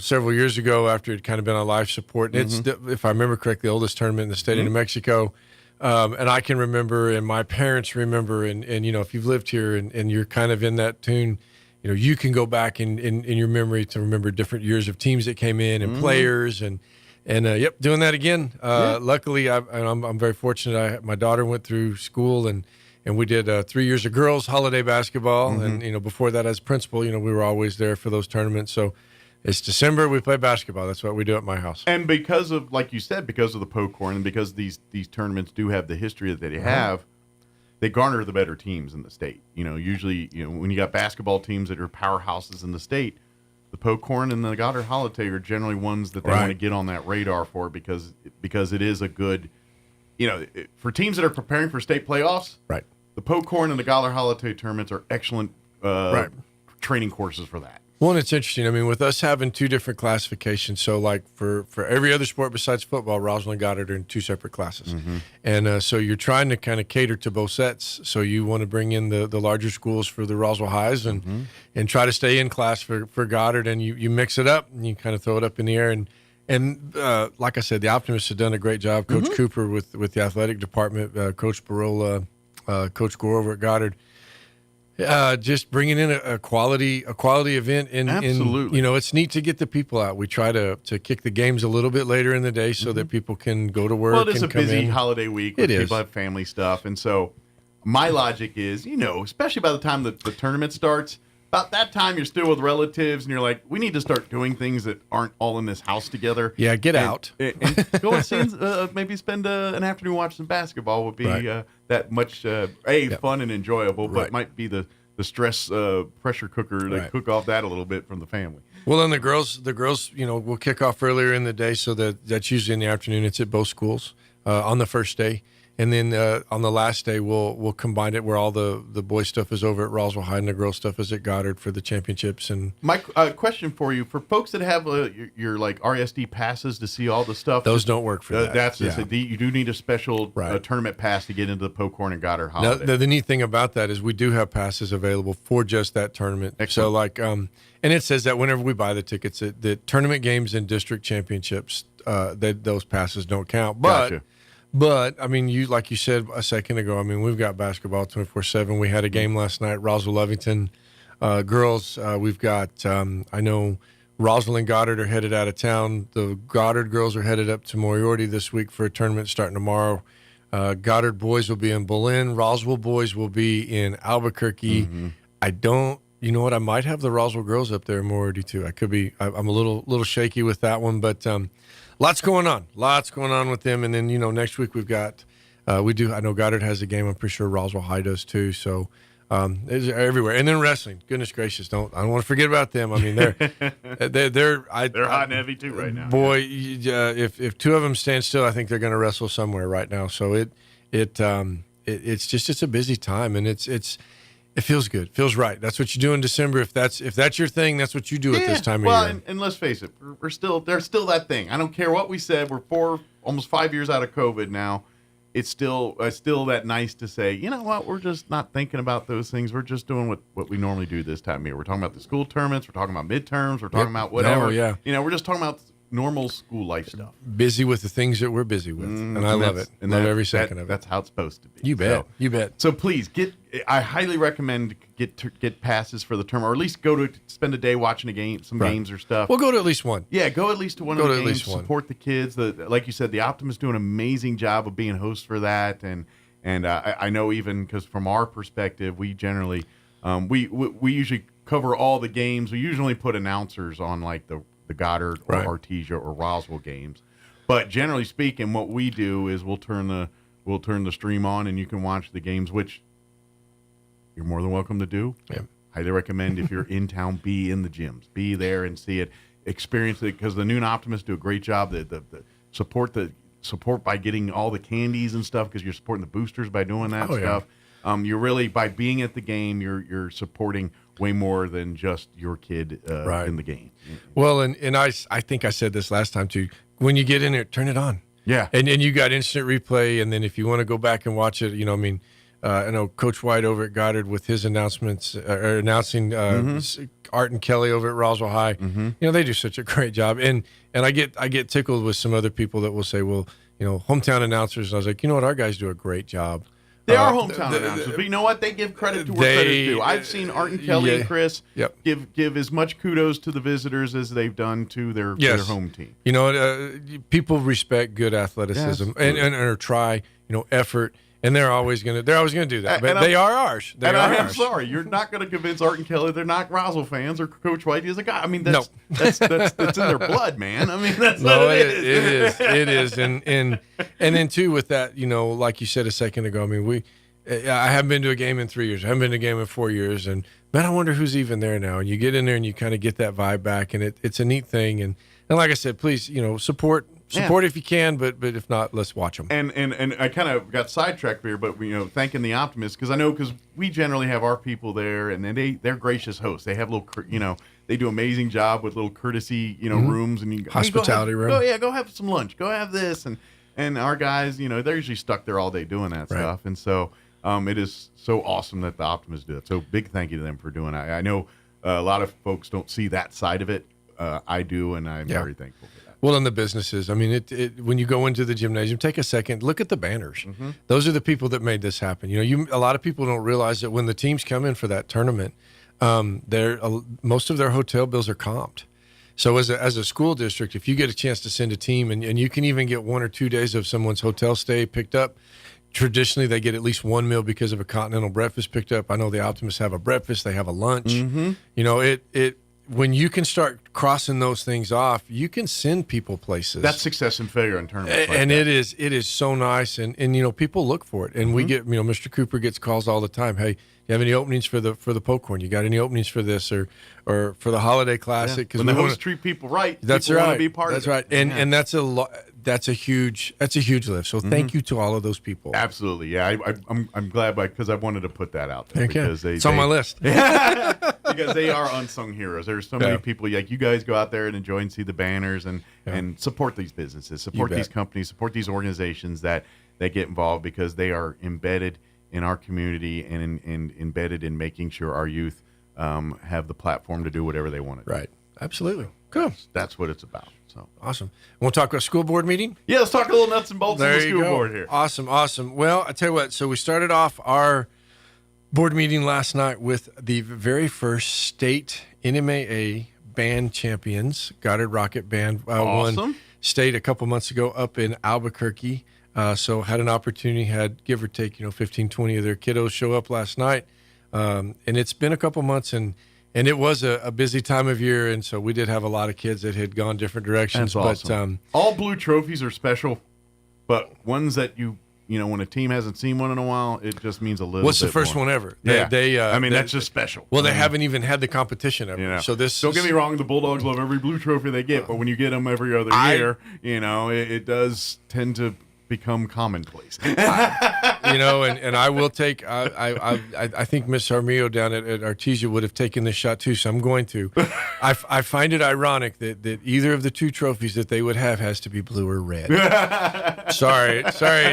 several years ago after it kind of been on life support. And it's, if I remember correctly, the oldest tournament in the state of New Mexico. And I can remember, and my parents remember, and if you've lived here and you're kind of in that tune, you can go back in your memory to remember different years of teams that came in and players and doing that again. Luckily, I'm very fortunate. My daughter went through school and we did 3 years of girls holiday basketball. And, before that as principal, we were always there for those tournaments. So it's December, we play basketball. That's what we do at my house. And because of, like you said, because of the Pokecorn and because these tournaments do have the history that they have, they garner the better teams in the state. Usually, when you got basketball teams that are powerhouses in the state, the Pokecorn and the Goddard Holiday are generally ones that they want to get on that radar for because it is a good, for teams that are preparing for state playoffs. Right. The Pokecorn and the Goddard Holiday tournaments are excellent training courses for that. Well, and it's interesting. I mean, with us having two different classifications, so like for every other sport besides football, Roswell and Goddard are in two separate classes. And so you're trying to kind of cater to both sets. So you want to bring in the larger schools for the Roswell Highs and try to stay in class for Goddard, and you mix it up and you kind of throw it up in the air. And like I said, the Optimists have done a great job. Coach Cooper with the athletic department, Coach Barola, Coach Gore over at Goddard. Just bringing in a quality event, Absolutely. It's neat to get the people out. We try to kick the games a little bit later in the day so that people can go to work. Well, it is and a come busy in. holiday week. It People is. have family stuff, and so my logic is, especially by the time the tournament starts, about that time you're still with relatives, and you're like, we need to start doing things that aren't all in this house together. Yeah, get out. And go and see, maybe spend an afternoon watching some basketball would be that much fun and enjoyable, but might be the stress pressure cooker to cook off that a little bit from the family. Well, and the girls, will kick off earlier in the day, so that's usually in the afternoon. It's at both schools on the first day. And then on the last day, we'll combine it where all the boys' stuff is over at Roswell High and the girls' stuff is at Goddard for the championships. And my question for you, for folks that have your like RSD passes to see all the stuff, those don't work for that. You do need a special tournament pass to get into the Pokecorn and Goddard Holiday. Now, the neat thing about that is we do have passes available for just that tournament. Excellent. So like, and it says that whenever we buy the tickets, the tournament games and district championships, those passes don't count. But I mean, like you said a second ago, I mean, we've got basketball 24/7. We had a game last night, Roswell Lovington girls. We've got, I know Roswell and Goddard are headed out of town. The Goddard girls are headed up to Moriarty this week for a tournament starting tomorrow. Goddard boys will be in Berlin. Roswell boys will be in Albuquerque. You know what? I might have the Roswell girls up there in Moriarty too. I could be. I'm a little shaky with that one, but lots going on with them. And then next week we've got I know Goddard has a game. I'm pretty sure Roswell High does too. So it's everywhere. And then wrestling. Goodness gracious, I don't want to forget about them. I mean they're hot and heavy too right now. Boy, if two of them stand still, I think they're going to wrestle somewhere right now. So it's a busy time, and it feels good. It feels right. That's what you do in December. If that's your thing, that's what you do at this time of year. And let's face it, there's still that thing. I don't care what we said. We're almost 5 years out of COVID now. It's still that nice to say, you know what? We're just not thinking about those things. We're just doing what we normally do this time of year. We're talking about the school tournaments. We're talking about midterms. We're talking about whatever. We're just talking about normal school life stuff. Busy with the things that we're busy with, and I love it. And love every second of it. That's how it's supposed to be. You bet. So please I highly recommend get passes for the term, or at least go to spend a day watching some games or stuff. We'll go to at least one. Yeah, go at least to one of the games. Support the kids. Like you said, the Optimists do an amazing job of being hosts for that, and I know even because from our perspective, we generally we usually cover all the games. We usually put announcers on like the Goddard or Artesia or Roswell games, but generally speaking, what we do is we'll turn the stream on and you can watch the games, which you're more than welcome to do. Yeah. Highly recommend if you're in town, be in the gyms, be there and see it. experience it, because the Noon Optimists do a great job. The support by getting all the candies and stuff, because you're supporting the boosters by doing that stuff. Yeah. You're really, by being at the game, you're supporting way more than just your kid in the game. Well, and I think I said this last time too. When you get in there, turn it on. Yeah. And you got instant replay, and then if you want to go back and watch it, I know Coach White over at Goddard with his announcements, announcing Art and Kelly over at Roswell High. They do such a great job. And I get tickled with some other people that will say, well, hometown announcers. And I was like, you know what, our guys do a great job. They are hometown announcers, but you know what? They give credit to where credit's due. I've seen Art and Kelly and Chris give as much kudos to the visitors as they've done to their home team. People respect good athleticism and try, effort. And they're always gonna do that. But they are ours. I'm sorry, you're not gonna convince Art and Kelly they're not Roswell fans or Coach White is a guy. I mean, that's in their blood, man. I mean, that's what it is. It is. And then too with that, like you said a second ago. I mean, I haven't been to a game in 3 years. I haven't been to a game in 4 years. And man, I wonder who's even there now. And you get in there and you kind of get that vibe back, and it's a neat thing. And like I said, please, support if you can, but if not, let's watch them. And I kind of got sidetracked here, but thanking the Optimists, because we generally have our people there, and then they're gracious hosts. They have little, they do an amazing job with little courtesy, rooms and hospitality room. Go have some lunch. Go have this, and our guys, they're usually stuck there all day doing that stuff, and so it is so awesome that the Optimists do it. So big thank you to them for doing it. I know a lot of folks don't see that side of it. I do, and I'm very thankful for that. Well, in the businesses, I mean, when you go into the gymnasium, take a second, look at the banners. Those are the people that made this happen. A lot of people don't realize that when the teams come in for that tournament, most of their hotel bills are comped. So as a school district, if you get a chance to send a team, and you can even get 1 or 2 days of someone's hotel stay picked up, traditionally they get at least one meal because of a continental breakfast picked up. I know the Optimists have a breakfast, they have a lunch. When you can start crossing those things off, you can send people places. That's success and failure in tournaments. And it is so nice, and people look for it. And we get, Mr. Cooper gets calls all the time. Hey, you have any openings for the popcorn? You got any openings for this or for the holiday classic? When the hosts treat people right, that's people right. want to be part of it. That's right. And that's a huge lift. So thank you to all of those people. Absolutely. Yeah, I'm glad because I wanted to put that out there because it's on my list. Because they are unsung heroes. There's so many people like you guys go out there and enjoy and see the banners and support these businesses, support these companies, support these organizations that get involved because they are embedded in our community and embedded in making sure our youth have the platform to do whatever they want to do. Right. Absolutely. Cool. That's what it's about. So awesome. Want to talk about school board meeting? Yeah, let's talk a little nuts and bolts of the school board here. Awesome. Well, I tell you what. So we started off our board meeting last night with the very first state NMAA band champions. Goddard Rocket Band won state a couple months ago up in Albuquerque. So had an opportunity, had give or take 15, 20 of their kiddos show up last night. And it's been a couple months and it was a busy time of year, and so we did have a lot of kids that had gone different directions. That's awesome. But all blue trophies are special, but ones that when a team hasn't seen one in a while, it just means a little. What's bit the first more. one ever? That's just special. Well, they haven't even had the competition ever. So this. Don't get me wrong, the Bulldogs love every blue trophy they get, but when you get them every other year, it does tend to become commonplace. And I will take. I think Miss Armillo down at Artesia would have taken this shot too, so I'm going to. I find it ironic that either of the two trophies that they would have has to be blue or red. sorry,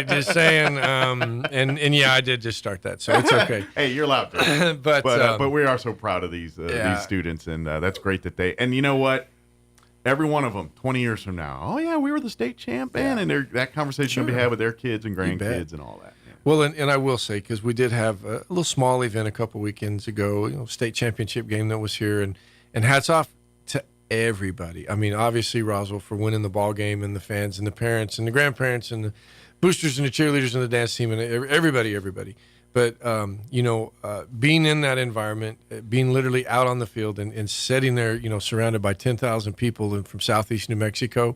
just saying. And yeah, I did just start that, so it's okay. Hey, you're allowed to. but we are so proud of these students, and that's great that they. And you know what? Every one of them, 20 years from now, oh yeah, we were the state champion, and that conversation will be had with their kids and grandkids and all that. Yeah. Well, and I will say, because we did have a little small event a couple weekends ago, state championship game that was here, and hats off to everybody. I mean, obviously Roswell for winning the ball game, and the fans and the parents and the grandparents and the boosters and the cheerleaders and the dance team and everybody. But, being in that environment, being literally out on the field and sitting there, surrounded by 10,000 people from southeast New Mexico,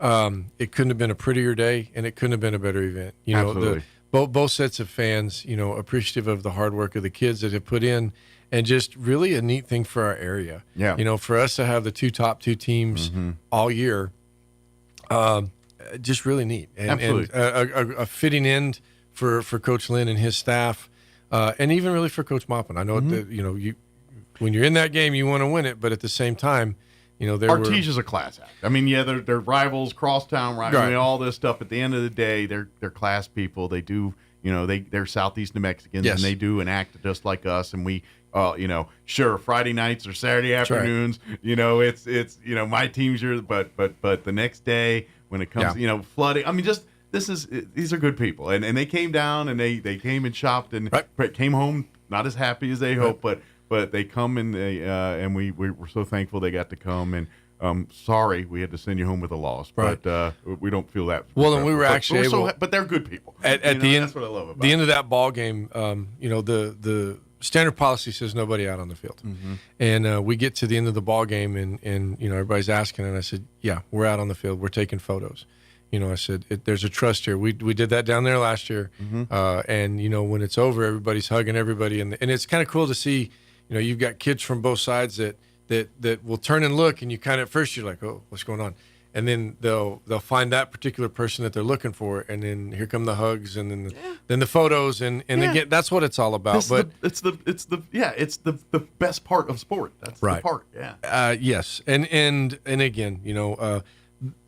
it couldn't have been a prettier day, and it couldn't have been a better event. Absolutely. Both sets of fans, appreciative of the hard work of the kids that have put in and just really a neat thing for our area. Yeah. You know, for us to have the top two teams all year, just really neat. And, Absolutely. And a fitting end for Coach Lynn and his staff, and even really for Coach Maupin. I know that, you know, when you're in that game, you want to win it, but at the same time, you know, Artesia's a class act. I mean, yeah, they're rivals, crosstown rivals, I mean, all this stuff. At the end of the day, they're class people. They do, you know, they're Southeast New Mexicans, and they do an act just like us. And we, you know, sure, Friday nights or Saturday afternoons, you know, it's you know, my team's yours, but the next day when it comes, you know, flooding. I mean, just these are good people, and they came down and they came and shopped and came home not as happy as they hoped, but they come and and we were so thankful they got to come. And sorry we had to send you home with a loss, but we don't feel that. Well, and we were actually able, but they're good people. At the end, that's what I love about the end of that ball game. You know, the standard policy says nobody out on the field, and we get to the end of the ball game, and you know, everybody's asking, and I said, yeah, we're out on the field, we're taking photos. You know, I said, there's a trust here. We did that down there last year, and you know, when it's over, everybody's hugging everybody, and it's kind of cool to see. You know, you've got kids from both sides that will turn and look, and you kind of at first you're like, oh, what's going on? And then they'll find that particular person that they're looking for, and then here come the hugs, and then the photos, and again, that's what it's all about. It's the best part of sport. That's the part. Yeah. Yes, and again, you know,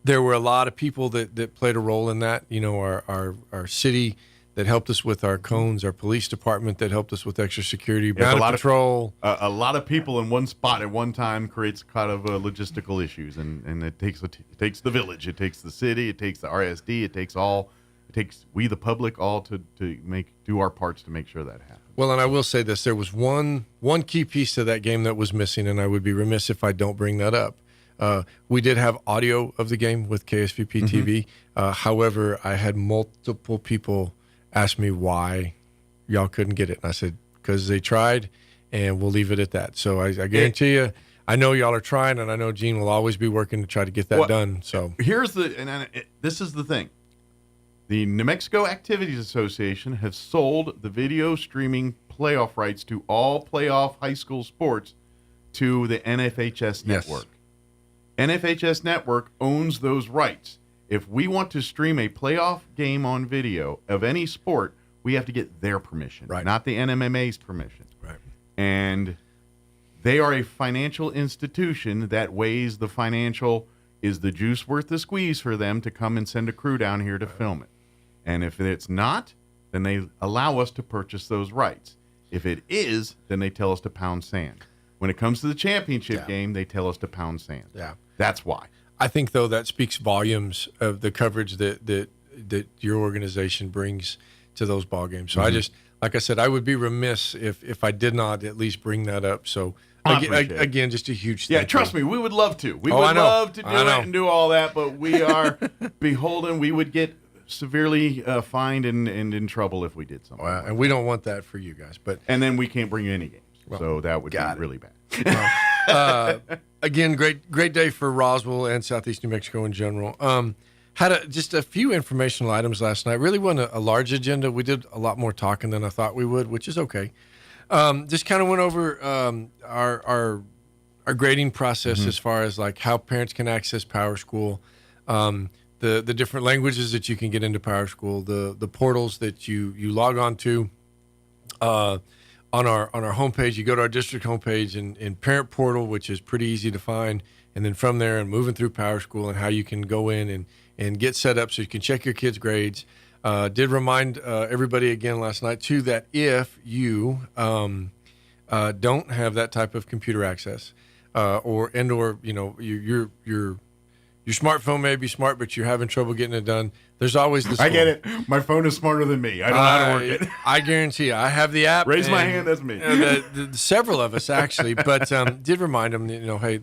there were a lot of people that played a role in that. You know, our city that helped us with our cones, our police department that helped us with extra security, boundary patrol. A lot of people in one spot at one time creates kind of logistical issues, and it takes the village, it takes the city, it takes the RSD, it takes we the public all to do our parts to make sure that happens. Well, and I will say this: there was one key piece to that game that was missing, and I would be remiss if I don't bring that up. We did have audio of the game with KSVP TV. However, I had multiple people ask me why y'all couldn't get it. And I said, because they tried, and we'll leave it at that. So I guarantee you, I know y'all are trying, and I know Gene will always be working to try to get that done. So this is the thing. The New Mexico Activities Association has sold the video streaming playoff rights to all playoff high school sports to the NFHS network. NFHS network owns those rights. If we want to stream a playoff game on video of any sport, we have to get their permission, not the NMMA's permission. Right. And they are a financial institution that weighs the financial, is the juice worth the squeeze for them to come and send a crew down here to film it? And if it's not, then they allow us to purchase those rights. If it is, then they tell us to pound sand. When it comes to the championship game, they tell us to pound sand. Yeah. That's why. I think, though, that speaks volumes of the coverage that your organization brings to those ball games. So I just, like I said, I would be remiss if I did not at least bring that up. So again, just a huge thank you. Trust me, we would love to. We would love to do it and do all that, but we are beholden. We would get severely fined and in trouble if we did something. Wow, and we don't want that for you guys. And then we can't bring you any games. So that would be really bad. Again, great day for Roswell and Southeast New Mexico in general. Had just a few informational items last night. Really wasn't a large agenda. We did a lot more talking than I thought we would, which is okay. Just kind of went over our grading process as far as like how parents can access Power School, the different languages that you can get into Power School, the portals that you log on to. On our homepage, you go to our district homepage and parent portal, which is pretty easy to find, and then from there and moving through Power School and how you can go in and get set up so you can check your kids' grades. Did remind everybody again last night too that if you don't have that type of computer access, or you know your smartphone may be smart, but you're having trouble getting it done. There's always this. I get it. My phone is smarter than me. I don't know how to work it. I guarantee you. I have the app. Raise my hand. That's me. Several of us actually, but did remind them, you know, hey,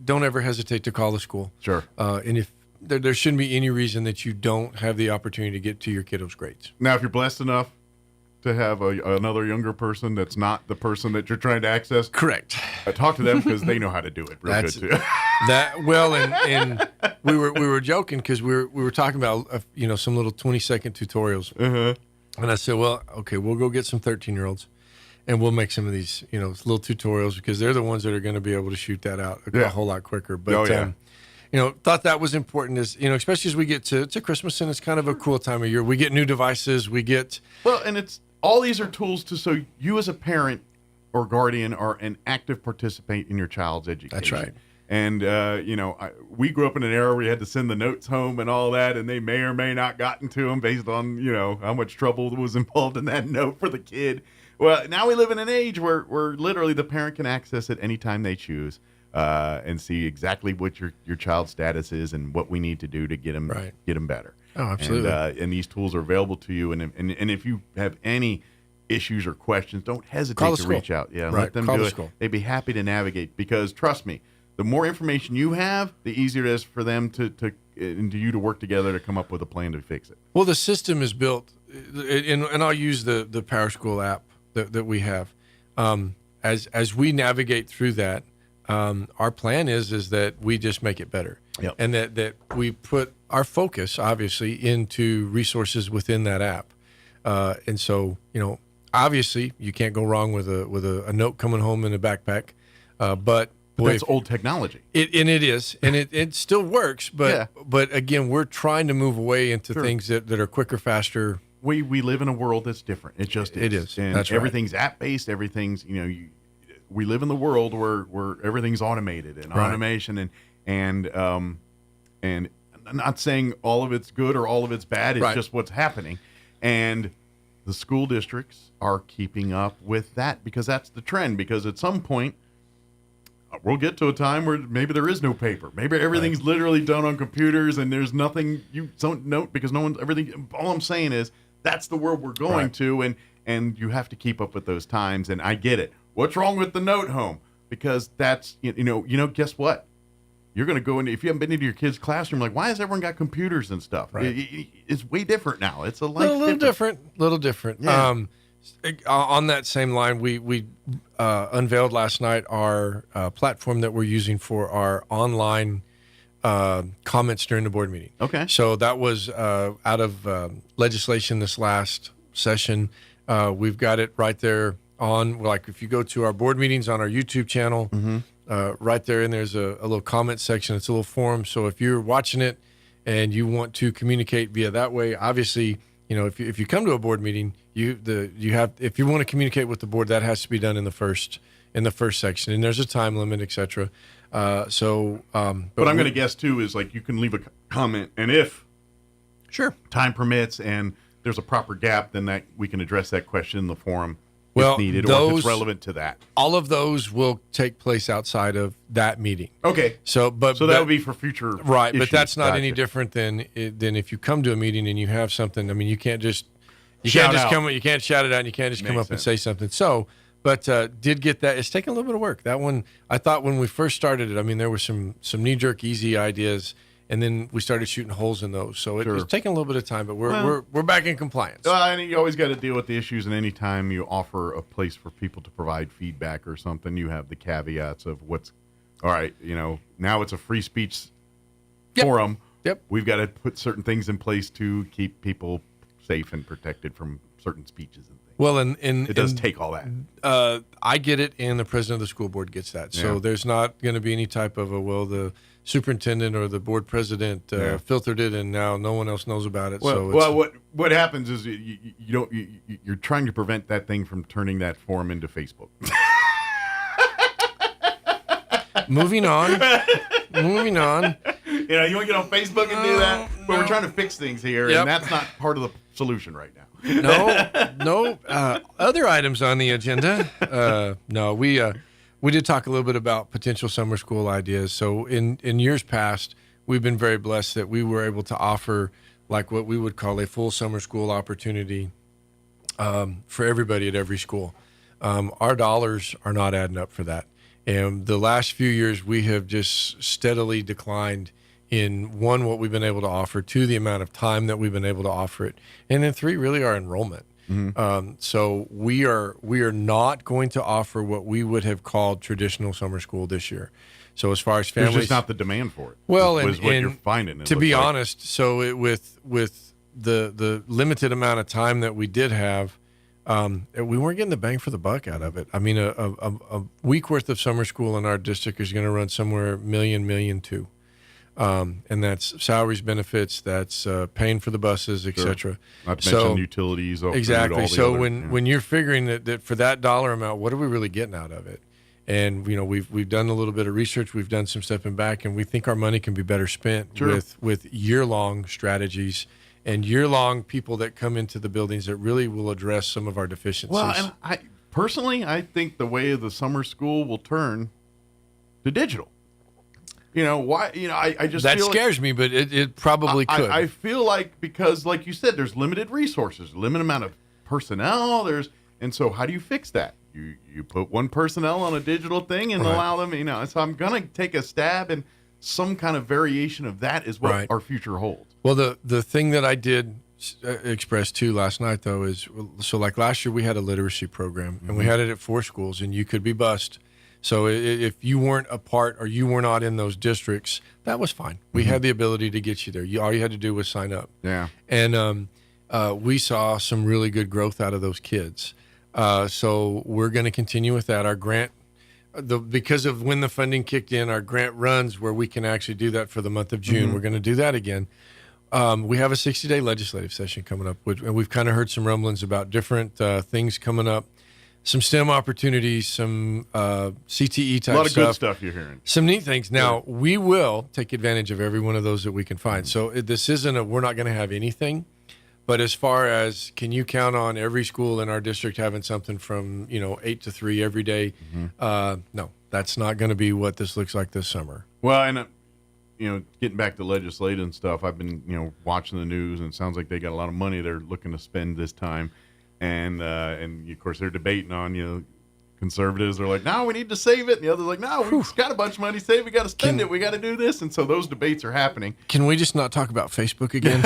don't ever hesitate to call the school. Sure. And if there shouldn't be any reason that you don't have the opportunity to get to your kiddos' grades. Now, if you're blessed enough to have another younger person that's not the person that you're trying to access, correct. Talk to them because they know how to do it real good too. And we were joking because we were talking about some little 20-second tutorials, and I said, well, okay, we'll go get some 13-year-olds, and we'll make some of these, little tutorials because they're the ones that are going to be able to shoot that out a whole lot quicker. But, thought that was important especially as we get to Christmas, and it's kind of a cool time of year. We get new devices. And it's all these are tools so you as a parent or guardian are an active participant in your child's education. That's right. And, we grew up in an era where you had to send the notes home and all that, and they may or may not gotten to them based on, how much trouble was involved in that note for the kid. Well, now we live in an age where literally the parent can access it anytime they choose and see exactly what your child's status is and what we need to do to get them better. Oh, absolutely. And these tools are available to you. And if you have any issues or questions, don't hesitate to reach out. Yeah, let them do it. They'd be happy to navigate because, trust me, the more information you have, the easier it is for them and you to work together to come up with a plan to fix it. Well, the system is built, and I'll use the PowerSchool app that we have. As we navigate through that, our plan is that we just make it better. Yep. And that we put our focus, obviously, into resources within that app. And so, obviously, you can't go wrong with a note coming home in a backpack. But that's old technology. It is, and it still works. But again, we're trying to move away into things that are quicker, faster. We live in a world that's different. It just is. It is. And that's everything's app-based. Everything's, we live in the world where everything's automated and automation and I'm not saying all of it's good or all of it's bad. It's just what's happening. And the school districts are keeping up with that because that's the trend. Because at some point, we'll get to a time where maybe there is no paper. Maybe everything's literally done on computers and there's nothing you don't note because everything. All I'm saying is that's the world we're going to, and you have to keep up with those times. And I get it. What's wrong with the note home? Because that's guess what? You're going to go in if you haven't been into your kid's classroom. Like, why has everyone got computers and stuff? It's way different now. It's a little different. Yeah. On that same line, we unveiled last night our platform that we're using for our online comments during the board meeting. Okay. So that was out of legislation this last session. We've got it right there on, like, if you go to our board meetings on our YouTube channel, right there, and there's a little comment section. It's a little forum. So if you're watching it and you want to communicate via that way, obviously, if you come to a board meeting, if you want to communicate with the board, that has to be done in the first section, and there's a time limit, etc. But I'm going to guess too is like you can leave a comment, and if time permits and there's a proper gap, then that we can address that question in the forum if needed, or if it's relevant to that. All of those will take place outside of that meeting. Okay. So that would be for future issues. But that's not any different than if you come to a meeting and you have something. I mean, you can't just shout it out, and you can't just come up and say something. So, but did get that. It's taken a little bit of work. That one, I thought when we first started it, I mean, there were some knee-jerk, easy ideas, and then we started shooting holes in those. So it's taken a little bit of time, but we're back in compliance. And you always got to deal with the issues, and any time you offer a place for people to provide feedback or something, you have the caveats of what's all right. Now it's a free speech forum. Yep. We've got to put certain things in place to keep people safe and protected from certain speeches and things. Well, and it does take all that. I get it, and the president of the school board gets that. So there's not going to be any type of the superintendent or the board president filtered it, and now no one else knows about it. What happens is you're trying to prevent that thing from turning that forum into Facebook. Moving on. You want to get on Facebook and do that? But we're trying to fix things here, and that's not part of the solution right now. No. Other items on the agenda. We did talk a little bit about potential summer school ideas. So in years past, we've been very blessed that we were able to offer like what we would call a full summer school opportunity for everybody at every school. Our dollars are not adding up for that. And the last few years, we have just steadily declined in one, what we've been able to offer, two, the amount of time that we've been able to offer it, and then three, really our enrollment. Mm-hmm. So we are not going to offer what we would have called traditional summer school this year. So as far as families, there's just not the demand for it. Well, is what you're finding. To be honest, so with the limited amount of time that we did have, we weren't getting the bang for the buck out of it. I mean, a week worth of summer school in our district is going to run somewhere $1 million to $2 million. And that's salaries, benefits, that's paying for the buses, etc. Not to mention utilities. Exactly. So when you're figuring that for that dollar amount, what are we really getting out of it? And we've done a little bit of research, we've done some stepping back, and we think our money can be better spent with year-long strategies and year-long people that come into the buildings that really will address some of our deficiencies. Well, and I think the way of the summer school will turn to digital. I just that feel scares me, but it probably could. I feel like, because like you said, there's limited resources, limited amount of personnel. And so how do you fix that? You put one personnel on a digital thing and allow them, so I'm going to take a stab, and some kind of variation of that is what our future holds. Well, the thing that I did express too last night, though, is, so like last year we had a literacy program, and we had it at 4 schools, and you could be bused. So if you weren't a part or you were not in those districts, that was fine. We had the ability to get you there. All you had to do was sign up. Yeah. And we saw some really good growth out of those kids. So we're going to continue with that. Our grant, because of when the funding kicked in, our grant runs where we can actually do that for the month of June. We're going to do that again. We have a 60-day legislative session coming up, and we've kind of heard some rumblings about different things coming up. Some STEM opportunities, some CTE type stuff. A lot of good stuff you're hearing. Some neat things. Now, we will take advantage of every one of those that we can find. So this isn't we're not going to have anything. But as far as, can you count on every school in our district having something from 8 to 3 every day? No, that's not going to be what this looks like this summer. Well, and getting back to legislative and stuff, I've been watching the news, and it sounds like they got a lot of money they're looking to spend this time, and of course they're debating on conservatives are like, no, we need to save it, and the others are like, no, we've got a bunch of money saved, we got to spend it, we got to do this, and so those debates are happening. Can we just not talk about Facebook again?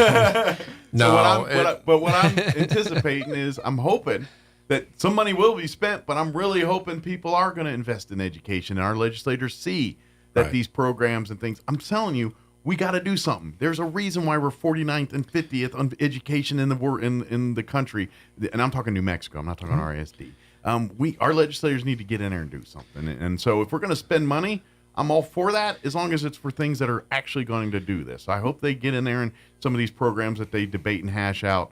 No. But what I'm anticipating is, I'm hoping that some money will be spent, but I'm really hoping people are going to invest in education, and our legislators see that these programs and things. I'm telling you, we got to do something. There's a reason why we're 49th and 50th on education in the country, and I'm talking New Mexico. I'm not talking RSD. Our legislators need to get in there and do something. And so if we're going to spend money, I'm all for that, as long as it's for things that are actually going to do this. I hope they get in there and some of these programs that they debate and hash out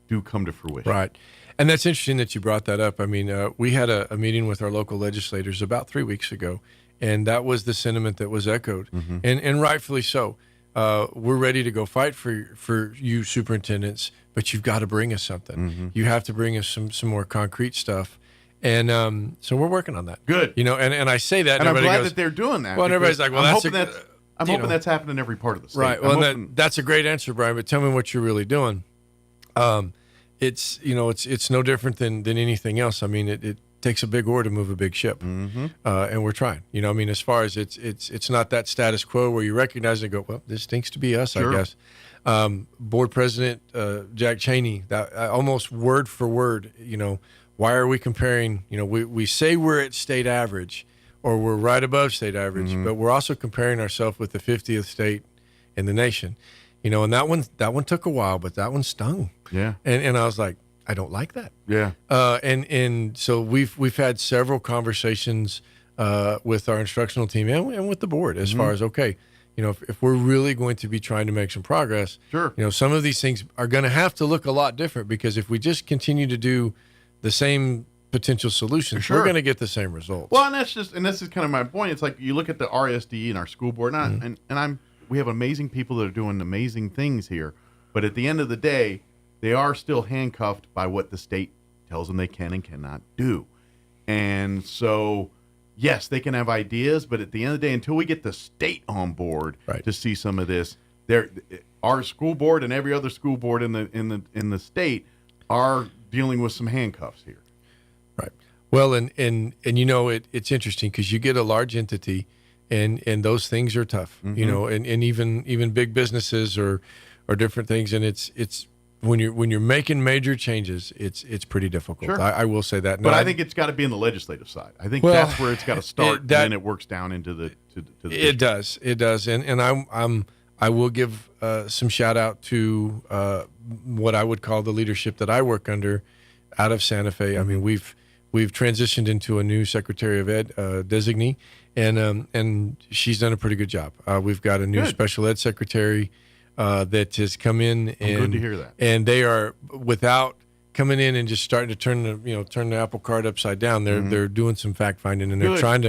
do come to fruition. Right. And that's interesting that you brought that up. I mean, we had a meeting with our local legislators about 3 weeks ago, and that was the sentiment that was echoed, and rightfully so. We're ready to go fight for you superintendents, but you've got to bring us something. You have to bring us some more concrete stuff. And so we're working on that. Good. And I say that, and I'm glad goes, that they're doing that. Well, and everybody's like, well, I'm hoping that's happening in every part of the state. Right. Well, that's a great answer, Brian, but tell me what you're really doing. It's no different than anything else. I mean, it takes a big oar to move a big ship, and we're trying. As far as it's not that status quo where you recognize it and go, well, this stinks to be us, Sure. I guess. Board President Jack Cheney, that almost word for word, why are we comparing? We say we're at state average, or we're right above state average, but we're also comparing ourselves with the 50th state in the nation. And that one took a while, but that one stung. Yeah. And I was like, I don't like that. Yeah. And so we've had several conversations with our instructional team and with the board as far as, okay, if we're really going to be trying to make some progress, sure. Some of these things are going to have to look a lot different, because if we just continue to do the same potential solutions, we're going to get the same results. Well, and this is kind of my point. It's like you look at the RSD and our school board, and we have amazing people that are doing amazing things here, but at the end of the day, they are still handcuffed by what the state tells them they can and cannot do. And so, yes, they can have ideas, but at the end of the day, until we get the state on board to see some of this, our school board and every other school board in the state are dealing with some handcuffs here. Right. Well, and it's interesting because you get a large entity, and those things are tough. And even big businesses or different things, and it's when you're making major changes, it's pretty difficult. Sure. I will say that. But I think it's got to be in the legislative side. I think that's where it's got to start, and then it works down into the. It does, and I will give some shout out to what I would call the leadership that I work under, out of Santa Fe. I mean, we've transitioned into a new Secretary of Ed designee, and she's done a pretty good job. We've got a new special ed secretary that has come in, and good to hear that. And they are, without coming in and just starting to turn the apple cart upside down. They're doing some fact finding, and they're trying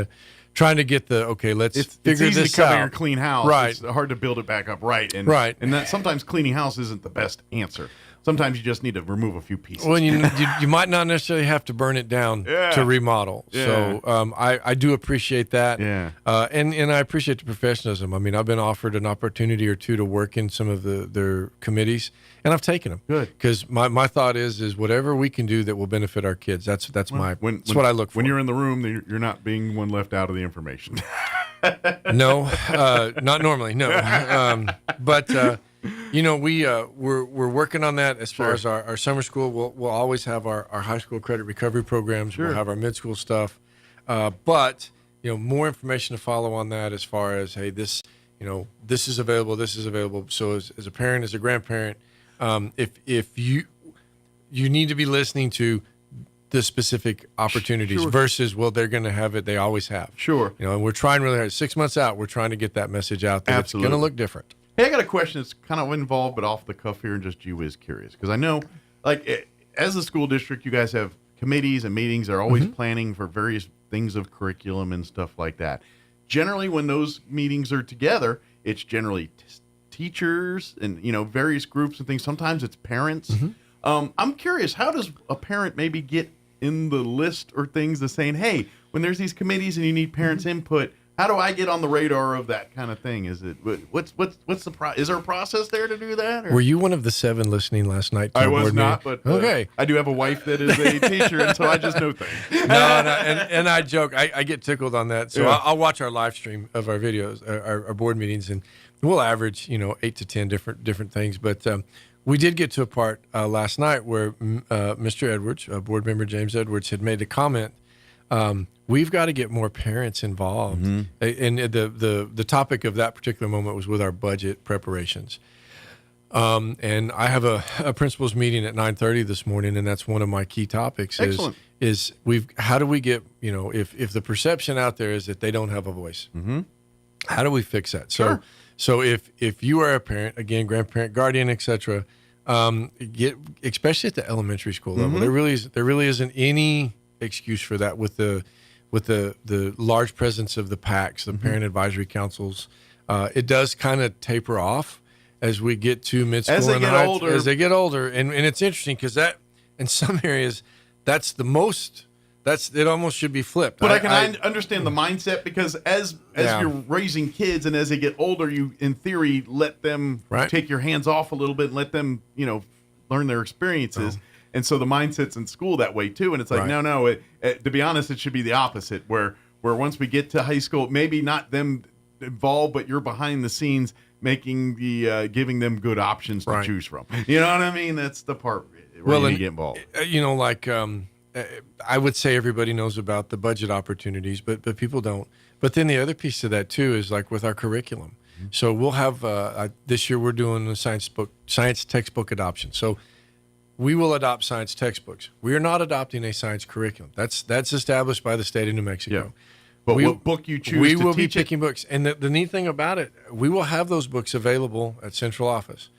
to get let's figure it's easy this to cover out. your clean house. Right. It's hard to build it back up right. And that sometimes cleaning house isn't the best answer. Sometimes you just need to remove a few pieces. Well, you might not necessarily have to burn it down to remodel. Yeah. So I do appreciate that. Yeah. And I appreciate the professionalism. I mean, I've been offered an opportunity or two to work in some of their committees, and I've taken them. Good. Because my thought is whatever we can do that will benefit our kids. That's what I look for. When you're in the room, you're not being one left out of the information. No, not normally. No. But. We're working on that as far as our summer school. We'll always have our high school credit recovery programs. Sure. We'll have our mid-school stuff. But more information to follow on that as far as, hey, this is available, this is available. So as a parent, as a grandparent, if you need to be listening to the specific opportunities versus, well, they're going to have it, they always have. Sure. And we're trying really hard. 6 months out, we're trying to get that message out that it's going to look different. Hey, I got a question that's kind of involved, but off the cuff here, and just gee whiz curious. Because I know, as a school district, you guys have committees and meetings. They're always planning for various things of curriculum and stuff like that. Generally, when those meetings are together, it's generally teachers and, various groups and things. Sometimes it's parents. I'm curious, how does a parent maybe get in the list or things of saying, hey, when there's these committees and you need parents' input, how do I get on the radar of that kind of thing? Is it what's the is there a process there to do that? Or? Were you one of the 7 listening last night? I was not, but okay. I do have a wife that is a teacher, and so I just know things. No, and I joke. I get tickled on that. So I'll watch our live stream of our videos, our board meetings, and we'll average 8 to 10 different things. But we did get to a part last night where Mr. Edwards, board member James Edwards, had made a comment. We've got to get more parents involved. And the topic of that particular moment was with our budget preparations. And I have a principals meeting at 9:30 this morning, and that's one of my key topics. Excellent. Is how do we get, if the perception out there is that they don't have a voice, how do we fix that? So if you are a parent, again, grandparent, guardian, etc., especially at the elementary school level, there really isn't any excuse for that with the large presence of the PACs, the parent advisory councils. It does kind of taper off as we get to mid-school as they get older. And it's interesting because that in some areas it almost should be flipped. But I can understand the mindset, because as you're raising kids and as they get older, you in theory let them take your hands off a little bit and let them learn their experiences. And so the mindset's in school that way too. And it's like, no, to be honest, it should be the opposite, where once we get to high school, maybe not them involved, but you're behind the scenes making giving them good options to choose from. You know what I mean? That's the part where you need to get involved. I would say everybody knows about the budget opportunities, but people don't. But then the other piece to that too is like with our curriculum. So we'll have this year we're doing a science textbook adoption. So we will adopt science textbooks. We are not adopting a science curriculum. That's established by the state of New Mexico. Yeah. But what book you choose, we will be picking books. And the neat thing about it, we will have those books available at central office.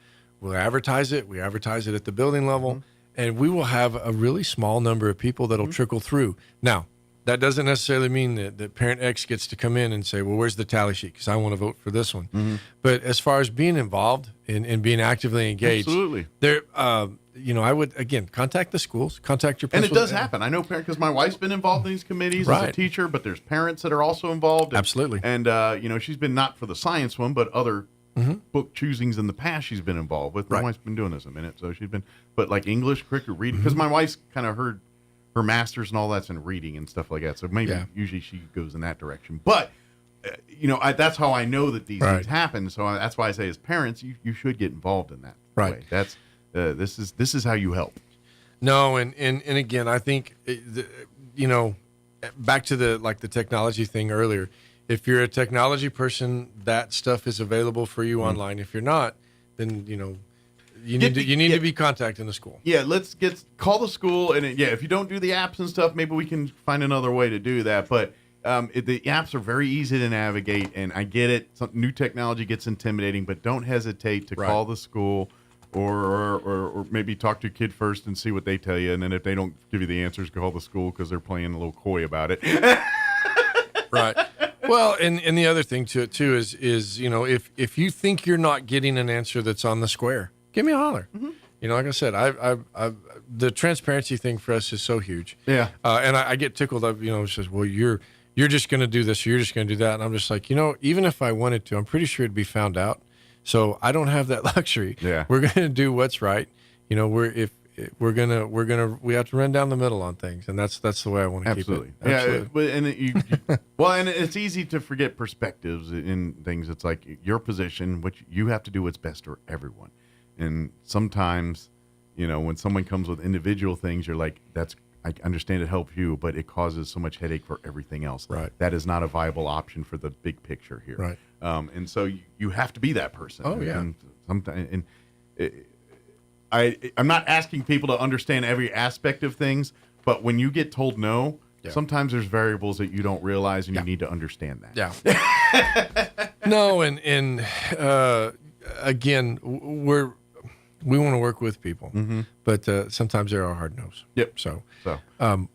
We'll advertise it. We advertise it at the building level, and we will have a really small number of people that'll trickle through. Now, that doesn't necessarily mean that parent X gets to come in and say, well, where's the tally sheet? Because I want to vote for this one. But as far as being involved and being actively engaged, absolutely. There, I would, again, contact the schools, contact your principal. And it does happen. I know because my wife's been involved in these committees as a teacher, but there's parents that are also involved. Absolutely. And, she's been not for the science one, but other book choosings in the past she's been involved with. My wife's been doing this a minute, so she's been, but like English, cricket, reading, because my wife's kind of heard her master's and all that's in reading and stuff like that. So maybe usually she goes in that direction. But, that's how I know that these things happen. So that's why I say as parents, you should get involved in that way. That's this is how you help. No, and again, I think back to the technology thing earlier. If you're a technology person, that stuff is available for you online. If you're not, then you need to be contacting the school. Yeah, call the school, and if you don't do the apps and stuff, maybe we can find another way to do that. But the apps are very easy to navigate, and I get it. Some new technology gets intimidating, but don't hesitate to call the school or maybe talk to your kid first and see what they tell you, and then if they don't give you the answers, call the school because they're playing a little coy about it. Right. Well, and the other thing to it too is if you think you're not getting an answer that's on the square, give me a holler. Mm-hmm. Like I said, the transparency thing for us is so huge. Yeah. And I get tickled up. It says, well, you're just going to do this, or you're just going to do that, and I'm just like, even if I wanted to, I'm pretty sure it'd be found out. So I don't have that luxury. Yeah. We're going to do what's right. We have to run down the middle on things, and that's the way I want to keep it. Absolutely. And it's easy to forget perspectives in things. It's like your position, which you have to do what's best for everyone. And sometimes, when someone comes with individual things, you're like, I understand it helps you, but it causes so much headache for everything else. Right. That is not a viable option for the big picture here. Right. And so you have to be that person. Oh yeah. And sometimes, I'm not asking people to understand every aspect of things, but when you get told no, sometimes there's variables that you don't realize, and you need to understand that. Yeah. No, and again, we want to work with people, but sometimes there are hard no's. Yep. So,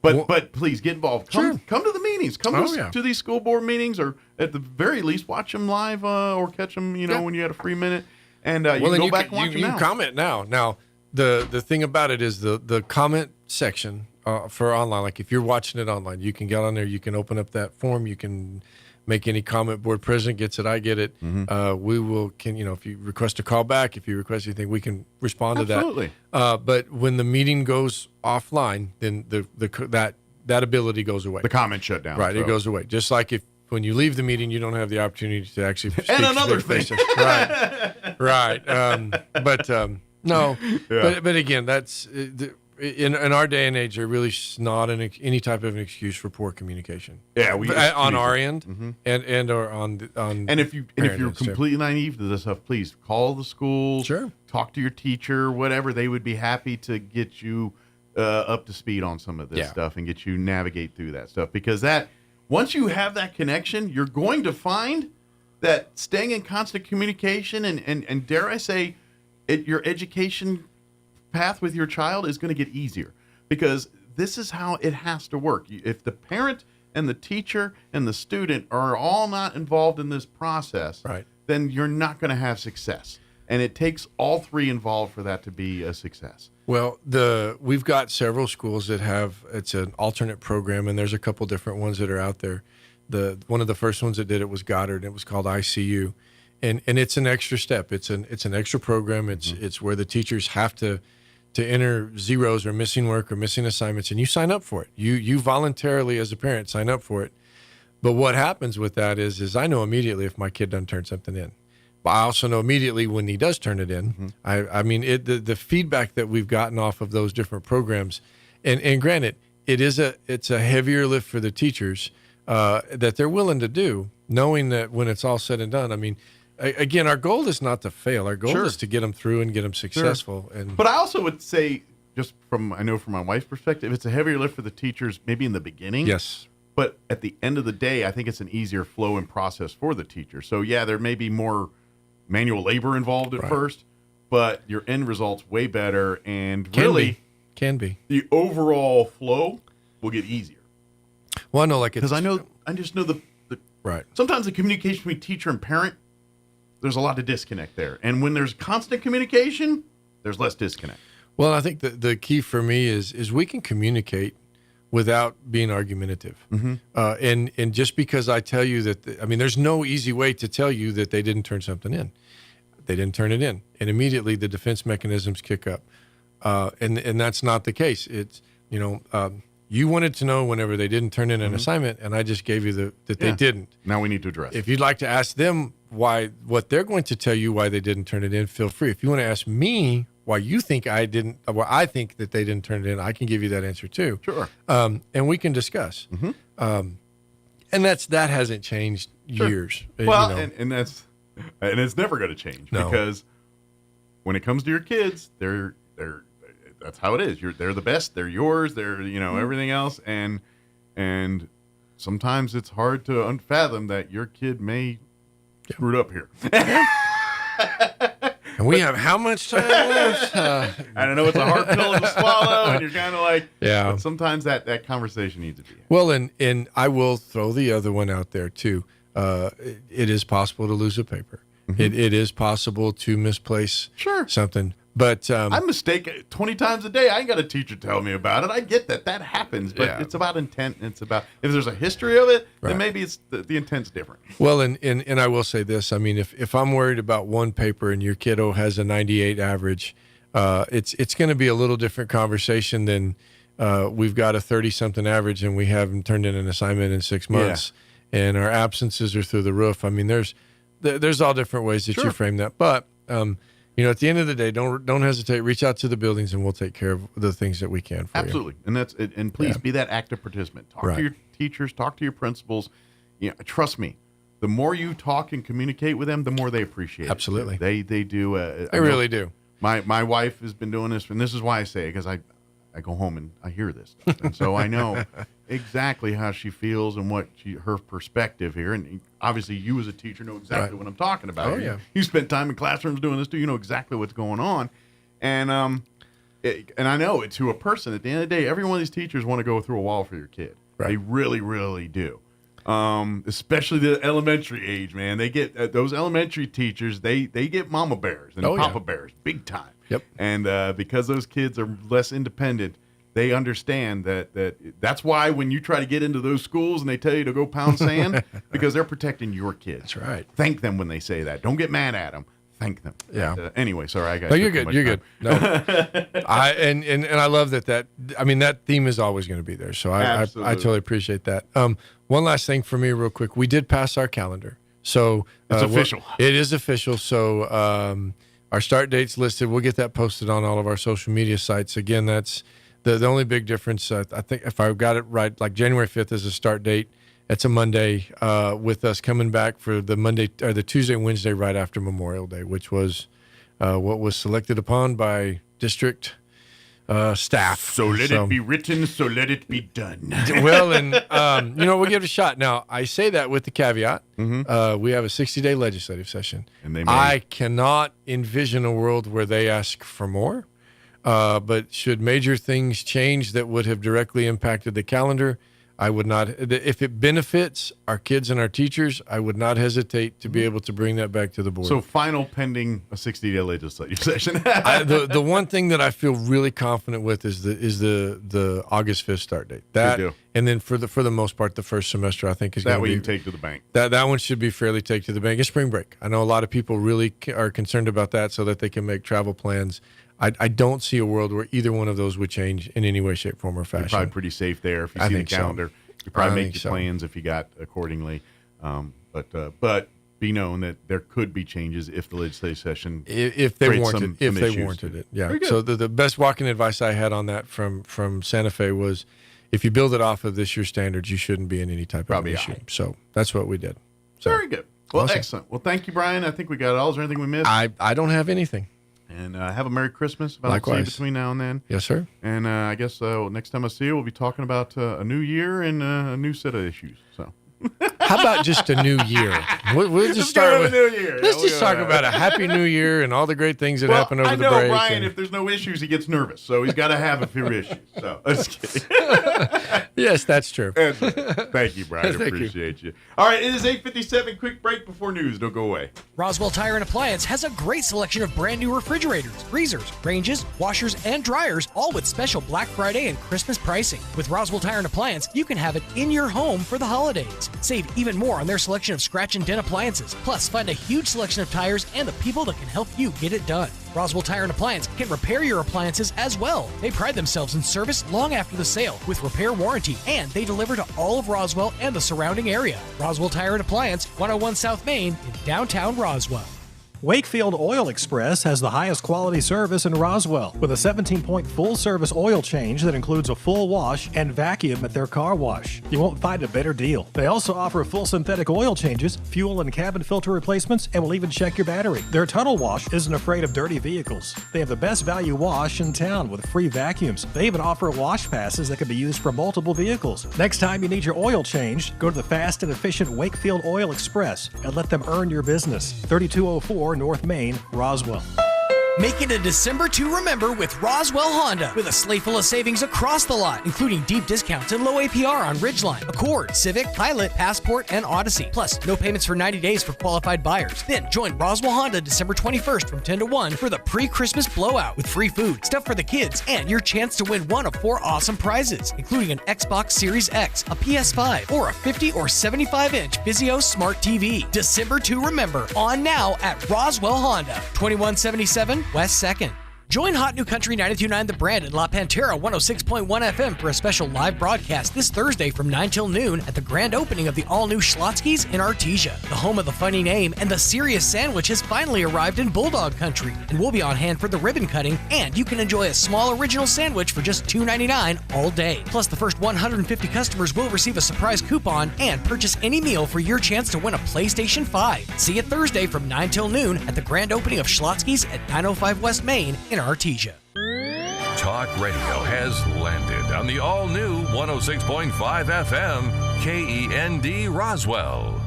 but please get involved. Come to the meetings. Come to these school board meetings, or at the very least, watch them live or catch them. When you had a free minute, and you can go back and watch them now. You can comment now. Now, the thing about it is the comment section for online. Like if you're watching it online, you can get on there. You can open up that form. You can make any comment. Board president gets it. I get it. We will if you request a call back, if you request anything, we can respond to that. Absolutely. But when the meeting goes offline, then that ability goes away. The comment shut down. Right, it goes away. Just like when you leave the meeting, you don't have the opportunity to actually speak and another thing. Right. No. Yeah. But again, that's in our day and age, there really is not any type of an excuse for poor communication. Yeah, on our end, and or on. And if you're completely naive to this stuff, please call the school. Sure. Talk to your teacher, whatever. They would be happy to get you up to speed on some of this stuff and get you navigate through that stuff, because once you have that connection, you're going to find that staying in constant communication and dare I say, your education path with your child is going to get easier, because this is how it has to work. If the parent and the teacher and the student are all not involved in this process, then you're not going to have success. And it takes all three involved for that to be a success. Well, we've got several schools that it's an alternate program, and there's a couple different ones that are out there. One of the first ones that did it was Goddard, and it was called ICU. And it's an extra step. It's an extra program. It's where the teachers have to enter zeros or missing work or missing assignments, and you sign up for it. You voluntarily as a parent sign up for it. But what happens with that is I know immediately if my kid doesn't turn something in. But I also know immediately when he does turn it in. I mean, the feedback that we've gotten off of those different programs, and granted, it's a heavier lift for the teachers that they're willing to do, knowing that when it's all said and done. I mean, again, our goal is not to fail. Our goal is to get them through and get them successful. Sure. But I also would say, just from my wife's perspective, it's a heavier lift for the teachers maybe in the beginning. Yes. But at the end of the day, I think it's an easier flow and process for the teacher. So, there may be more manual labor involved at first, but your end result's way better, and can be. The overall flow will get easier. Well, I know, because I just know the sometimes the communication between teacher and parent, there's a lot of disconnect there, and when there's constant communication, there's less disconnect. Well, I think the key for me is we can communicate without being argumentative. And just because I tell you that, there's no easy way to tell you that they didn't turn something in. They didn't turn it in. And immediately the defense mechanisms kick up. And that's not the case. It's, you wanted to know whenever they didn't turn in an assignment, and I just gave you that they didn't. Now we need to address it. If you'd like to ask them what they're going to tell you why they didn't turn it in, feel free. If you want to ask me why you think I didn't, or I think that they didn't turn it in, I can give you that answer too. Sure. And we can discuss. And that hasn't changed years. Well, and it's never going to change, because when it comes to your kids, they're that's how it is. They're the best. They're yours. They're everything else, and sometimes it's hard to unfathom that your kid may screw it up here. And we have how much time left? I don't know. It's a hard pill to swallow, and you're kind of like, yeah. But sometimes that conversation needs to be had. Well, and I will throw the other one out there too. It is possible to lose a paper. Mm-hmm. It is possible to misplace something. But I mistake 20 times a day. I ain't got a teacher tell me about it. I get that happens, but it's about intent. And it's about if there's a history of it, then maybe it's the intent's different. Well, and I will say this. I mean, if I'm worried about one paper and your kiddo has a 98 average, it's going to be a little different conversation than we've got a 30-something average and we haven't turned in an assignment in 6 months, and our absences are through the roof. I mean, there's all different ways that you frame that, but. At the end of the day, don't hesitate. Reach out to the buildings, and we'll take care of the things that we can for you. Absolutely, and please be that active participant. Talk to your teachers, talk to your principals. Trust me. The more you talk and communicate with them, the more they appreciate it. Absolutely, they do. They really do. My wife has been doing this, and this is why I say it, because I go home and I hear this stuff, and so I know exactly how she feels and what her perspective here. And obviously, you as a teacher know exactly what I'm talking about. Oh, yeah. You spent time in classrooms doing this too. You know exactly what's going on, and I know it to a person. At the end of the day, every one of these teachers want to go through a wall for your kid. Right. They really, really do. Especially the elementary age, man. They get those elementary teachers. They get mama bears and papa bears big time. Yep. And because those kids are less independent, they understand that's why when you try to get into those schools and they tell you to go pound sand, because they're protecting your kids. That's right. Thank them when they say that. Don't get mad at them. Thank them. Yeah. Anyway, sorry, I got. No, you're good. You're good. No, I love that. I mean, that theme is always going to be there. So I totally appreciate that. One last thing for me, real quick. We did pass our calendar, so it's official. It is official. So our start date's listed. We'll get that posted on all of our social media sites. Again, that's the only big difference. I think if I got it right, like January 5th is a start date. It's a Monday, with us coming back for the Monday or the Tuesday and Wednesday right after Memorial Day, which was what was selected upon by district staff. So let it be written, so let it be done. Well, and we'll give it a shot. Now, I say that with the caveat. Mm-hmm. We have a 60-day legislative session. And I cannot envision a world where they ask for more. But should major things change that would have directly impacted the calendar, I would not. If it benefits our kids and our teachers, I would not hesitate to be able to bring that back to the board. So final pending a 60-day legislative session. The one thing that I feel really confident with is the August 5th start date. That, and then for the most part, the first semester I think is going to be. That way you take to the bank. That one should be fairly take to the bank. It's spring break. I know a lot of people really are concerned about that so that they can make travel plans. I don't see a world where either one of those would change in any way, shape, form, or fashion. You're probably pretty safe there if you see the calendar. So. You probably make your plans if you got accordingly. But be known that there could be changes if the legislative session if they warranted it. Yeah. So the best walking advice I had on that from Santa Fe was, if you build it off of this year's standards, you shouldn't be in any type of issue. So that's what we did. So, very good. Well, excellent. Well, thank you, Brian. I think we got it all. Is there anything we missed? I don't have anything. And have a Merry Christmas. Likewise. Between now and then. Yes, sir. And I guess next time I see you, we'll be talking about a new year and a new set of issues. So. How about just a new year? We'll just start with a new year. Let's just talk about a happy new year and all the great things that happen over the break. I know Brian, if there's no issues, he gets nervous. So he's got to have a few issues. So just kidding. Yes, that's true. Thank you, Brian. Appreciate you. All right, it is 8:57. Quick break before news. Don't go away. Roswell Tire and Appliance has a great selection of brand new refrigerators, freezers, ranges, washers, and dryers, all with special Black Friday and Christmas pricing. With Roswell Tire and Appliance, you can have it in your home for the holidays. Save even more on their selection of scratch and dent appliances. Plus, find a huge selection of tires and the people that can help you get it done. Roswell Tire and Appliance can repair your appliances as well. They pride themselves in service long after the sale with repair warranty, and they deliver to all of Roswell and the surrounding area. Roswell Tire and Appliance, 101 South Main in downtown Roswell. Wakefield Oil Express has the highest quality service in Roswell with a 17-point full-service oil change that includes a full wash and vacuum at their car wash. You won't find a better deal. They also offer full synthetic oil changes, fuel and cabin filter replacements, and will even check your battery. Their tunnel wash isn't afraid of dirty vehicles. They have the best value wash in town with free vacuums. They even offer wash passes that can be used for multiple vehicles. Next time you need your oil changed, go to the fast and efficient Wakefield Oil Express and let them earn your business. 3204 North Main, Roswell. Make it a December to remember with Roswell Honda, with a sleigh full of savings across the lot, including deep discounts and low APR on Ridgeline, Accord, Civic, Pilot, Passport, and Odyssey. Plus, no payments for 90 days for qualified buyers. Then join Roswell Honda December 21st from 10 to 1 for the pre-Christmas blowout with free food, stuff for the kids, and your chance to win one of 4 awesome prizes, including an Xbox Series X, a PS5, or a 50 or 75-inch Vizio Smart TV. December to remember, on now at Roswell Honda, 2177 West 2nd. Join Hot New Country 92.9 The Brand and La Pantera 106.1 FM for a special live broadcast this Thursday from 9 till noon at the grand opening of the all-new Schlotzsky's in Artesia. The home of the funny name and the serious sandwich has finally arrived in Bulldog Country, and we'll be on hand for the ribbon cutting, and you can enjoy a small original sandwich for just $2.99 all day. Plus, the first 150 customers will receive a surprise coupon and purchase any meal for your chance to win a PlayStation 5. See you Thursday from 9 till noon at the grand opening of Schlotzsky's at 905 West Main in Artesia. Talk radio has landed on the all-new 106.5 FM KEND Roswell.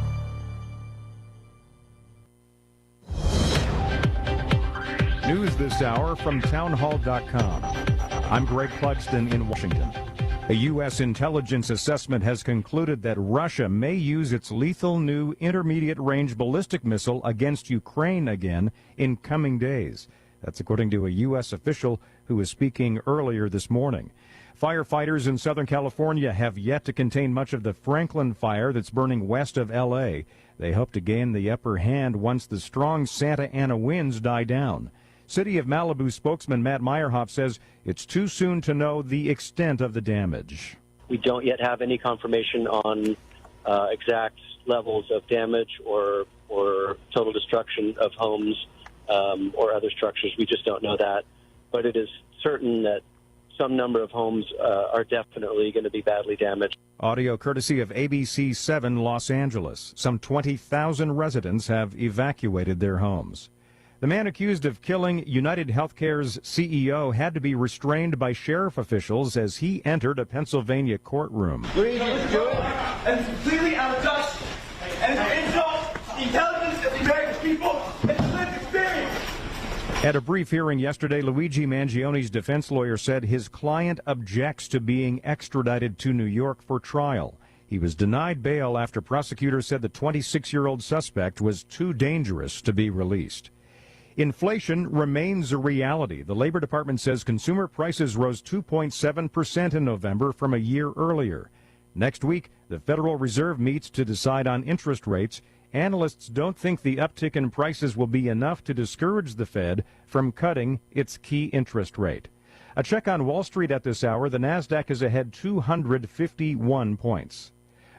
News this hour from townhall.com. I'm Greg Clugston in Washington. A U.S. intelligence assessment has concluded that Russia may use its lethal new intermediate-range ballistic missile against Ukraine again in coming days. That's according to a U.S. official who was speaking earlier this morning. Firefighters in Southern California have yet to contain much of the Franklin fire that's burning west of L.A. They hope to gain the upper hand once the strong Santa Ana winds die down. City of Malibu spokesman Matt Meyerhoff says it's too soon to know the extent of the damage. We don't yet have any confirmation on exact levels of damage or total destruction of homes or other structures. We just don't know that. But it is certain that some number of homes are definitely going to be badly damaged. Audio courtesy of ABC 7 Los Angeles. Some 20,000 residents have evacuated their homes. The man accused of killing United Healthcare's CEO had to be restrained by sheriff officials as he entered a Pennsylvania courtroom. Luigi, let's do it. And it's completely out of touch. And it's an insult to the intelligence of the American people. It's a lived experience. At a brief hearing yesterday, Luigi Mangioni's defense lawyer said his client objects to being extradited to New York for trial. He was denied bail after prosecutors said the 26-year-old suspect was too dangerous to be released. Inflation remains a reality. The Labor Department says consumer prices rose 2.7% in November from a year earlier. Next week, the Federal Reserve meets to decide on interest rates. Analysts don't think the uptick in prices will be enough to discourage the Fed from cutting its key interest rate. A check on Wall Street at this hour, the Nasdaq is ahead 251 points.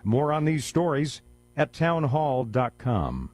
More on these stories at townhall.com.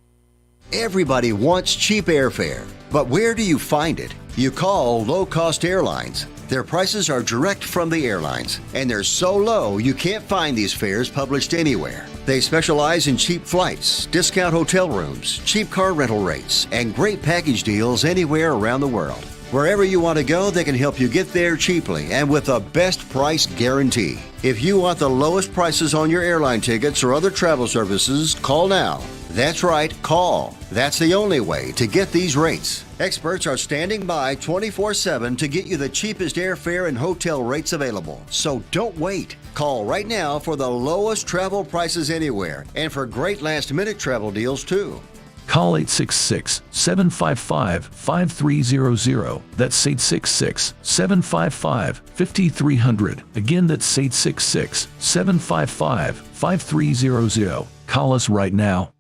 Everybody wants cheap airfare, but where do you find it? You call low-cost airlines. Their prices are direct from the airlines, and they're so low you can't find these fares published anywhere. They specialize in cheap flights, discount hotel rooms, cheap car rental rates, and great package deals anywhere around the world. Wherever you want to go, they can help you get there cheaply and with a best price guarantee. If you want the lowest prices on your airline tickets or other travel services, call now. That's right, call. That's the only way to get these rates. Experts are standing by 24/7 to get you the cheapest airfare and hotel rates available. So don't wait. Call right now for the lowest travel prices anywhere and for great last-minute travel deals too. Call 866-755-5300. That's 866-755-5300. Again, that's 866-755-5300. Call us right now.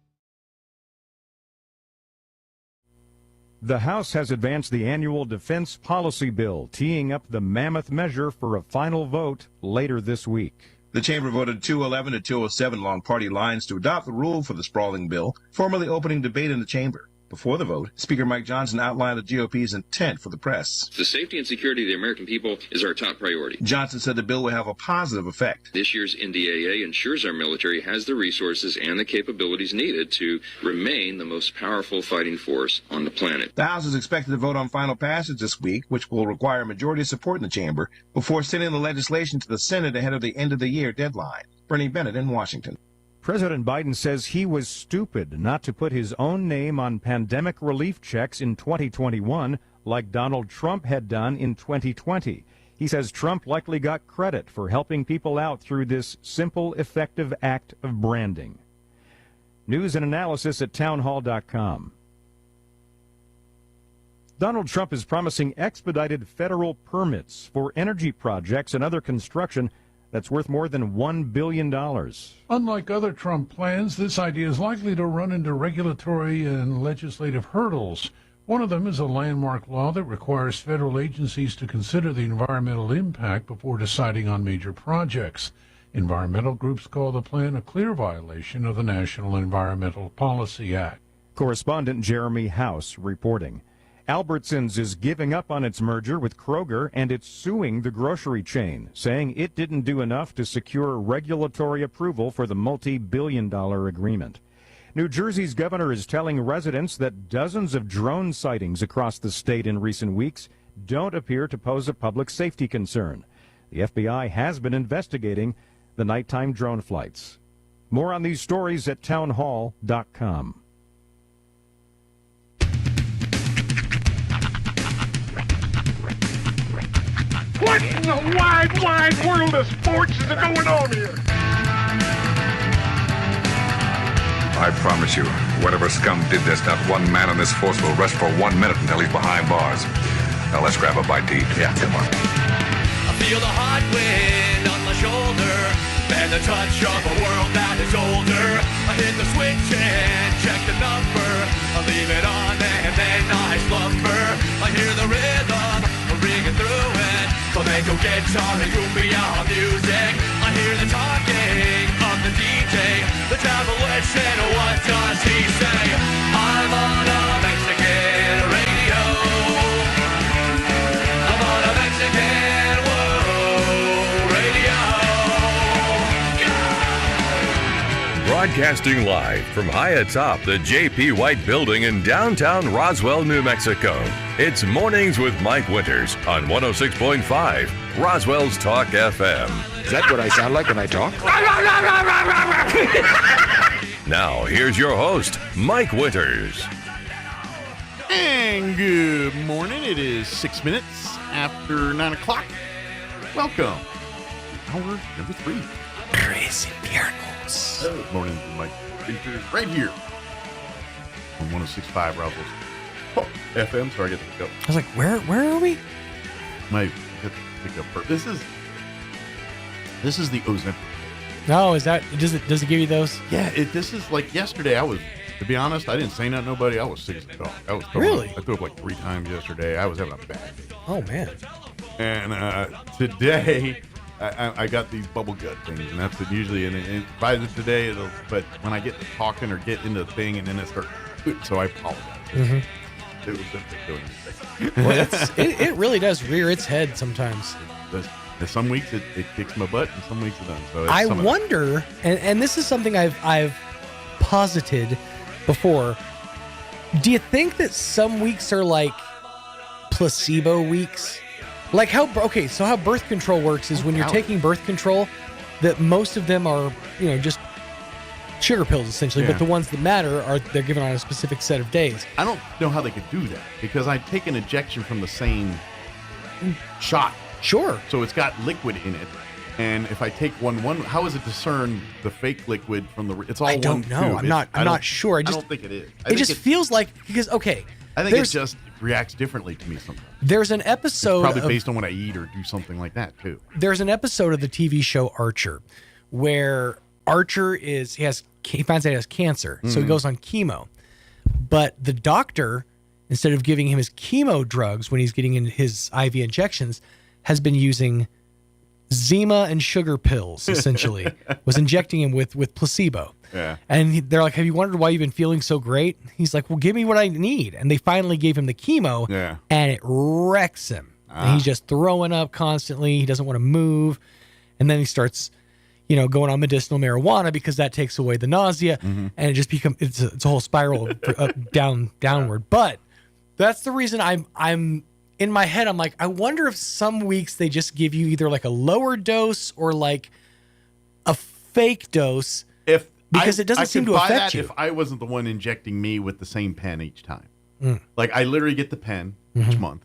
The House has advanced the annual defense policy bill, teeing up the mammoth measure for a final vote later this week. The chamber voted 211 to 207 along party lines to adopt the rule for the sprawling bill, formally opening debate in the chamber. Before the vote, Speaker Mike Johnson outlined the GOP's intent for the press. The safety and security of the American people is our top priority. Johnson said the bill will have a positive effect. This year's NDAA ensures our military has the resources and the capabilities needed to remain the most powerful fighting force on the planet. The House is expected to vote on final passage this week, which will require a majority support in the chamber, before sending the legislation to the Senate ahead of the end-of-the-year deadline. Bernie Bennett in Washington. President Biden says he was stupid not to put his own name on pandemic relief checks in 2021 like Donald Trump had done in 2020. He says Trump likely got credit for helping people out through this simple, effective act of branding. News and analysis at townhall.com. Donald Trump is promising expedited federal permits for energy projects and other construction that's worth more than $1 billion. Unlike other Trump plans, this idea is likely to run into regulatory and legislative hurdles. One of them is a landmark law that requires federal agencies to consider the environmental impact before deciding on major projects. Environmental groups call the plan a clear violation of the National Environmental Policy Act. Correspondent Jeremy House reporting. Albertsons is giving up on its merger with Kroger, and it's suing the grocery chain, saying it didn't do enough to secure regulatory approval for the multi-billion-dollar agreement. New Jersey's governor is telling residents that dozens of drone sightings across the state in recent weeks don't appear to pose a public safety concern. The FBI has been investigating the nighttime drone flights. More on these stories at townhall.com. What in the wide, wide world of sports is going on here? I promise you, whatever scum did this, not one man on this force will rest for 1 minute until he's behind bars. Now let's grab a bite to eat. Yeah, come on. I feel the hot wind on my shoulder and the touch of a world that is older. I hit the switch and check the number. I leave it on and then I slumber. I hear the rhythm ringing through it. Flamenco guitar and cumbia music. I hear the talking of the DJ. The demolition, what does he say? I'm on a Mexican radio. I'm on a Mexican radio. Broadcasting live from high atop the J.P. White Building in downtown Roswell, New Mexico. It's Mornings with Mike Winters on 106.5 Roswell's Talk FM. Is that what I sound like when I talk? Now, here's your host, Mike Winters. And good morning. It is 6 minutes after 9 o'clock. Welcome. Hour number 3. Crazy pianos. Morning, Mike Winters, right here on 106.5 Roswell's Talk FM. Sorry, I get to pick up. I was like, where are we? My pick up. This is the Ozempic. No, is that does it give you those? Yeah, this is like yesterday. To be honest, I didn't say nothing to nobody. I was sick as a dog. Really? I threw up like 3 times yesterday. I was having a bad day. Oh man. And today I got these bubble gut things, and that's it usually. And by today, but when I get to talking or get into the thing, and then it starts, so I apologize. Mm-hmm. It was doing this. Well, it really does rear its head sometimes. Some weeks it kicks my butt, and some weeks it doesn't. So I wonder, and this is something I've posited before. Do you think that some weeks are like placebo weeks? Like how birth control works is when you're taking birth control, that most of them are, just sugar pills essentially, but the ones that matter they're given on a specific set of days. I don't know how they could do that because I take an injection from the same shot. Sure. So it's got liquid in it. And if I take one, how is it discern the fake liquid from the? It's all. I don't know. I'm not sure. I don't think it is. It just feels like because I think it just reacts differently to me sometimes. There's an episode it's probably based on what I eat or do something like that too. There's an episode of the TV show Archer where Archer he finds out he has cancer, so he goes on chemo. But the doctor, instead of giving him his chemo drugs when he's getting in his IV injections, has been using Zima and sugar pills, essentially. Was injecting him with placebo. Yeah. And they're like, have you wondered why you've been feeling so great? He's like, well, give me what I need. And they finally gave him the chemo, and it wrecks him. And he's just throwing up constantly. He doesn't want to move. And then he starts, going on medicinal marijuana because that takes away the nausea. And it just becomes, it's a whole spiral downward. But that's the reason I'm in my head, I'm like, I wonder if some weeks they just give you either like a lower dose or like a fake dose. Because it doesn't seem to affect you. If I wasn't the one injecting me with the same pen each time. Like I literally get the pen each month,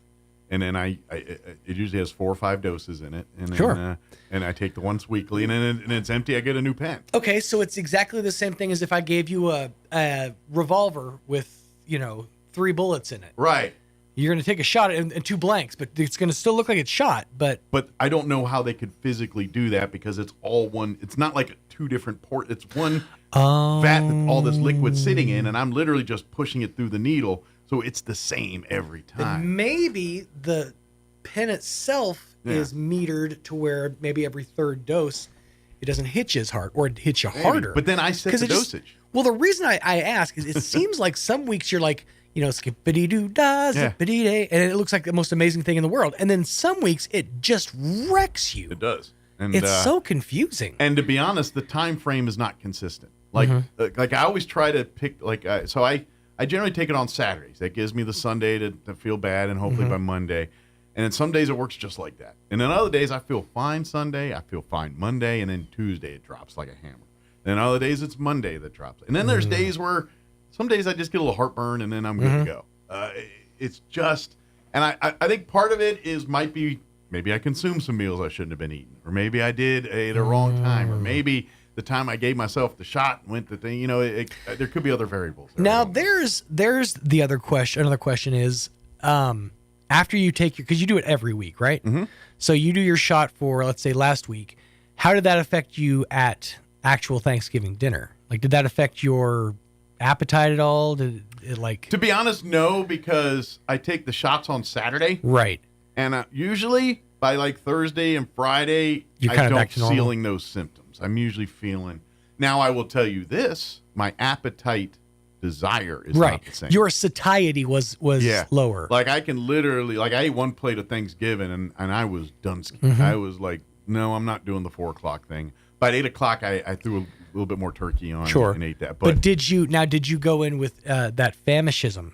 and then it usually has 4 or 5 doses in it, and then, and I take the once weekly, and then it's empty. I get a new pen. Okay, so it's exactly the same thing as if I gave you a revolver with 3 bullets in it. Right. You're going to take a shot and 2 blanks, but it's going to still look like it's shot. But I don't know how they could physically do that because it's all one. It's not like 2 different ports. It's one vat that all this liquid's sitting in, and I'm literally just pushing it through the needle, so it's the same every time. Then maybe the pen itself is metered to where maybe every 3rd dose it doesn't hit you as hard, or it hits you harder. But then I set the dosage. Well, the reason I ask is it seems like some weeks you're like, skippity-doo-dah, zippity-day, and it looks like the most amazing thing in the world. And then some weeks it just wrecks you. It does. And it's so confusing. And to be honest, the time frame is not consistent. Like I always try to pick, so I generally take it on Saturdays. That gives me the Sunday to feel bad, and hopefully by Monday. And then some days it works just like that. And then other days I feel fine Sunday, I feel fine Monday, and then Tuesday it drops like a hammer. Then other days it's Monday that drops. And then there's days where some days I just get a little heartburn, and then I'm good to go. It's just, and I think part of it maybe I consumed some meals I shouldn't have been eating, or maybe I did at a wrong time, or maybe the time I gave myself the shot went the thing. There could be other variables. Now there's the other question. Another question is, after you take because you do it every week, right? So you do your shot for, let's say, last week. How did that affect you at actual Thanksgiving dinner? Like, did that affect your appetite at all? Did it To be honest, no, because I take the shots on Saturday. Right. And usually by Thursday and Friday, You're I kind of don't back to normal. feeling those symptoms. I'm usually feeling. Now I will tell you this: my appetite desire is not the same. Your satiety was lower. Like I can literally, I ate 1 plate of Thanksgiving and I was done. I was like, no, I'm not doing the 4 o'clock thing. By 8 o'clock, I threw a little bit more turkey on and ate that. But did you go in with that famishism?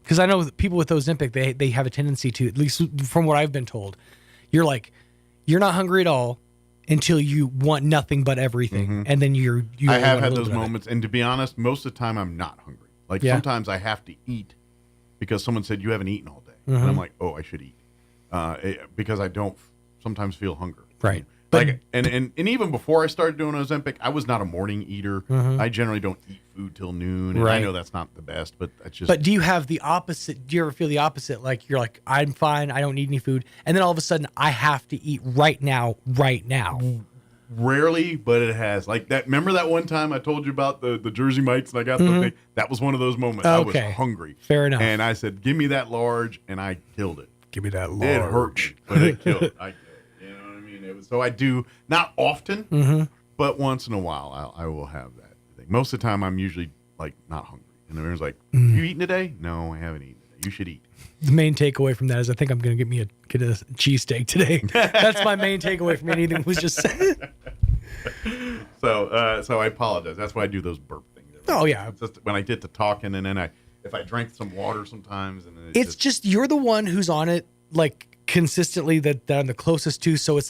Because I know that people with Ozempic, they have a tendency to, at least from what I've been told, you're not hungry at all until you want nothing but everything, and then you. I have had those moments, and to be honest, most of the time I'm not hungry. Sometimes I have to eat because someone said you haven't eaten all day, and I'm like, oh, I should eat, because I don't sometimes feel hunger. Right. And even before I started doing Ozempic, I was not a morning eater. I generally don't eat food till noon. And I know that's not the best, but that's just. But do you have the opposite? Do you ever feel the opposite? Like you're like, I'm fine, I don't need any food, and then all of a sudden I have to eat right now. Rarely, but it has. Like that. Remember that one time I told you about the Jersey Mike's and I got the thing? That was one of those moments. I was hungry. Fair enough. And I said, "Give me that large," and I killed it. Give me that large. It hurt me, but it killed it. So I do not often, but once in a while I will have that thing. Most of the time I'm usually not hungry. And everyone's like, "You eating today?" No, I haven't eaten today. You should eat. The main takeaway from that is I think I'm going to get a cheesesteak today. That's my main takeaway from anything was just said. So I apologize. That's why I do those burp things. Oh yeah. It's just when I get to talking, and then if I drank some water sometimes, and then it's just you're the one who's on it consistently that I'm the closest to, so it's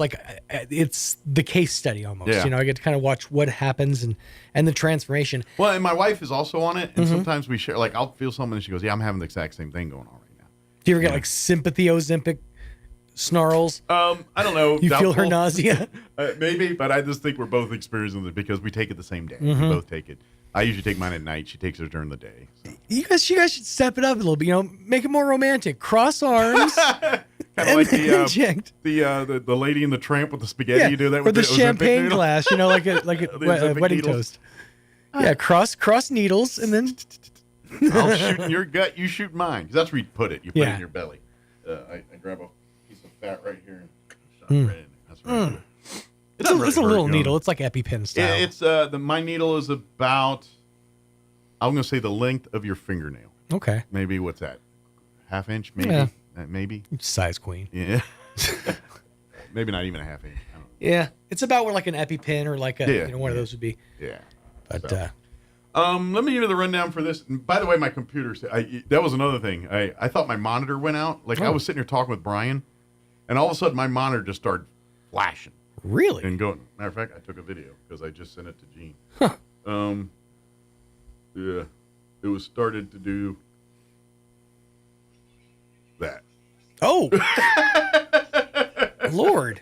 it's the case study almost. I get to kind of watch what happens and the transformation. Well, and my wife is also on it, and sometimes we share. I'll feel something, and she goes, "Yeah, I'm having the exact same thing going on right now." Do you ever get sympathy Ozempic snarls? I don't know. You feel her nausea? Maybe, but I just think we're both experiencing it because we take it the same day. We both take it. I usually take mine at night. She takes hers during the day. So. You guys should step it up a little bit. Make it more romantic. Cross arms. Kind of like the lady in the tramp with the spaghetti. You do that with the champagne glass. Like a wedding toast. Yeah, cross needles and then. I'll shoot in your gut. You shoot mine. 'Cause that's where you put it. You put it in your belly. I grab a piece of fat right here and shot right in. That's It's a little needle. It's like EpiPen style. It's my needle is about, I'm going to say the length of your fingernail. Okay. Maybe what's that? Half inch? Maybe. Yeah. Maybe. Size queen. Yeah. Maybe not even a half inch. I don't know. Yeah. It's about where like an EpiPen or like one of those would be. Yeah. But let me give you the rundown for this. And by the way, my computer, that was another thing. I thought my monitor went out. I was sitting here talking with Brian, and all of a sudden my monitor just started flashing. Really? And going. Matter of fact, I took a video because I just sent it to Gene. Yeah, it was started to do that. Oh, Lord!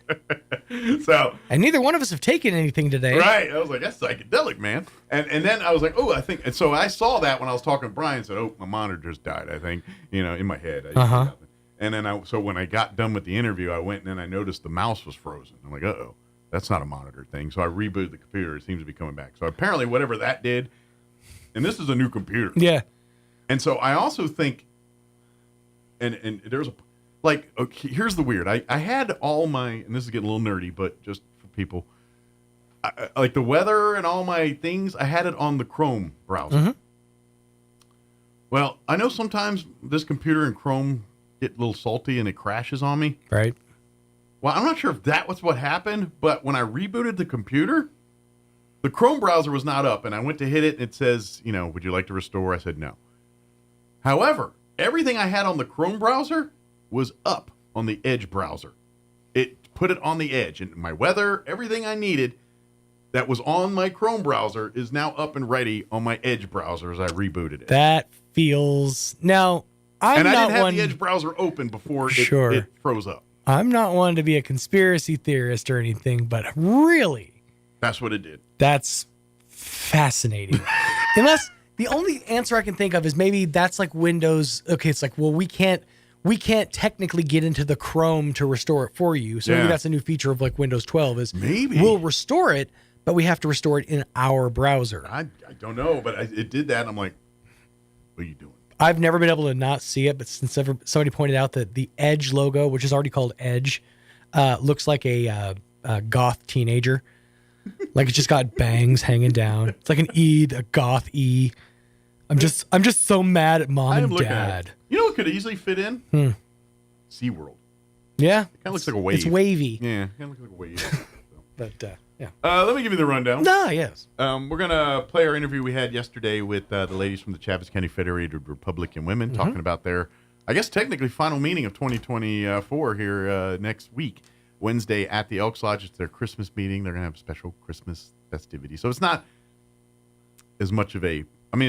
So, and neither one of us have taken anything today, right? I was like, that's psychedelic, man. And then I was like, oh, I think. And so I saw that when I was talking to Brian. And said, oh, my monitor just died. I think in my head. And then so when I got done with the interview, I went and then I noticed the mouse was frozen. I'm like, uh-oh, that's not a monitor thing. So I rebooted the computer. It seems to be coming back. So apparently whatever that did, and this is a new computer. Yeah. And so I also think, and there's okay, here's the weird. I had all my, and this is getting a little nerdy, but just for people, like the weather and all my things, I had it on the Chrome browser. Mm-hmm. Well, I know sometimes this computer and Chrome get a little salty and it crashes on me. Right. Well, I'm not sure if that was what happened, but when I rebooted the computer, the Chrome browser was not up, and I went to hit it, and it says, would you like to restore? I said no. However, everything I had on the Chrome browser was up on the Edge browser. It put it on the Edge, and my weather, everything I needed that was on my Chrome browser is now up and ready on my Edge browser as I rebooted it. That feels... Now... I didn't have the Edge browser open before it froze up. I'm not one to be a conspiracy theorist or anything, but really, that's what it did. That's fascinating. Unless the only answer I can think of is maybe that's like Windows. Okay, it's like, well, we can't technically get into the Chrome to restore it for you. So maybe that's a new feature of like Windows 12 is maybe we'll restore it, but we have to restore it in our browser. I don't know, but it did that. And I'm like, what are you doing? I've never been able to not see it, but since somebody pointed out that the Edge logo, which is already called Edge, looks like a goth teenager. Like it's just got bangs hanging down. It's like an E, a goth E. I'm just so mad at mom and dad. You know what could easily fit in? SeaWorld. Yeah. It kind of looks like a wave. It's wavy. Yeah, it kind of looks like a wave. But yeah. Let me give you the rundown. Yes. We're going to play our interview we had yesterday with the ladies from the Chaves County Federated Republican Women talking about their, I guess, technically final meeting of 2024 here next week, Wednesday at the Elks Lodge. It's their Christmas meeting. They're going to have a special Christmas festivity. So it's not as much of it'll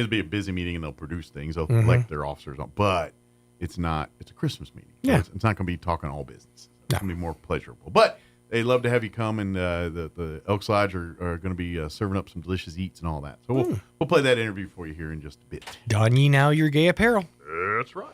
be a busy meeting and they'll produce things. They'll elect their officers on, but it's a Christmas meeting. Yeah. So it's not going to be talking all business. It's going to be more pleasurable. But they'd love to have you come, and the Elks Lodge are going to be serving up some delicious eats and all that. So we'll play that interview for you here in just a bit. Don ye now your gay apparel. That's right.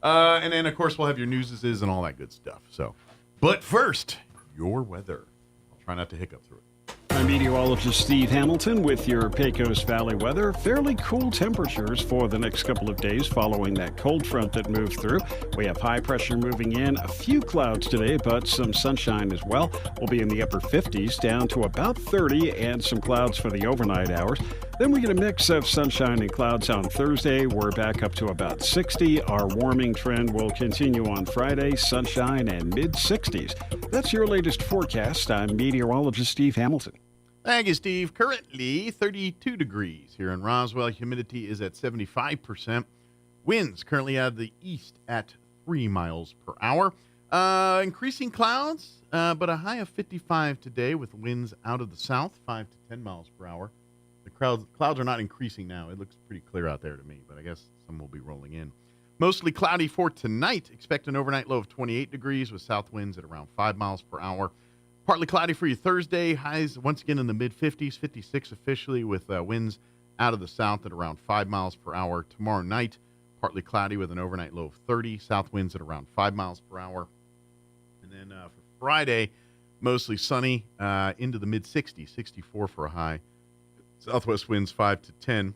And then, of course, we'll have your newses and all that good stuff. So, but first, your weather. I'll try not to hiccup through it. I'm meteorologist Steve Hamilton with your Pecos Valley weather. Fairly cool temperatures for the next couple of days following that cold front that moved through. We have high pressure moving in, a few clouds today, but some sunshine as well. We'll be in the upper 50s down to about 30 and some clouds for the overnight hours. Then we get a mix of sunshine and clouds on Thursday. We're back up to about 60. Our warming trend will continue on Friday, sunshine and mid-60s. That's your latest forecast. I'm meteorologist Steve Hamilton. Thank you, Steve. Currently 32 degrees here in Roswell. Humidity is at 75%. Winds currently out of the east at 3 miles per hour. Increasing clouds, but a high of 55 today with winds out of the south, 5 to 10 miles per hour. The clouds are not increasing now. It looks pretty clear out there to me, but I guess some will be rolling in. Mostly cloudy for tonight. Expect an overnight low of 28 degrees with south winds at around 5 miles per hour. Partly cloudy for you Thursday. Highs once again in the mid-50s, 56 officially with winds out of the south at around 5 miles per hour. Tomorrow night, partly cloudy with an overnight low of 30. South winds at around 5 miles per hour. And then for Friday, mostly sunny into the mid-60s, 64 for a high. Southwest winds 5 to 10.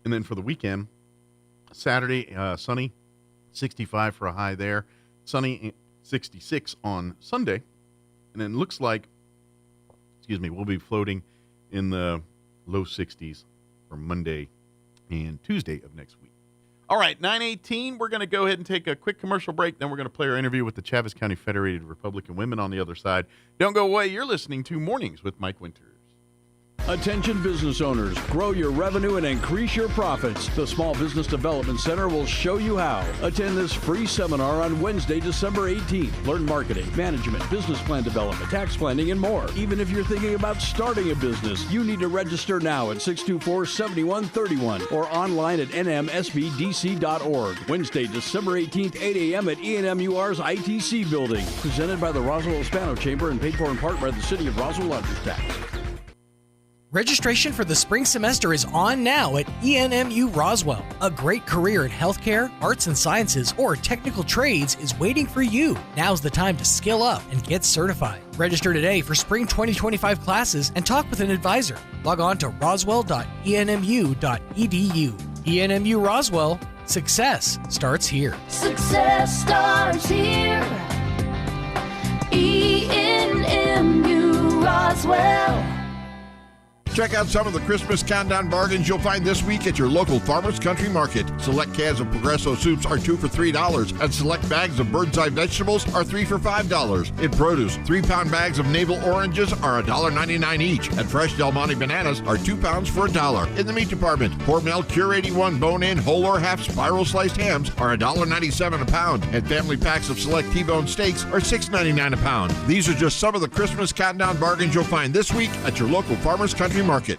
And then for the weekend, Saturday, sunny, 65 for a high there. Sunny, 66 on Sunday. and it looks like, we'll be floating in the low 60s for Monday and Tuesday of next week. All right, 9:18. We're going to go ahead and take a quick commercial break. Then we're going to play our interview with the Chaves County Federated Republican Women on the other side. Don't go away. You're listening to Mornings with Mike Winters. Attention business owners, grow your revenue and increase your profits. The Small Business Development Center will show you how. Attend this free seminar on Wednesday, December 18th. Learn marketing, management, business plan development, tax planning, and more. Even if you're thinking about starting a business, you need to register now at 624-7131 or online at nmsbdc.org. Wednesday, December 18th, 8 a.m. at ENMUR's ITC building. Presented by the Roswell Hispano Chamber and paid for in part by the City of Roswell Lodgers Tax. Registration for the spring semester is on now at ENMU Roswell. A great career in healthcare, arts and sciences, or technical trades is waiting for you. Now's the time to skill up and get certified. Register today for spring 2025 classes and talk with an advisor. Log on to roswell.enmu.edu. ENMU Roswell, success starts here. Success starts here. ENMU Roswell. Check out some of the Christmas countdown bargains you'll find this week at your local Farmers Country Market. Select cans of Progresso soups are 2 for $3, and select bags of Bird's Eye vegetables are 3 for $5. In produce, 3-pound bags of navel oranges are $1.99 each, and fresh Del Monte bananas are 2 pounds for $1. In the meat department, Hormel Cure 81 bone-in, whole or half spiral sliced hams are $1.97 a pound, and family packs of select T-bone steaks are $6.99 a pound. These are just some of the Christmas countdown bargains you'll find this week at your local Farmers Country Market.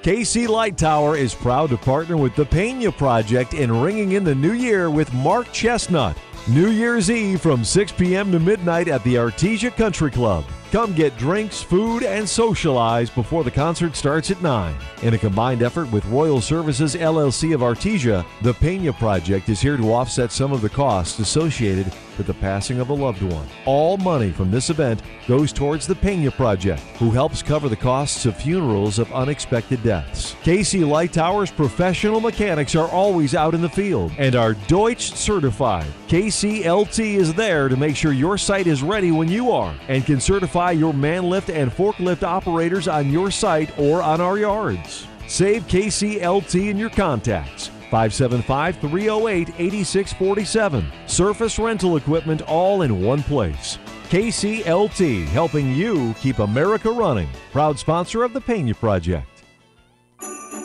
KC Light Tower is proud to partner with the Pena Project in ringing in the new year with Mark Chestnut. New Year's Eve from 6 p.m. to midnight at the Artesia Country Club. Come get drinks, food, and socialize before the concert starts at 9. In a combined effort with Royal Services LLC of Artesia, the Pena Project is here to offset some of the costs associated with the passing of a loved one. All money from this event goes towards the Pena Project, who helps cover the costs of funerals of unexpected deaths. KC Light Tower's professional mechanics are always out in the field and are Deutsch certified. KCLT is there to make sure your site is ready when you are and can certify your man lift and forklift operators on your site or on our yards. Save KCLT in your contacts. 575-308-8647. Surface rental equipment all in one place. KCLT, helping you keep America running. Proud sponsor of the Pena Project.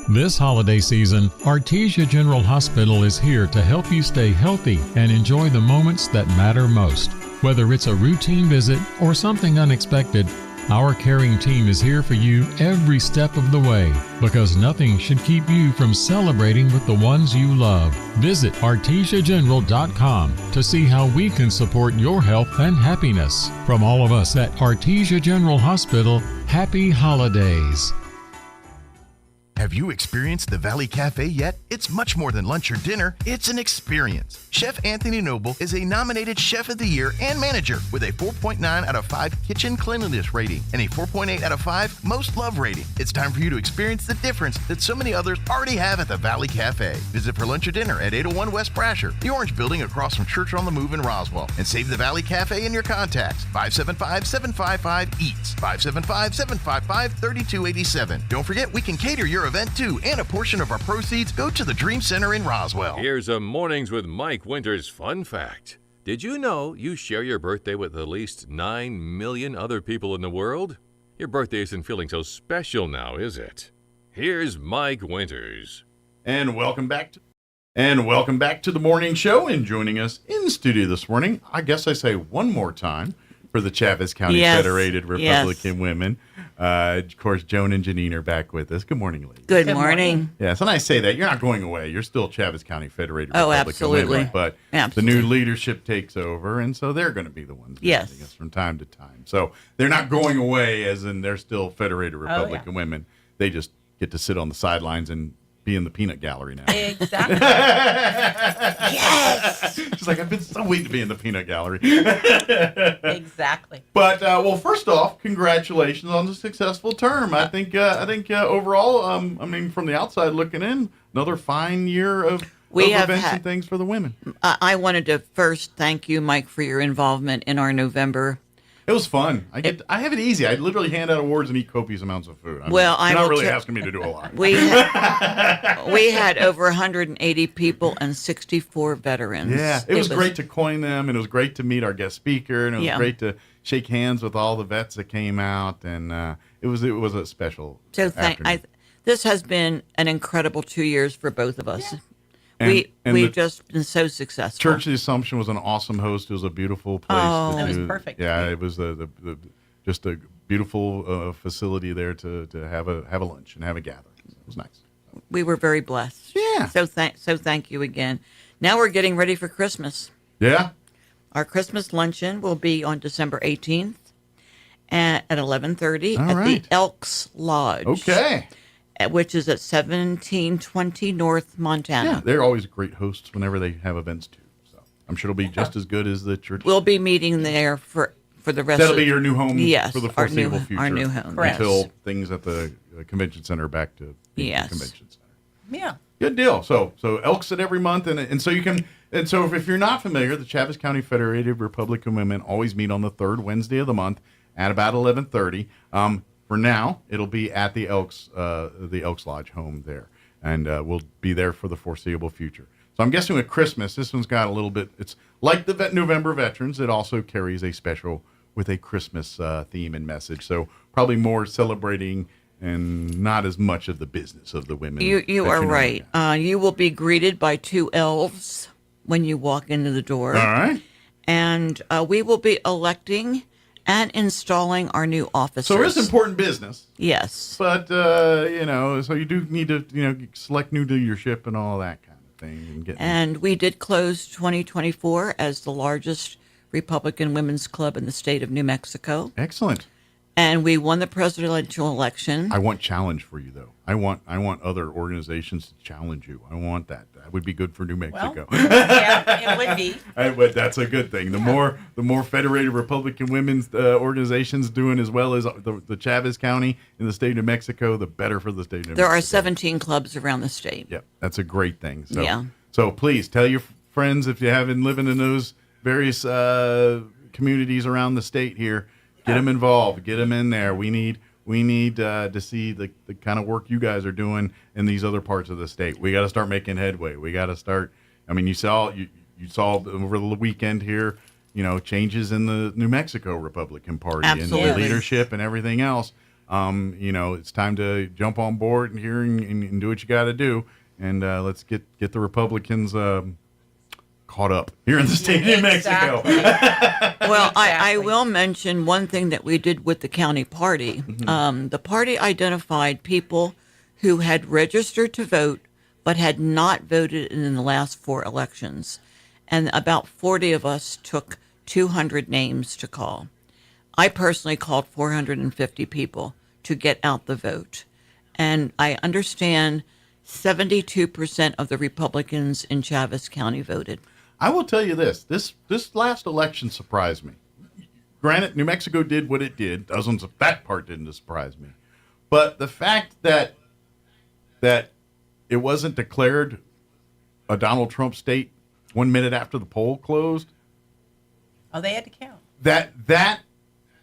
This holiday season, Artesia General Hospital is here to help you stay healthy and enjoy the moments that matter most. Whether it's a routine visit or something unexpected, our caring team is here for you every step of the way, because nothing should keep you from celebrating with the ones you love. Visit artesiageneral.com to see how we can support your health and happiness. From all of us at Artesia General Hospital, happy holidays. Have you experienced the Valley Cafe yet? It's much more than lunch or dinner. It's an experience. Chef Anthony Noble is a nominated Chef of the Year and manager with a 4.9 out of 5 kitchen cleanliness rating and a 4.8 out of 5 most love rating. It's time for you to experience the difference that so many others already have at the Valley Cafe. Visit for lunch or dinner at 801 West Brasher, the Orange Building across from Church on the Move in Roswell. And save the Valley Cafe in your contacts. 575-755-EATS. 575-755-3287. Don't forget, we can cater your event too, and a portion of our proceeds go to the Dream Center in Roswell. Here's a Mornings with Mike Winters fun fact. Did you know you share your birthday with at least 9 million other people in the world? Your birthday isn't feeling so special now, is it? Here's Mike Winters. And welcome back to the morning show. And joining us in the studio this morning, I guess I say one more time, for the Chaves County Federated Republican Women. Of course, Joan and Janine are back with us. Good morning, ladies. Good morning. Yes, and I say that, you're not going away. You're still Chaves County Federated Republican Women. But the new leadership takes over, and so they're going to be the ones visiting us from time to time. So they're not going away as in they're still Federated Republican Women. They just get to sit on the sidelines and be in the peanut gallery now. Exactly. Yes. She's like, I've been so waiting to be in the peanut gallery. Exactly. But well, first off, congratulations on the successful term. I think overall, I mean, from the outside looking in, another fine year of events and things for the women. I wanted to first thank you, Mike, for your involvement in our November It was fun. I have it easy. I literally hand out awards and eat copious amounts of food. You're not really asking me to do a lot. We had over 180 people and 64 veterans. Yeah, it was great to coin them, and it was great to meet our guest speaker, and it was great to shake hands with all the vets that came out, and it was a special. So this has been an incredible 2 years for both of us. Yeah. We've just been so successful. Church of the Assumption was an awesome host. It was a beautiful place. Oh, it was perfect. Yeah, it was just a beautiful facility there to have a lunch and have a gathering. It was nice. We were very blessed. Yeah. So thank you again. Now we're getting ready for Christmas. Yeah. Our Christmas luncheon will be on December 18th at 11:30 at the Elks Lodge. Okay. Which is at 1720 North Montana. Yeah, they're always great hosts whenever they have events too. So I'm sure it'll be just as good as the church. We'll be meeting there for the rest. That'll be your new home. Yes, for the foreseeable future. Our new home. Until things at the convention center back to the convention center. Yeah. Good deal. So Elks at every month, and so you can. And so if you're not familiar, the Chaves County Federated Republican Women always meet on the third Wednesday of the month at about 11:30. For now, it'll be at the Elks Lodge home there, and we'll be there for the foreseeable future. So I'm guessing with Christmas, this one's got a little bit. It's like the November Veterans. It also carries a special with a Christmas theme and message. So probably more celebrating and not as much of the business of the women. You are right. You will be greeted by 2 elves when you walk into the door. All right. And we will be electing and installing our new officers. So it's important business. Yes. But, so you do need to, select new leadership and all that kind of thing. And we did close 2024 as the largest Republican women's club in the state of New Mexico. Excellent. And we won the presidential election. I want challenge for you, though. I want other organizations to challenge you. I want that. That would be good for New Mexico. Well, yeah, it would be. That's a good thing. The more federated Republican women's organizations doing as well as the Chaves County in the state of New Mexico, the better for the state of New Mexico. There are 17 clubs around the state. Yep, that's a great thing. So, yeah. So please tell your friends if you haven't living in those various communities around the state here. Get them involved. Get them in there. We need to see the kind of work you guys are doing in these other parts of the state. We got to start making headway. We got to start. I mean, you saw over the weekend here, changes in the New Mexico Republican Party. Absolutely. And the leadership and everything else. It's time to jump on board and do what you got to do. And let's get the Republicans caught up here in the state of New Mexico. Well, I will mention one thing that we did with the county party. The party identified people who had registered to vote but had not voted in the last 4 elections. And about 40 of us took 200 names to call. I personally called 450 people to get out the vote. And I understand 72% of the Republicans in Chaves County voted. I will tell you this last election surprised me. Granted, New Mexico did what it did. That part didn't surprise me. But the fact that it wasn't declared a Donald Trump state 1 minute after the poll closed. Oh, they had to count. That,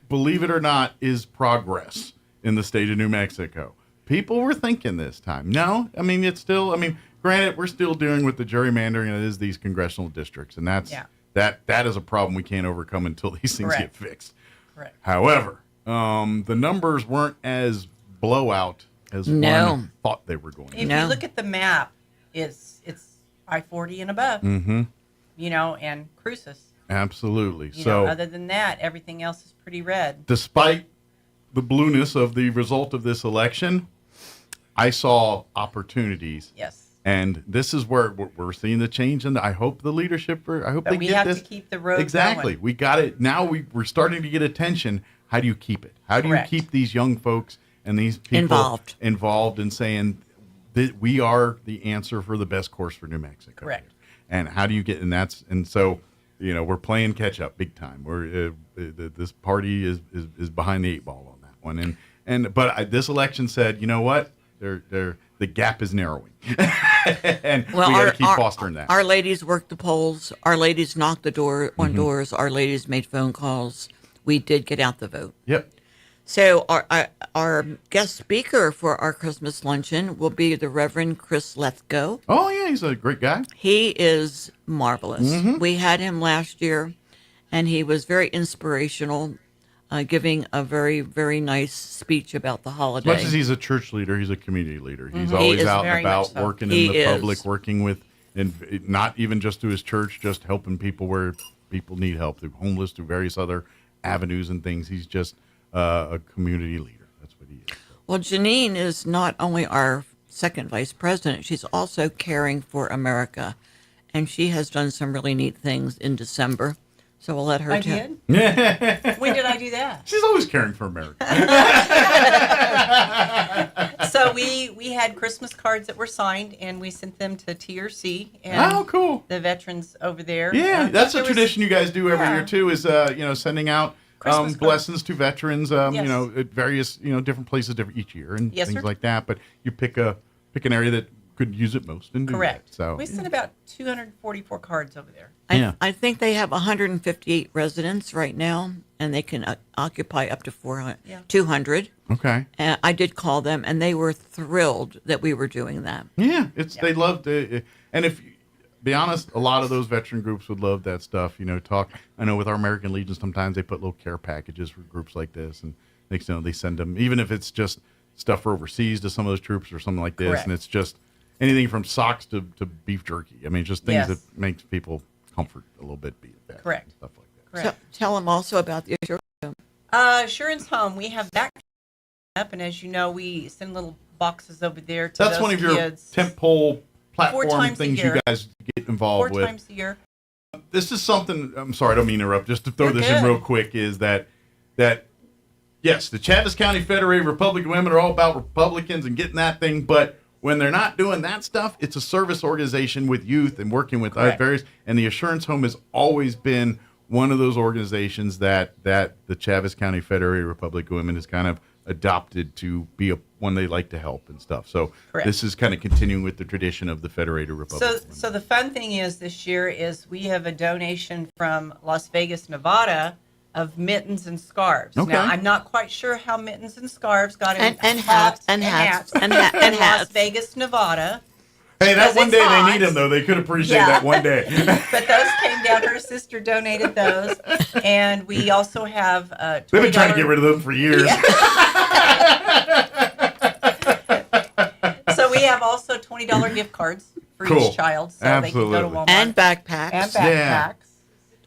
believe it or not, is progress in the state of New Mexico. People were thinking this time. No, I mean, it's still, granted, we're still dealing with the gerrymandering that is these congressional districts, and that is a problem we can't overcome until these things get fixed. Correct. However, the numbers weren't as blowout as one thought they were going to be. If you look at the map, it's I-40 and above, and Cruces. Absolutely. Other than that, everything else is pretty red. Despite the blueness of the result of this election, I saw opportunities. Yes. And this is where we're seeing the change, and I hope the leadership. I hope they get this. We have to keep the road exactly. going. We got it. Now we're starting to get attention. How do you keep it? How do you keep these young folks and these people involved in saying that we are the answer for the best course for New Mexico? Correct. And how do you get? And so we're playing catch up big time. This party is behind the 8 ball on that one. But this election said, you know what? The gap is narrowing, and we got to keep fostering that. Our ladies worked the polls. Our ladies knocked the door on doors. Our ladies made phone calls. we did get out the vote. Yep. So our guest speaker for our Christmas luncheon will be the Reverend Chris Lethgo. Oh, yeah, he's a great guy. He is marvelous. Mhm. We had him last year, and he was very inspirational, giving a very, very nice speech about the holiday. As much as he's a church leader, he's a community leader. He's Mhm. always He is out and very about, much so. working He in the is. public, working with, and not even just through his church, just helping people where people need help, through homeless, through various other avenues and things. He's just a community leader. That's what he is. Well, Janine is not only our second vice president, she's also caring for America. And she has done some really neat things in December. So we'll let her I tell. did? When did I do that? She's always caring for America. So we had Christmas cards that were signed, and we sent them to TRC. And Oh, cool. The veterans over there. Yeah, that's a there was- tradition you guys do every Yeah. year too. Is sending out Christmas cards. blessings to veterans. Yes. At various different places each year and Yes, things sir. like that. But you pick an area that could use it most and do Correct. that. So We sent about 244 cards over there. I think they have 158 residents right now, and they can occupy up to 200. Okay. I did call them, and they were thrilled that we were doing that. Yeah, they loved it. And if be honest, a lot of those veteran groups would love that stuff. Talk. I know with our American Legion, sometimes they put little care packages for groups like this, and they send them, even if it's just stuff for overseas to some of those troops or something like this, Correct. and it's just anything from socks to beef jerky. I mean, just things Yes. that makes people comfort a little bit. Be it Correct. Stuff like that. Correct. So tell them also about the assurance home. Assurance Home, we have that up, and as you know, we send little boxes over there to That's those one of your kids. tentpole platform times a things year. you guys get involved 4 with. times a year. This is something. I'm sorry, I don't mean to interrupt. Just to throw You're this in good. real quick is that yes, the Chaves County Federated Republican Women are all about Republicans and getting that thing, but when they're not doing that stuff, it's a service organization with youth and working with Correct. various. And the Assurance Home has always been one of those organizations that the Chaves County Federated Republican Women has kind of adopted to be one they like to help and stuff. So Correct. this is kind of continuing with the tradition of the Federated Republican. So the fun thing is this year is we have a donation from Las Vegas, Nevada, of mittens and scarves. Okay. Now I'm not quite sure how mittens and scarves got in And hats, and hats, and in hats. Las Vegas, Nevada. Hey, that Because one it's day hot. they need them though. They could appreciate Yeah. that one day. But those came down. Her sister donated those, and we also have They've been trying to get rid of them for years. So we have also $20 gift cards for Cool. each child, so they can go to Absolutely. Walmart And backpacks. and Yeah. backpacks.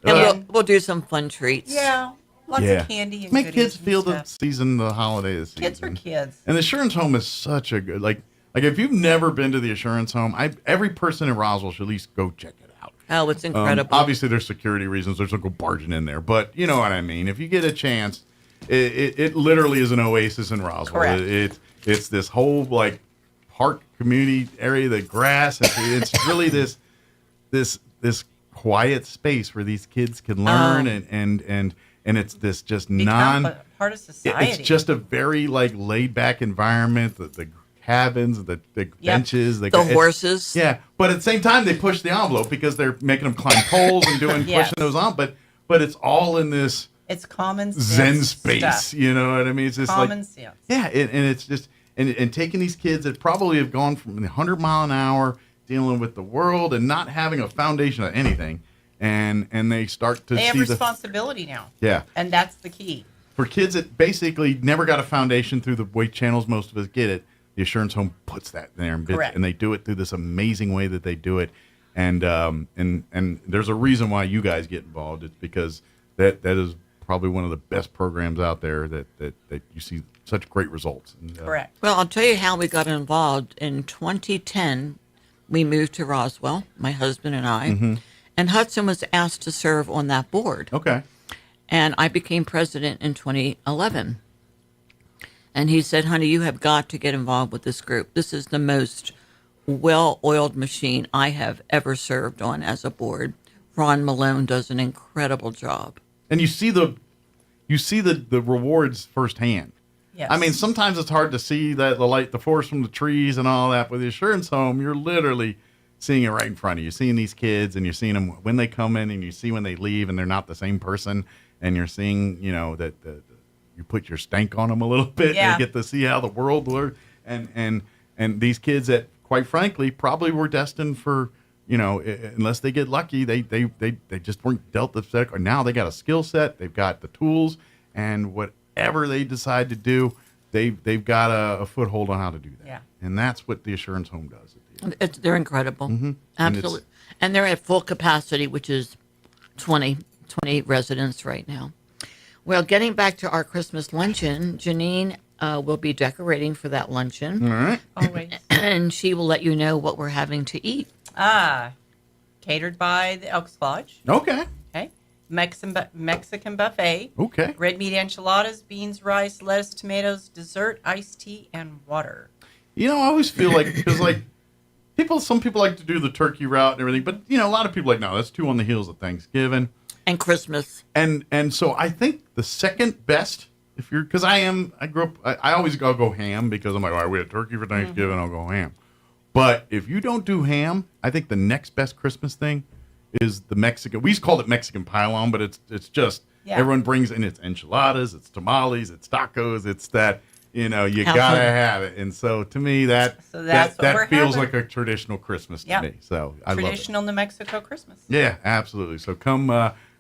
And we'll do some fun treats. Yeah, lots of candy and Make goodies kids and feel the stuff. season, the holiday this season. Kids are kids. And the Assurance Home is such a good like if you've never been to the Assurance Home, every person in Roswell should at least go check it out. Oh, it's incredible. Obviously, there's security reasons. There's no go barging in there, but you know what I mean. If you get a chance, it literally is an oasis in Roswell. Correct. It's this whole like park community area, the grass. It's really this quiet space where these kids can learn and it's this just Become a part of society. It's just a very like laid back environment. The cabins, the benches, the horses. Yeah, but at the same time, they push the envelope because they're making them climb poles and doing Yes. pushing those on. But it's all in this It's common sense Zen space. stuff. You know what I mean? It's just Common sense. Yeah, and it's just and taking these kids that probably have gone from 100 mile an hour dealing with the world and not having a foundation of anything, and they start to They have see responsibility now. Yeah. And that's the key. For kids that basically never got a foundation through the way channels most of us get it, the Assurance Home puts that there Correct. and they do it through this amazing way that they do it. And there's a reason why you guys get involved. It's because that is probably one of the best programs out there that you see such great results. And, Correct. Well, I'll tell you how we got involved. In 2010, we moved to Roswell, my husband and I, Mhm. and Hudson was asked to serve on that board. Okay. And I became president in 2011. And he said, honey, you have got to get involved with this group. This is the most well-oiled machine I have ever served on as a board. Ron Malone does an incredible job. And you see the rewards firsthand. Yes. I mean, sometimes it's hard to see that the forest from the trees and all that. With the Assurance Home, you're literally seeing it right in front of you, seeing these kids, and you're seeing them when they come in, and you see when they leave, and they're not the same person, and you're seeing, that you put your stank on them a little bit, and you get to see how the world works, and these kids that, quite frankly, probably were destined for, unless they get lucky, they just weren't dealt the set, or now they got a skill set, they've got the tools, and whatever they decide to do, they've got a foothold on how to do that. Yeah. And that's what the Assurance Home does. They're incredible. Mm-hmm. Absolutely. And they're at full capacity, which is 20 residents right now. Well, getting back to our Christmas luncheon, Janine will be decorating for that luncheon. All right. Always. And she will let you know what we're having to eat. Catered by the Elks Lodge. Okay. Okay. Mexican buffet. Okay. Red meat enchiladas, beans, rice, lettuce, tomatoes, dessert, iced tea, and water. I always feel like, because some people like to do the turkey route and everything, but a lot of people are like, no, that's too on the heels of Thanksgiving and Christmas. And so I think the second best, because I grew up, I always go ham, because I'm like, all right, we had turkey for Thanksgiving, I'll go ham. But if you don't do ham, I think the next best Christmas thing is the Mexican. We called it Mexican pylon, but it's just everyone brings in its enchiladas, it's tamales, it's tacos, it's that. You gotta have it, and so to me that feels like a traditional Christmas to me. So I love it. Traditional New Mexico Christmas. Yeah, absolutely. So come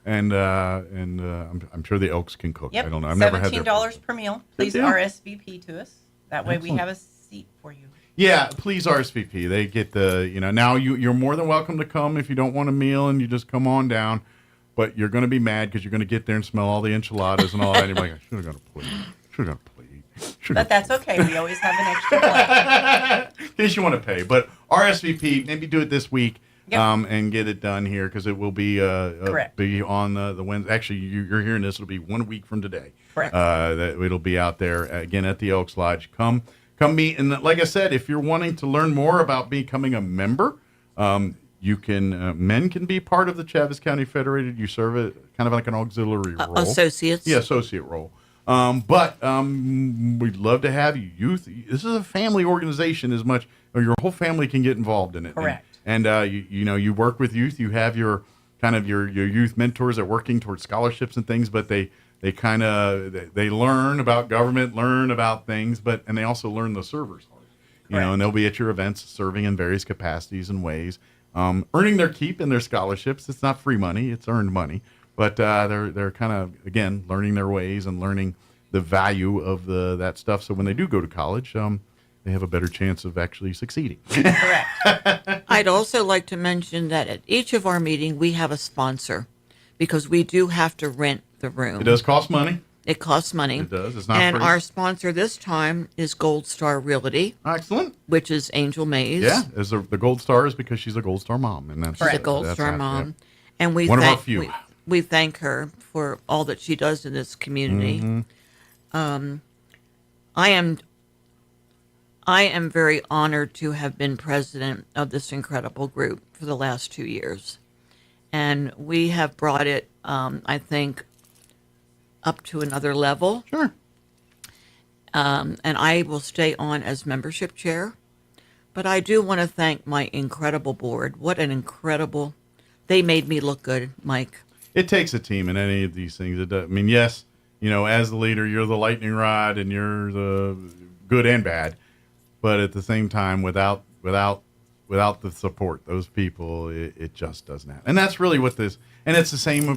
and I'm sure the Elks can cook. Yep. I don't know. I've never had $17 per meal. Please RSVP to us. That way we have a seat for you. Yeah, please RSVP. They get now you're more than welcome to come if you don't want a meal and you just come on down. But you're going to be mad because you're going to get there and smell all the enchiladas and all that. And you're like, I should have got a plate. But that's okay. We always have an extra plate. In case you want to pay. But RSVP, maybe do it this week and get it done here, because it will be be on the Wednesday. Actually, you're hearing this. It'll be 1 week from today. Correct. That it'll be out there, again, at the Elks Lodge. Come meet. And like I said, if you're wanting to learn more about becoming a member, you can men can be part of the Chaves County Federated. You serve it kind of like an auxiliary role. Associates. Yeah, associate role. But we'd love to have you. Youth. This is a family organization as much, or your whole family can get involved in it. Correct. And you work with youth. You have your youth mentors that are working towards scholarships and things, but they learn about government, learn about things, and they also learn the servers part. And they'll be at your events serving in various capacities and ways, earning their keep and their scholarships. It's not free money; it's earned money. But they're kind of, again, learning their ways and learning the value of that stuff. So when they do go to college, they have a better chance of actually succeeding. Correct. I'd also like to mention that at each of our meetings, we have a sponsor, because we do have to rent the room. It does cost money. It costs money. It does. It's not and free. Our sponsor this time is Gold Star Realty. Excellent. Which is Angel Mays. Yeah, the Gold Star is because she's a Gold Star mom. And that's She's a Gold Star mom. Yeah. And one of our few. We thank her for all that she does in this community. Mm-hmm. I am very honored to have been president of this incredible group for the last 2 years. And we have brought it, I think, up to another level. Sure. And I will stay on as membership chair. But I do want to thank my incredible board. What an incredible... They made me look good, Mike. It takes a team in any of these things. Yes, as the leader, you're the lightning rod and you're the good and bad. But at the same time, without the support, those people, it just doesn't happen. And that's really what this, and it's the same,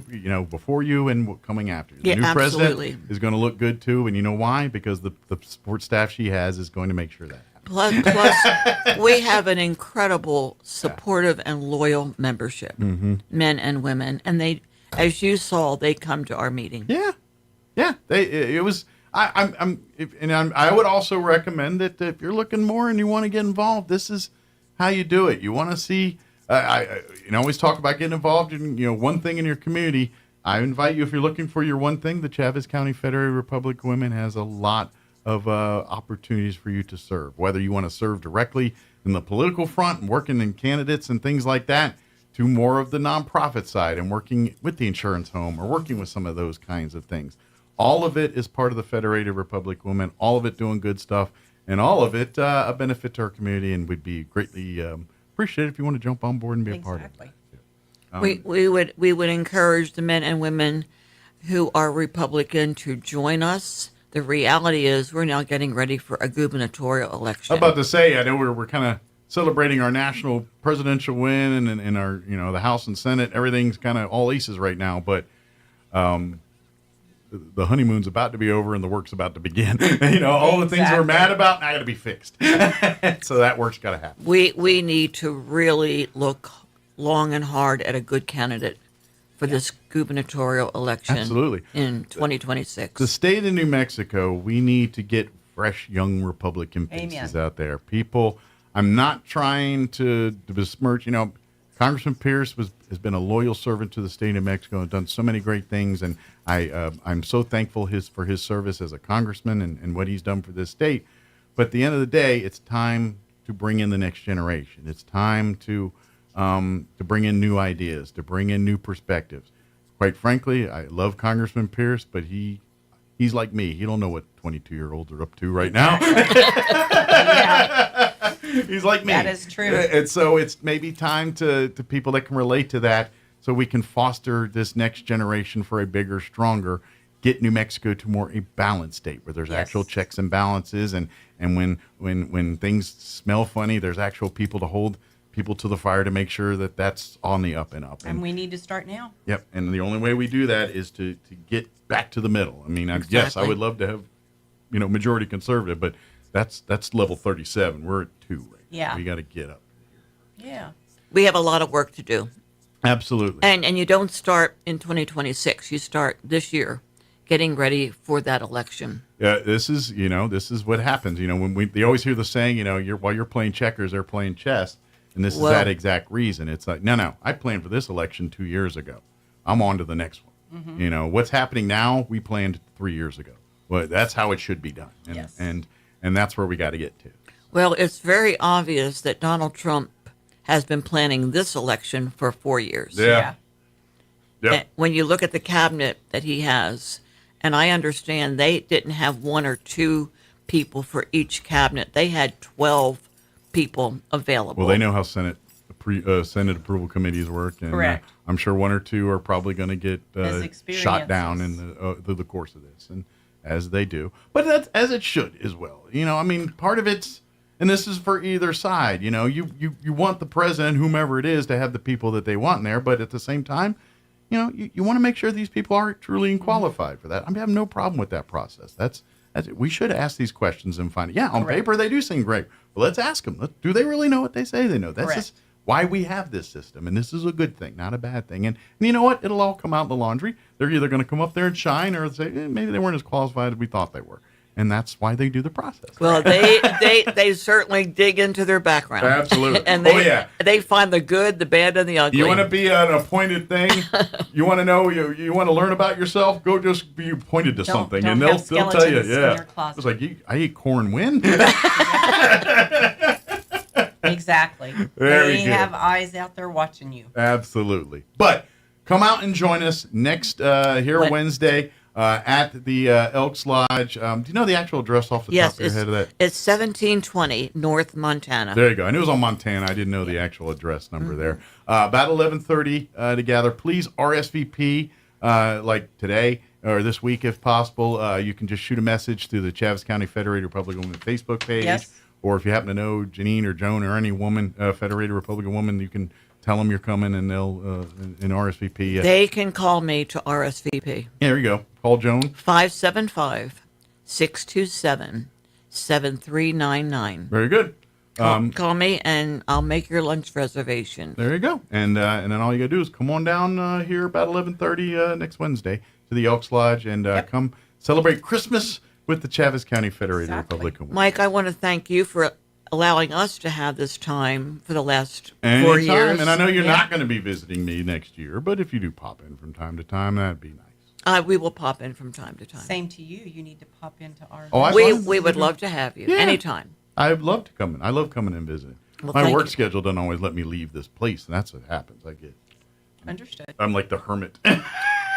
before you and coming after you. The new president is going to look good too. And you know why? Because the support staff she has is going to make sure that happens. Plus, we have an incredible, supportive, and loyal membership, men and women. And they, as you saw, they come to our meeting. Yeah. It was. I would also recommend that if you're looking more and you want to get involved, this is how you do it. You want to see. I always talk about getting involved in one thing in your community. I invite you, if you're looking for your one thing, the Chaves County Federated Republic of Women has a lot of opportunities for you to serve. Whether you want to serve directly in the political front and working in candidates and things like that, to more of the nonprofit side and working with the insurance home or working with some of those kinds of things. All of it is part of the Federated Republic of Women, all of it doing good stuff, and all of it a benefit to our community, and we'd be greatly appreciate it if you want to jump on board and be a part of it. We would encourage the men and women who are Republican to join us. The reality is we're now getting ready for a gubernatorial election. I'm about to say, I know we're kind of celebrating our national presidential win and our, the House and Senate. Everything's kind of all aces right now, but the honeymoon's about to be over and the work's about to begin. All the things we're mad about now got to be fixed. So that work's got to happen. We need to really look long and hard at a good candidate for this gubernatorial election. Absolutely. In 2026. The state of New Mexico, we need to get fresh young Republican faces out there. People, I'm not trying to besmirch, Congressman Pierce has been a loyal servant to the state of New Mexico and done so many great things, and I'm so thankful for his service as a congressman and what he's done for this state. But at the end of the day, it's time to bring in the next generation. It's time to bring in new ideas, to bring in new perspectives. Quite frankly, I love Congressman Pierce, but he's like me. He don't know what 22-year-olds are up to right now. He's like me. That is true. And so it's maybe time to people that can relate to that, so we can foster this next generation for a bigger, stronger, get New Mexico to more a balanced state where there's actual checks and balances, and when things smell funny, there's actual people to hold people to the fire to make sure that that's on the up and up. And we need to start now. Yep. And the only way we do that is to get back to the middle. I mean, yes, I would love to have, majority conservative, but that's level 37. We're at 2 right now. Yeah. We got to get up. Yeah. We have a lot of work to do. Absolutely. And you don't start in 2026. You start this year getting ready for that election. Yeah, this is what happens. When they always hear the saying, while you're playing checkers, they're playing chess. And this is that exact reason. It's like, no, I planned for this election 2 years ago. I'm on to the next one. Mm-hmm. What's happening now, we planned 3 years ago. Well, that's how it should be done. And that's where we got to get to. Well, it's very obvious that Donald Trump has been planning this election for 4 years. Yeah. Yep. When you look at the cabinet that he has, and I understand they didn't have 1 or 2 people for each cabinet. They had 12 people available. Well, they know how Senate approval committees work, and correct. I'm sure 1 or 2 are probably going to get shot down in the course of this, and as they do. But that's as it should as well. Part of it's, and this is for either side. You want the president, whomever it is, to have the people that they want in there, but at the same time, you want to make sure these people are truly qualified for that. I have no problem with that process. That's it. We should ask these questions and find it. Yeah, on paper they do seem great. Well, let's ask them. Do they really know what they say they know? That's just why we have this system, and this is a good thing, not a bad thing. And you know what? It'll all come out in the laundry. They're either going to come up there and shine, or say maybe they weren't as qualified as we thought they were. And that's why they do the process. Well, they certainly dig into their background. Absolutely. And they find the good, the bad, and the ugly. You want to be an appointed thing? You want to know? You want to learn about yourself? Go just be appointed to something, and they'll tell you. Yeah. It's like I eat corn. When? Exactly. They have eyes out there watching you. Absolutely. But come out and join us next Wednesday. At the Elks Lodge. Do you know the actual address off the top of your head of that? It's 1720 North Montana. There you go. I knew it was on Montana. I didn't know the actual address number there. About 11:30 to gather. Please RSVP like today or this week if possible. You can just shoot a message through the Chaves County Federated Republican Women Facebook page. Yes. Or if you happen to know Janine or Joan or any woman, Federated Republican woman, you can tell them you're coming and they'll in RSVP. They can call me to RSVP. There you go. Call Joan. 575-627-7399. Very good. Call me and I'll make your lunch reservation. There you go. And then all you got to do is come on down here about 11:30 next Wednesday to the Elks Lodge and come celebrate Christmas with the Chaves County Federated Republican Women. Mike, I want to thank you for allowing us to have this time for the last 4 Anytime. years. And I know you're not going to be visiting me next year, but if you do pop in from time to time, that'd be nice. We will pop in from time to time. Same to you. You need to pop into our. We would love to have you anytime. I'd love to come in. I love coming and visiting. Well, my work schedule doesn't always let me leave this place, and that's what happens. I get understood. I'm like the hermit.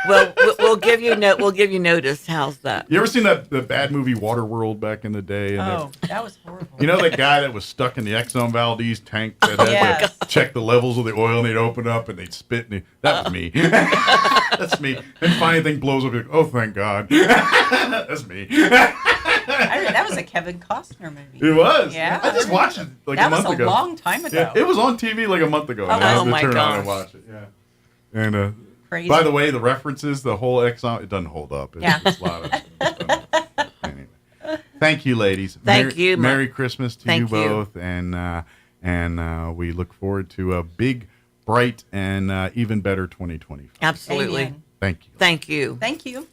we'll give you notice. How's that? You ever seen the bad movie Waterworld back in the day? And that was horrible. You know that guy that was stuck in the Exxon Valdez tank that had to check the levels of the oil, and they'd open up and they'd spit. That was me. That's me. And finally, thing blows up. Like, oh, thank God. That's me. That was a Kevin Costner movie. It was. Yeah. I just watched it a month ago. That was a long time ago. Yeah, it was on TV like a month ago. And I had to turn on and watch it. Yeah. And crazy. By the way, the references, the whole Exxon, it doesn't hold up. It's a lot of anyway. Thank you, ladies. Thank you. Merry Christmas to you both. And we look forward to a big, bright, and even better 2025. Absolutely. Amen. Thank you. Thank you. Thank you.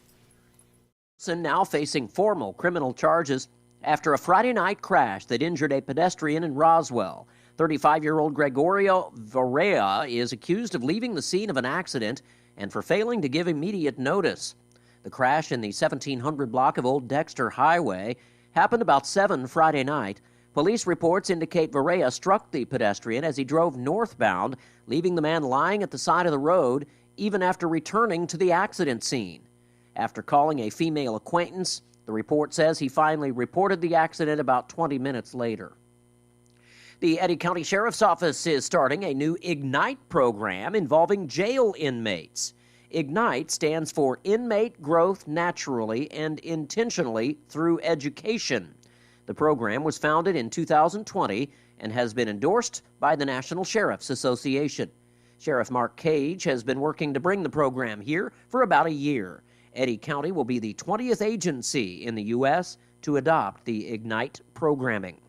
Now facing formal criminal charges after a Friday night crash that injured a pedestrian in Roswell. 35-year-old Gregorio Varela is accused of leaving the scene of an accident and for failing to give immediate notice. The crash in the 1700 block of Old Dexter Highway happened about 7 Friday night. Police reports indicate Varela struck the pedestrian as he drove northbound, leaving the man lying at the side of the road even after returning to the accident scene. After calling a female acquaintance, the report says he finally reported the accident about 20 minutes later. The Eddy County Sheriff's Office is starting a new IGNITE program involving jail inmates. IGNITE stands for Inmate Growth Naturally and Intentionally Through Education. The program was founded in 2020 and has been endorsed by the National Sheriff's Association. Sheriff Mark Cage has been working to bring the program here for about a year. Eddy County will be the 20th agency in the U.S. to adopt the IGNITE programming.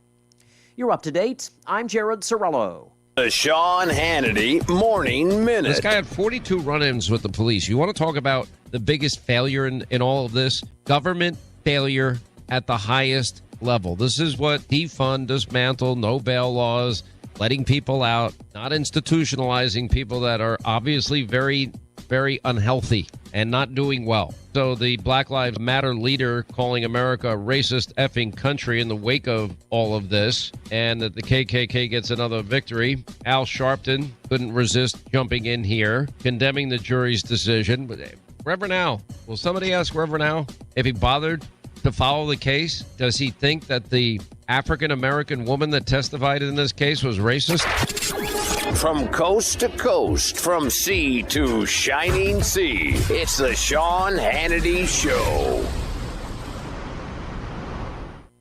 You're up to date. I'm Jared Sorello. The Sean Hannity Morning Minute. This guy had 42 run-ins with the police. You want to talk about the biggest failure in all of this? Government failure at the highest level. This is what defund, dismantle, no bail laws, letting people out, not institutionalizing people that are obviously very, very unhealthy and not doing well. So the Black Lives Matter leader calling America a racist effing country in the wake of all of this, and that the KKK gets another victory. Al Sharpton couldn't resist jumping in here, condemning the jury's decision. But Reverend Al, will somebody ask Reverend Al if he bothered to follow the case? Does he think that the African-American woman that testified in this case was racist? From coast to coast, from sea to shining sea, it's the Sean Hannity Show.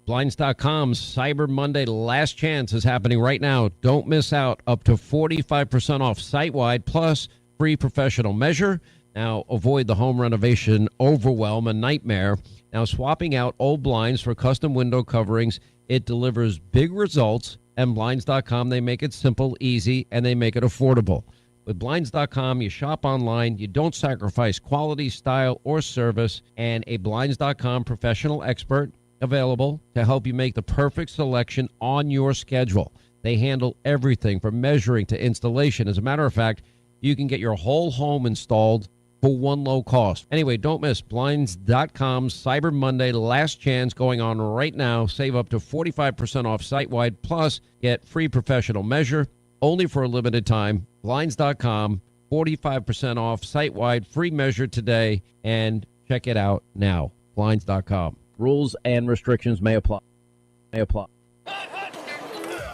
Blinds.com's Cyber Monday Last Chance is happening right now. Don't miss out. Up to 45% off site-wide, plus free professional measure. Now, avoid the home renovation overwhelm and nightmare. Now, swapping out old blinds for custom window coverings, it delivers big results. And Blinds.com, they make it simple, easy, and they make it affordable. With Blinds.com, you shop online, you don't sacrifice quality, style, or service, and a Blinds.com professional expert available to help you make the perfect selection on your schedule. They handle everything from measuring to installation. As a matter of fact, you can get your whole home installed for one low cost. Anyway, don't miss Blinds.com's Cyber Monday Last Chance going on right now. Save up to 45% off site-wide, plus get free professional measure only for a limited time. Blinds.com, 45% off site-wide, free measure today, and check it out now. Blinds.com. Rules and restrictions may apply.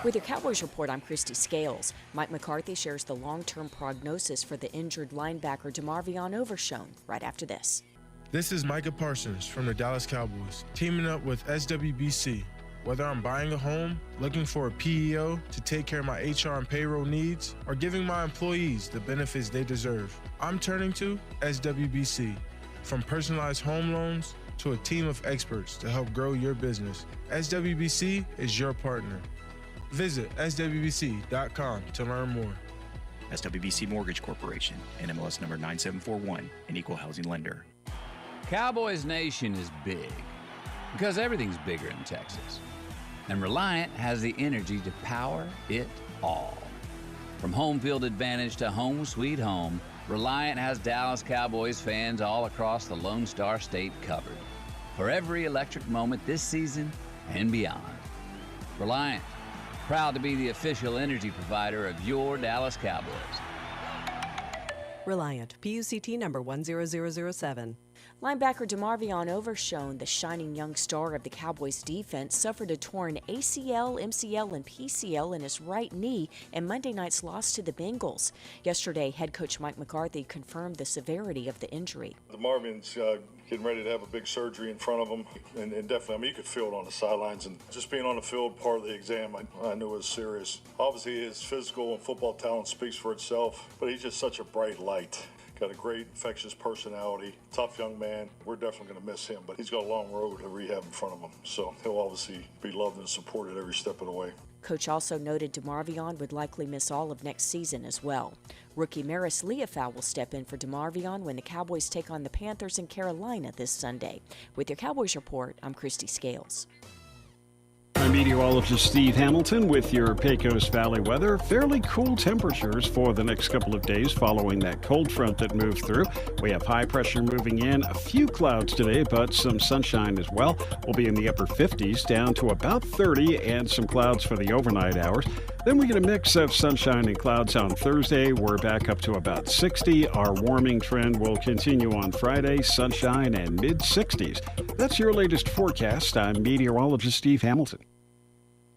With your Cowboys Report, I'm Christy Scales. Mike McCarthy shares the long-term prognosis for the injured linebacker DeMarvion Overshown right after this. This is Micah Parsons from the Dallas Cowboys, teaming up with SWBC. Whether I'm buying a home, looking for a PEO to take care of my HR and payroll needs, or giving my employees the benefits they deserve, I'm turning to SWBC. From personalized home loans to a team of experts to help grow your business, SWBC is your partner. Visit SWBC.com to learn more. SWBC Mortgage Corporation, NMLS number 9741, an equal housing lender. Cowboys Nation is big because everything's bigger in Texas. And Reliant has the energy to power it all. From home field advantage to home sweet home, Reliant has Dallas Cowboys fans all across the Lone Star State covered for every electric moment this season and beyond. Reliant, proud to be the official energy provider of your Dallas Cowboys. Reliant, PUCT number 10007. Linebacker DeMarvion Overshone, the shining young star of the Cowboys defense, suffered a torn ACL, MCL, and PCL in his right knee in Monday night's loss to the Bengals. Yesterday, head coach Mike McCarthy confirmed the severity of the injury. DeMarvion's getting ready to have a big surgery in front of him, and definitely, I mean, you could feel it on the sidelines, and just being on the field, part of the exam, I knew it was serious. Obviously, his physical and football talent speaks for itself, but he's just such a bright light. Got a great infectious personality, tough young man. We're definitely going to miss him, but he's got a long road to rehab in front of him. So he'll obviously be loved and supported every step of the way. Coach also noted DeMarvion would likely miss all of next season as well. Rookie Maris Leofau will step in for DeMarvion when the Cowboys take on the Panthers in Carolina this Sunday. With your Cowboys Report, I'm Christy Scales. I'm meteorologist Steve Hamilton with your Pecos Valley weather. Fairly cool temperatures for the next couple of days following that cold front that moved through. We have high pressure moving in, a few clouds today, but some sunshine as well. We'll be in the upper 50s down to about 30 and some clouds for the overnight hours. Then we get a mix of sunshine and clouds on Thursday. We're back up to about 60. Our warming trend will continue on Friday, sunshine and mid-60s. That's your latest forecast. I'm meteorologist Steve Hamilton.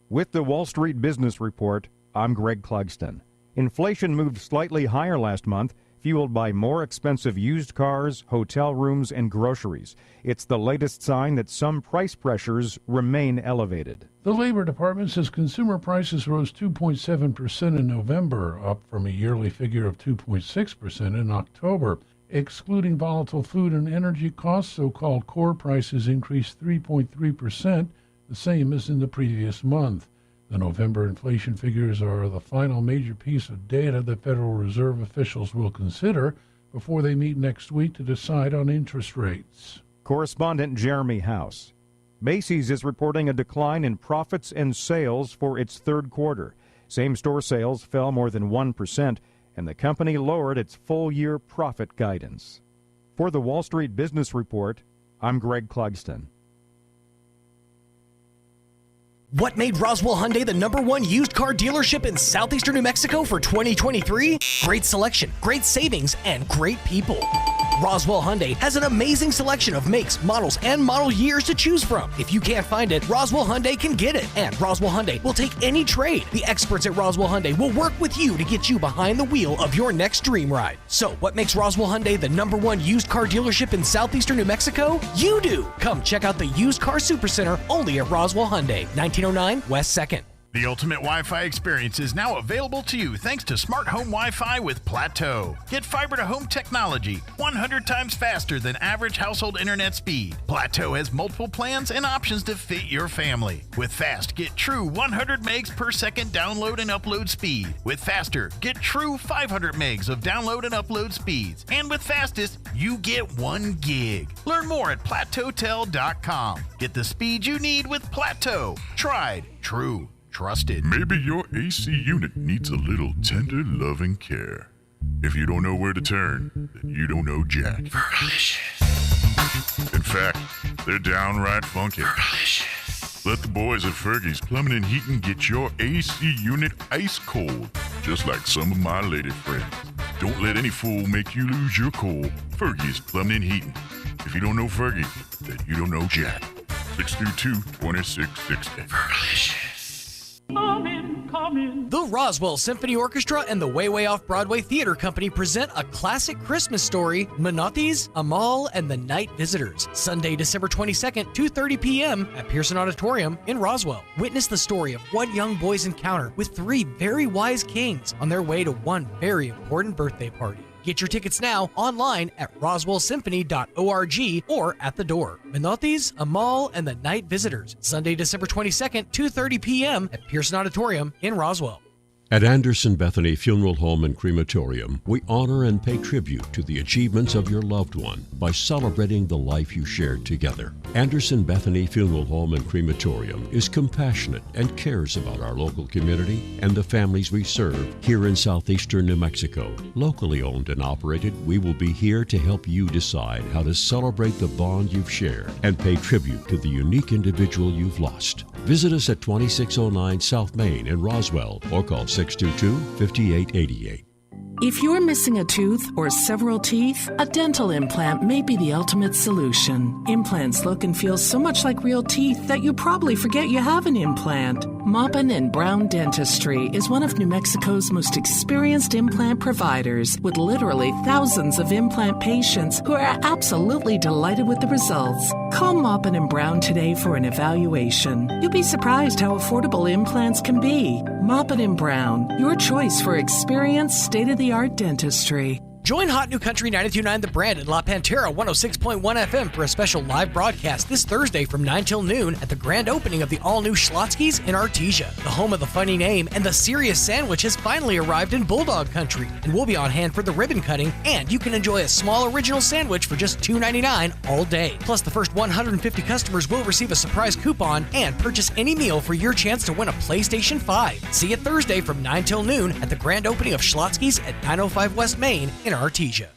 With the Wall Street Business Report, I'm Greg Clugston. Inflation moved slightly higher last month, fueled by more expensive used cars, hotel rooms, and groceries. It's the latest sign that some price pressures remain elevated. The Labor Department says consumer prices rose 2.7% in November, up from a yearly figure of 2.6% in October. Excluding volatile food and energy costs, so-called core prices increased 3.3%, the same as in the previous month. The November inflation figures are the final major piece of data that Federal Reserve officials will consider before they meet next week to decide on interest rates. Correspondent Jeremy House. Macy's is reporting a decline in profits and sales for its third quarter. Same-store sales fell more than 1%, and the company lowered its full-year profit guidance. For the Wall Street Business Report, I'm Greg Clugston. What made Roswell Hyundai the #1 used car dealership in southeastern New Mexico for 2023? Great selection, great savings, and great people. Roswell Hyundai has an amazing selection of makes, models, and model years to choose from. If you can't find it, Roswell Hyundai can get it. And Roswell Hyundai will take any trade. The experts at Roswell Hyundai will work with you to get you behind the wheel of your next dream ride. So, what makes Roswell Hyundai the #1 used car dealership in southeastern New Mexico? You do! Come check out the Used Car Supercenter only at Roswell Hyundai, 1909 West 2nd. The ultimate Wi-Fi experience is now available to you thanks to Smart Home Wi-Fi with Plateau. Get fiber-to-home technology 100 times faster than average household internet speed. Plateau has multiple plans and options to fit your family. With Fast, get true 100 megs per second download and upload speed. With Faster, get true 500 megs of download and upload speeds. And with Fastest, you get 1 gig. Learn more at plateautel.com. Get the speed you need with Plateau. Tried, true, trusted. Maybe your AC unit needs a little tender loving care. If you don't know where to turn, then you don't know Jack. In fact, they're downright funky. Let the boys at Fergie's Plumbing and Heating get your AC unit ice cold, just like some of my lady friends. Don't let any fool make you lose your cool. Fergie's Plumbing and Heating. If you don't know Fergie, then you don't know Jack. 632-2660. The Roswell Symphony Orchestra and the Way Way Off Broadway Theater Company present a classic Christmas story, Menottes, Amal, and the Night Visitors, Sunday, December 22nd, 2:30 p.m. at Pearson Auditorium in Roswell. Witness the story of one young boy's encounter with 3 very wise kings on their way to one very important birthday party. Get your tickets now online at roswellsymphony.org or at the door. Menottes, Amal, and the Night Visitors, Sunday, December 22nd, 2:30 p.m. at Pearson Auditorium in Roswell. At Anderson Bethany Funeral Home and Crematorium, we honor and pay tribute to the achievements of your loved one by celebrating the life you shared together. Anderson Bethany Funeral Home and Crematorium is compassionate and cares about our local community and the families we serve here in southeastern New Mexico. Locally owned and operated, we will be here to help you decide how to celebrate the bond you've shared and pay tribute to the unique individual you've lost. Visit us at 2609 South Main in Roswell or call 622-5888. If you're missing a tooth or several teeth, a dental implant may be the ultimate solution. Implants look and feel so much like real teeth that you probably forget you have an implant. Maupin & Brown Dentistry is one of New Mexico's most experienced implant providers, with literally thousands of implant patients who are absolutely delighted with the results. Call Maupin & Brown today for an evaluation. You'll be surprised how affordable implants can be. Maupin & Brown, your choice for experienced, state-of-the-art dentistry. Join Hot New Country 92.9 The Brand and La Pantera 106.1 FM for a special live broadcast this Thursday from 9 till noon at the grand opening of the all-new Schlotzsky's in Artesia. The home of the funny name and the serious sandwich has finally arrived in Bulldog Country, and we'll be on hand for the ribbon cutting, and you can enjoy a small original sandwich for just $2.99 all day. Plus, the first 150 customers will receive a surprise coupon and purchase any meal for your chance to win a PlayStation 5. See you Thursday from 9 till noon at the grand opening of Schlotzsky's at 905 West Main in Artesia.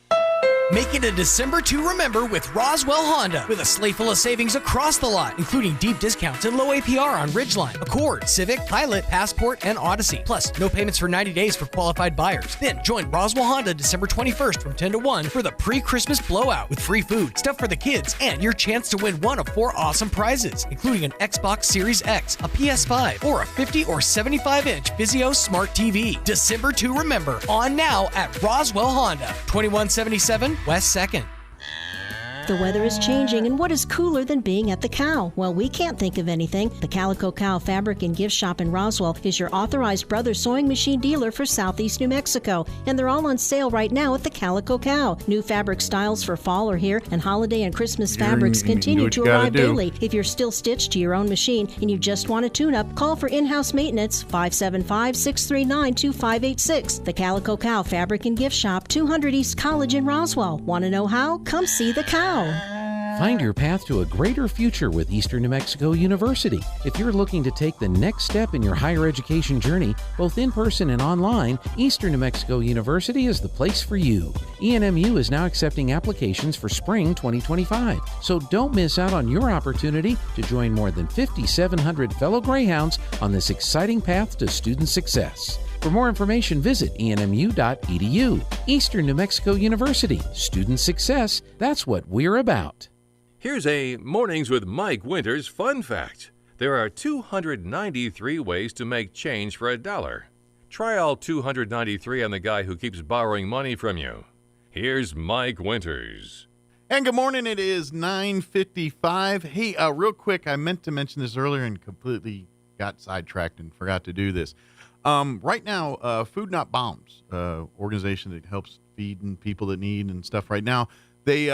Make it a December to remember with Roswell Honda, with a slate full of savings across the lot, including deep discounts and low APR on Ridgeline, Accord, Civic, Pilot, Passport, and Odyssey. Plus, no payments for 90 days for qualified buyers. Then join Roswell Honda December 21st from 10 to 1 for the pre-Christmas blowout with free food, stuff for the kids, and your chance to win one of 4 awesome prizes, including an Xbox Series X, a PS5, or a 50 or 75-inch Vizio Smart TV. December to remember, on now at Roswell Honda, 2177 West 2nd. The weather is changing, and what is cooler than being at the Cow? Well, we can't think of anything. The Calico Cow Fabric and Gift Shop in Roswell is your authorized Brothers sewing machine dealer for Southeast New Mexico, and they're all on sale right now at the Calico Cow. New fabric styles for fall are here, and holiday and Christmas fabrics continue to arrive daily. If you're still stitched to your own machine and you just want a tune-up, call for in-house maintenance 575-639-2586. The Calico Cow Fabric and Gift Shop, 200 East College in Roswell. Want to know how? Come see the Cow. Find your path to a greater future with Eastern New Mexico University. If you're looking to take the next step in your higher education journey, both in person and online, Eastern New Mexico University is the place for you. ENMU is now accepting applications for spring 2025, so don't miss out on your opportunity to join more than 5,700 fellow Greyhounds on this exciting path to student success. For more information, visit enmu.edu. Eastern New Mexico University. Student success, that's what we're about. Here's a Mornings with Mike Winters fun fact. There are 293 ways to make change for $1. Try all 293 on the guy who keeps borrowing money from you. Here's Mike Winters. And good morning. It is 9:55. Hey, real quick, I meant to mention this earlier and completely got sidetracked and forgot to do this. Right now, Food Not Bombs, organization that helps feeding people that need and stuff right now, they,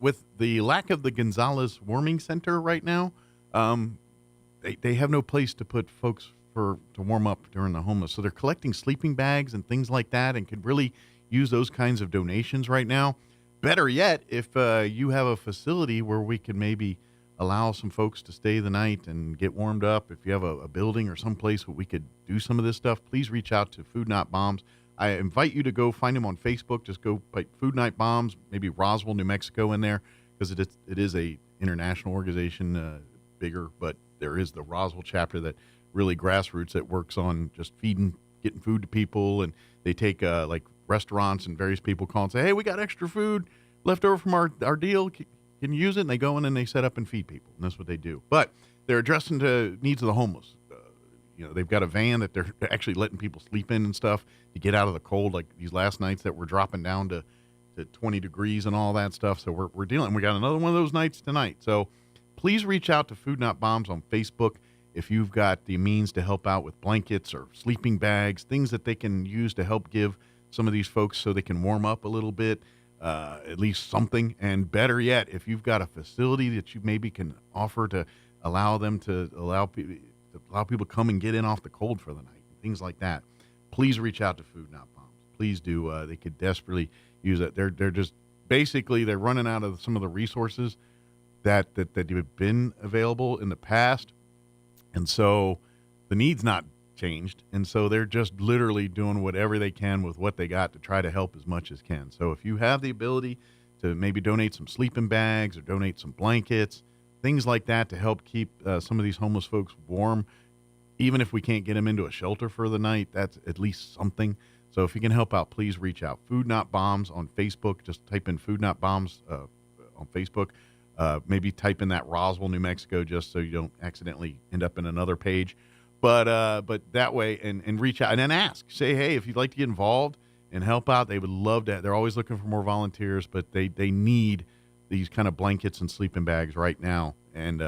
with the lack of the Gonzales Warming Center right now, they have no place to put folks to warm up during the homeless. So they're collecting sleeping bags and things like that and could really use those kinds of donations right now. Better yet, if you have a facility where we can maybe allow some folks to stay the night and get warmed up. If you have a building or someplace where we could do some of this stuff, please reach out to Food Not Bombs. I invite you to go find them on Facebook. Just go put Food Not Bombs, maybe Roswell, New Mexico in there, because it is a international organization, bigger, but there is the Roswell chapter that really grassroots that works on just getting food to people. And they take like restaurants and various people call and say, hey, we got extra food left over from our deal. Can you use it? And they go in and they set up and feed people. And that's what they do. But they're addressing the needs of the homeless. They've got a van that they're actually letting people sleep in and stuff to get out of the cold, like these last nights that we're dropping down to 20 degrees and all that stuff. So we're dealing. We got another one of those nights tonight. So please reach out to Food Not Bombs on Facebook if you've got the means to help out with blankets or sleeping bags, things that they can use to help give some of these folks so they can warm up a little bit. At least something. And better yet, if you've got a facility that you maybe can offer to allow people to come and get in off the cold for the night, things like that, please reach out to Food Not Bombs. Please do. They could desperately use it. They're just basically they're running out of some of the resources that have been available in the past, and so the need's not changed, and so they're just literally doing whatever they can with what they got to try to help as much as can. So if you have the ability to maybe donate some sleeping bags or donate some blankets, things like that to help keep some of these homeless folks warm, even if we can't get them into a shelter for the night, that's at least something. So if you can help out, please reach out. Food Not Bombs on Facebook. Just type in Food Not Bombs on Facebook. Maybe type in that Roswell, New Mexico, just so you don't accidentally end up in another page. But that way, and reach out and then ask. Say, hey, if you'd like to get involved and help out, they would love that. They're always looking for more volunteers, but they need these kind of blankets and sleeping bags right now, and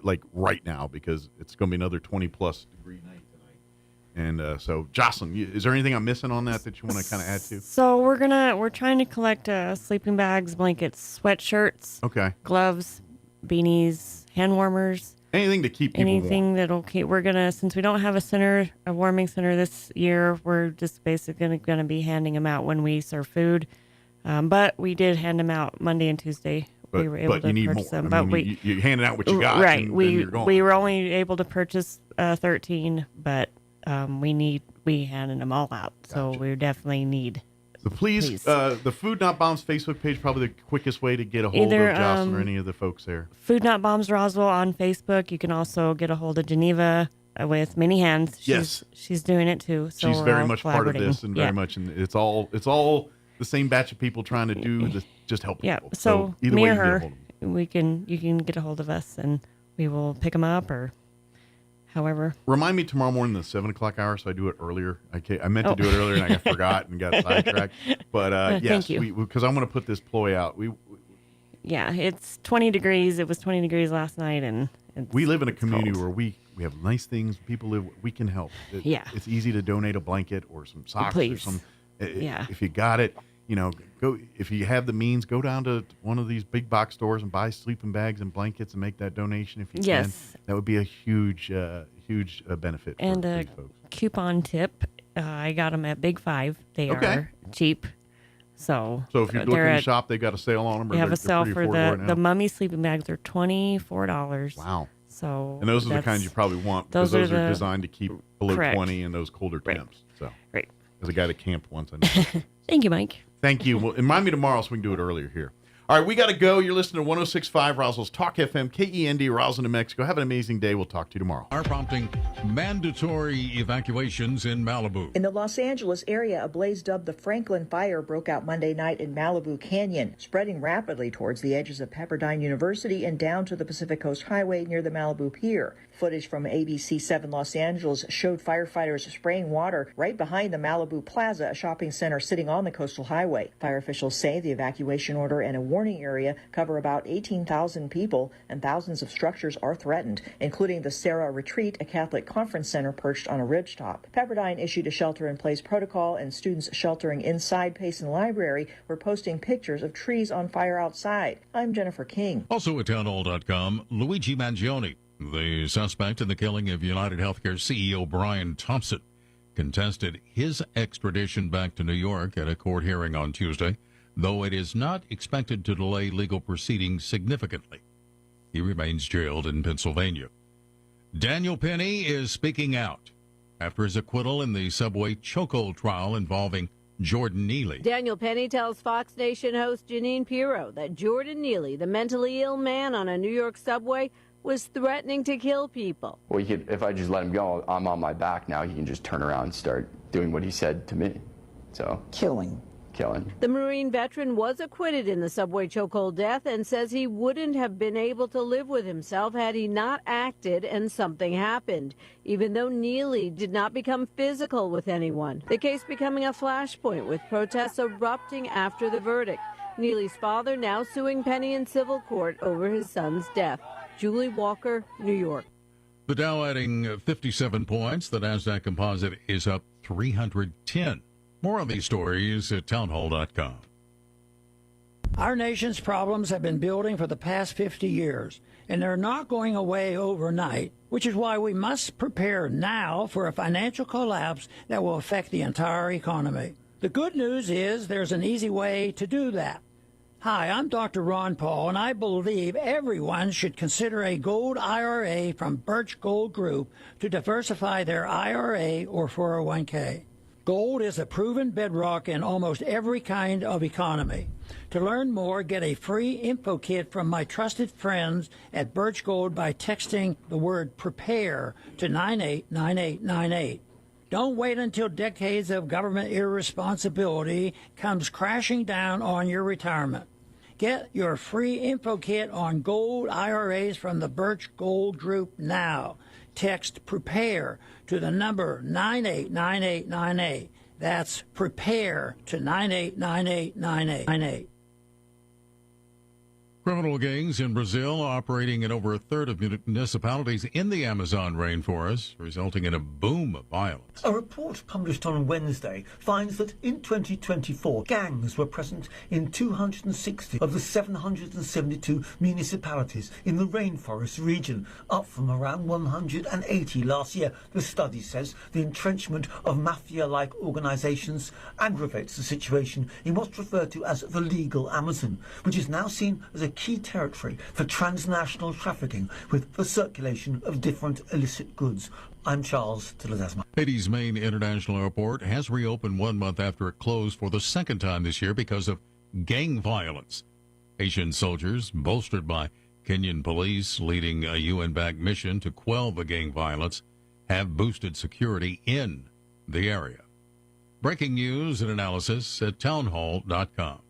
like right now, because it's going to be another 20-plus degree night tonight. And so, Jocelyn, is there anything I'm missing on that you want to kind of add to? So we're trying to collect sleeping bags, blankets, sweatshirts, gloves, beanies, hand warmers. Anything to keep people warm. That'll keep. We're gonna, since we don't have a warming center this year, we're just basically gonna be handing them out when we serve food. But we did hand them out Monday and Tuesday. We were able to purchase them. But you handed out what you got. Right. And we were only able to purchase 13, but we handed them all out. Gotcha. So we definitely need. So please. The Food Not Bombs Facebook page, probably the quickest way to get a hold of Jocelyn or any of the folks there. Food Not Bombs Roswell on Facebook. You can also get a hold of Geneva with Many Hands. She's doing it too. So she's very much part of this, and very much, and it's all the same batch of people trying to do this, just help people. Yeah. So either way, you can get a hold of us, and we will pick them up or. However, remind me tomorrow morning the 7:00 hour, so I do it earlier. I meant to do it earlier, and I forgot and got sidetracked. But yes, because I'm going to put this ploy out. It's 20 degrees. It was 20 degrees last night, and we live in a community where we have nice things. People live. We can help. It's easy to donate a blanket or some socks or some. If you got it, go. If you have the means, go down to one of these big box stores and buy sleeping bags and blankets and make that donation if you can. That would be a huge benefit. And for a these folks. Coupon tip, I got them at Big Five. They are cheap. So if you're looking to shop, they got a sale on them. They have a sale for the mummy sleeping bags. Are $24. Wow. So and those are the kinds you probably want because those are designed to keep below 20 in those colder temps. So right. As a guy that camped once, I know. Thank you, Mike. Thank you. Well, remind me tomorrow so we can do it earlier here. All right, we got to go. You're listening to 106.5 Roswell's Talk FM, KEND, Roswell, New Mexico. Have an amazing day. We'll talk to you tomorrow. Are prompting mandatory evacuations in Malibu. In the Los Angeles area, a blaze dubbed the Franklin Fire broke out Monday night in Malibu Canyon, spreading rapidly towards the edges of Pepperdine University and down to the Pacific Coast Highway near the Malibu Pier. Footage from ABC 7 Los Angeles showed firefighters spraying water right behind the Malibu Plaza, a shopping center sitting on the coastal highway. Fire officials say the evacuation order and a warning area cover about 18,000 people, and thousands of structures are threatened, including the Sarah Retreat, a Catholic conference center perched on a ridgetop. Pepperdine issued a shelter-in-place protocol, and students sheltering inside Payson Library were posting pictures of trees on fire outside. I'm Jennifer King. Also at townhall.com, Luigi Mangione, the suspect in the killing of United Healthcare CEO Brian Thompson, contested his extradition back to New York at a court hearing on Tuesday, though it is not expected to delay legal proceedings significantly. He remains jailed in Pennsylvania. Daniel Penny is speaking out after his acquittal in the subway chokehold trial involving Jordan Neely. Daniel Penny tells Fox Nation host Janine Pirro that Jordan Neely, the mentally ill man on a New York subway, was threatening to kill people. Well, if I just let him go, I'm on my back now. He can just turn around and start doing what he said to me. So killing. The Marine veteran was acquitted in the subway chokehold death and says he wouldn't have been able to live with himself had he not acted and something happened, even though Neely did not become physical with anyone. The case becoming a flashpoint with protests erupting after the verdict. Neely's father now suing Penny in civil court over his son's death. Julie Walker, New York. The Dow adding 57 points. The NASDAQ composite is up 310. More on these stories at townhall.com. Our nation's problems have been building for the past 50 years, and they're not going away overnight, which is why we must prepare now for a financial collapse that will affect the entire economy. The good news is there's an easy way to do that. Hi, I'm Dr. Ron Paul, and I believe everyone should consider a gold IRA from Birch Gold Group to diversify their IRA or 401k. Gold is a proven bedrock in almost every kind of economy. To learn more, get a free info kit from my trusted friends at Birch Gold by texting the word PREPARE to 989898. Don't wait until decades of government irresponsibility comes crashing down on your retirement. Get your free info kit on gold IRAs from the Birch Gold Group now. Text PREPARE to the number 989898. That's PREPARE to 989898. Criminal gangs in Brazil operating in over a third of municipalities in the Amazon rainforest, resulting in a boom of violence. A report published on Wednesday finds that in 2024, gangs were present in 260 of the 772 municipalities in the rainforest region, up from around 180 last year. The study says the entrenchment of mafia-like organizations aggravates the situation in what's referred to as the legal Amazon, which is now seen as a key territory for transnational trafficking with the circulation of different illicit goods. I'm Charles Tiladesma. Haiti's main international airport has reopened 1 month after it closed for the second time this year because of gang violence. Haitian soldiers, bolstered by Kenyan police leading a UN-backed mission to quell the gang violence, have boosted security in the area. Breaking news and analysis at townhall.com.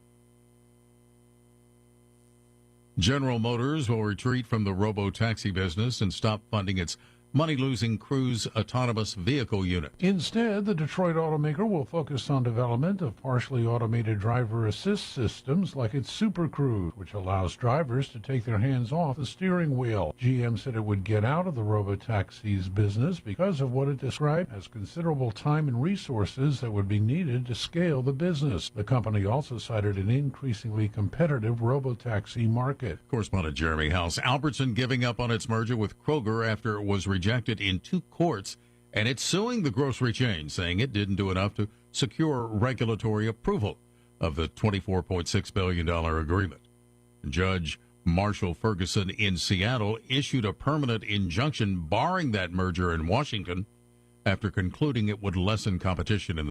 General Motors will retreat from the robo-taxi business and stop funding its money-losing Cruise autonomous vehicle unit. Instead, the Detroit automaker will focus on development of partially automated driver assist systems like its Super Cruise, which allows drivers to take their hands off the steering wheel. GM said it would get out of the robotaxis business because of what it described as considerable time and resources that would be needed to scale the business. The company also cited an increasingly competitive robotaxi market. Correspondent Jeremy House. Albertson giving up on its merger with Kroger after it was rejected in 2 courts, and it's suing the grocery chain, saying it didn't do enough to secure regulatory approval of the $24.6 billion agreement. Judge Marshall Ferguson in Seattle issued a permanent injunction barring that merger in Washington after concluding it would lessen competition in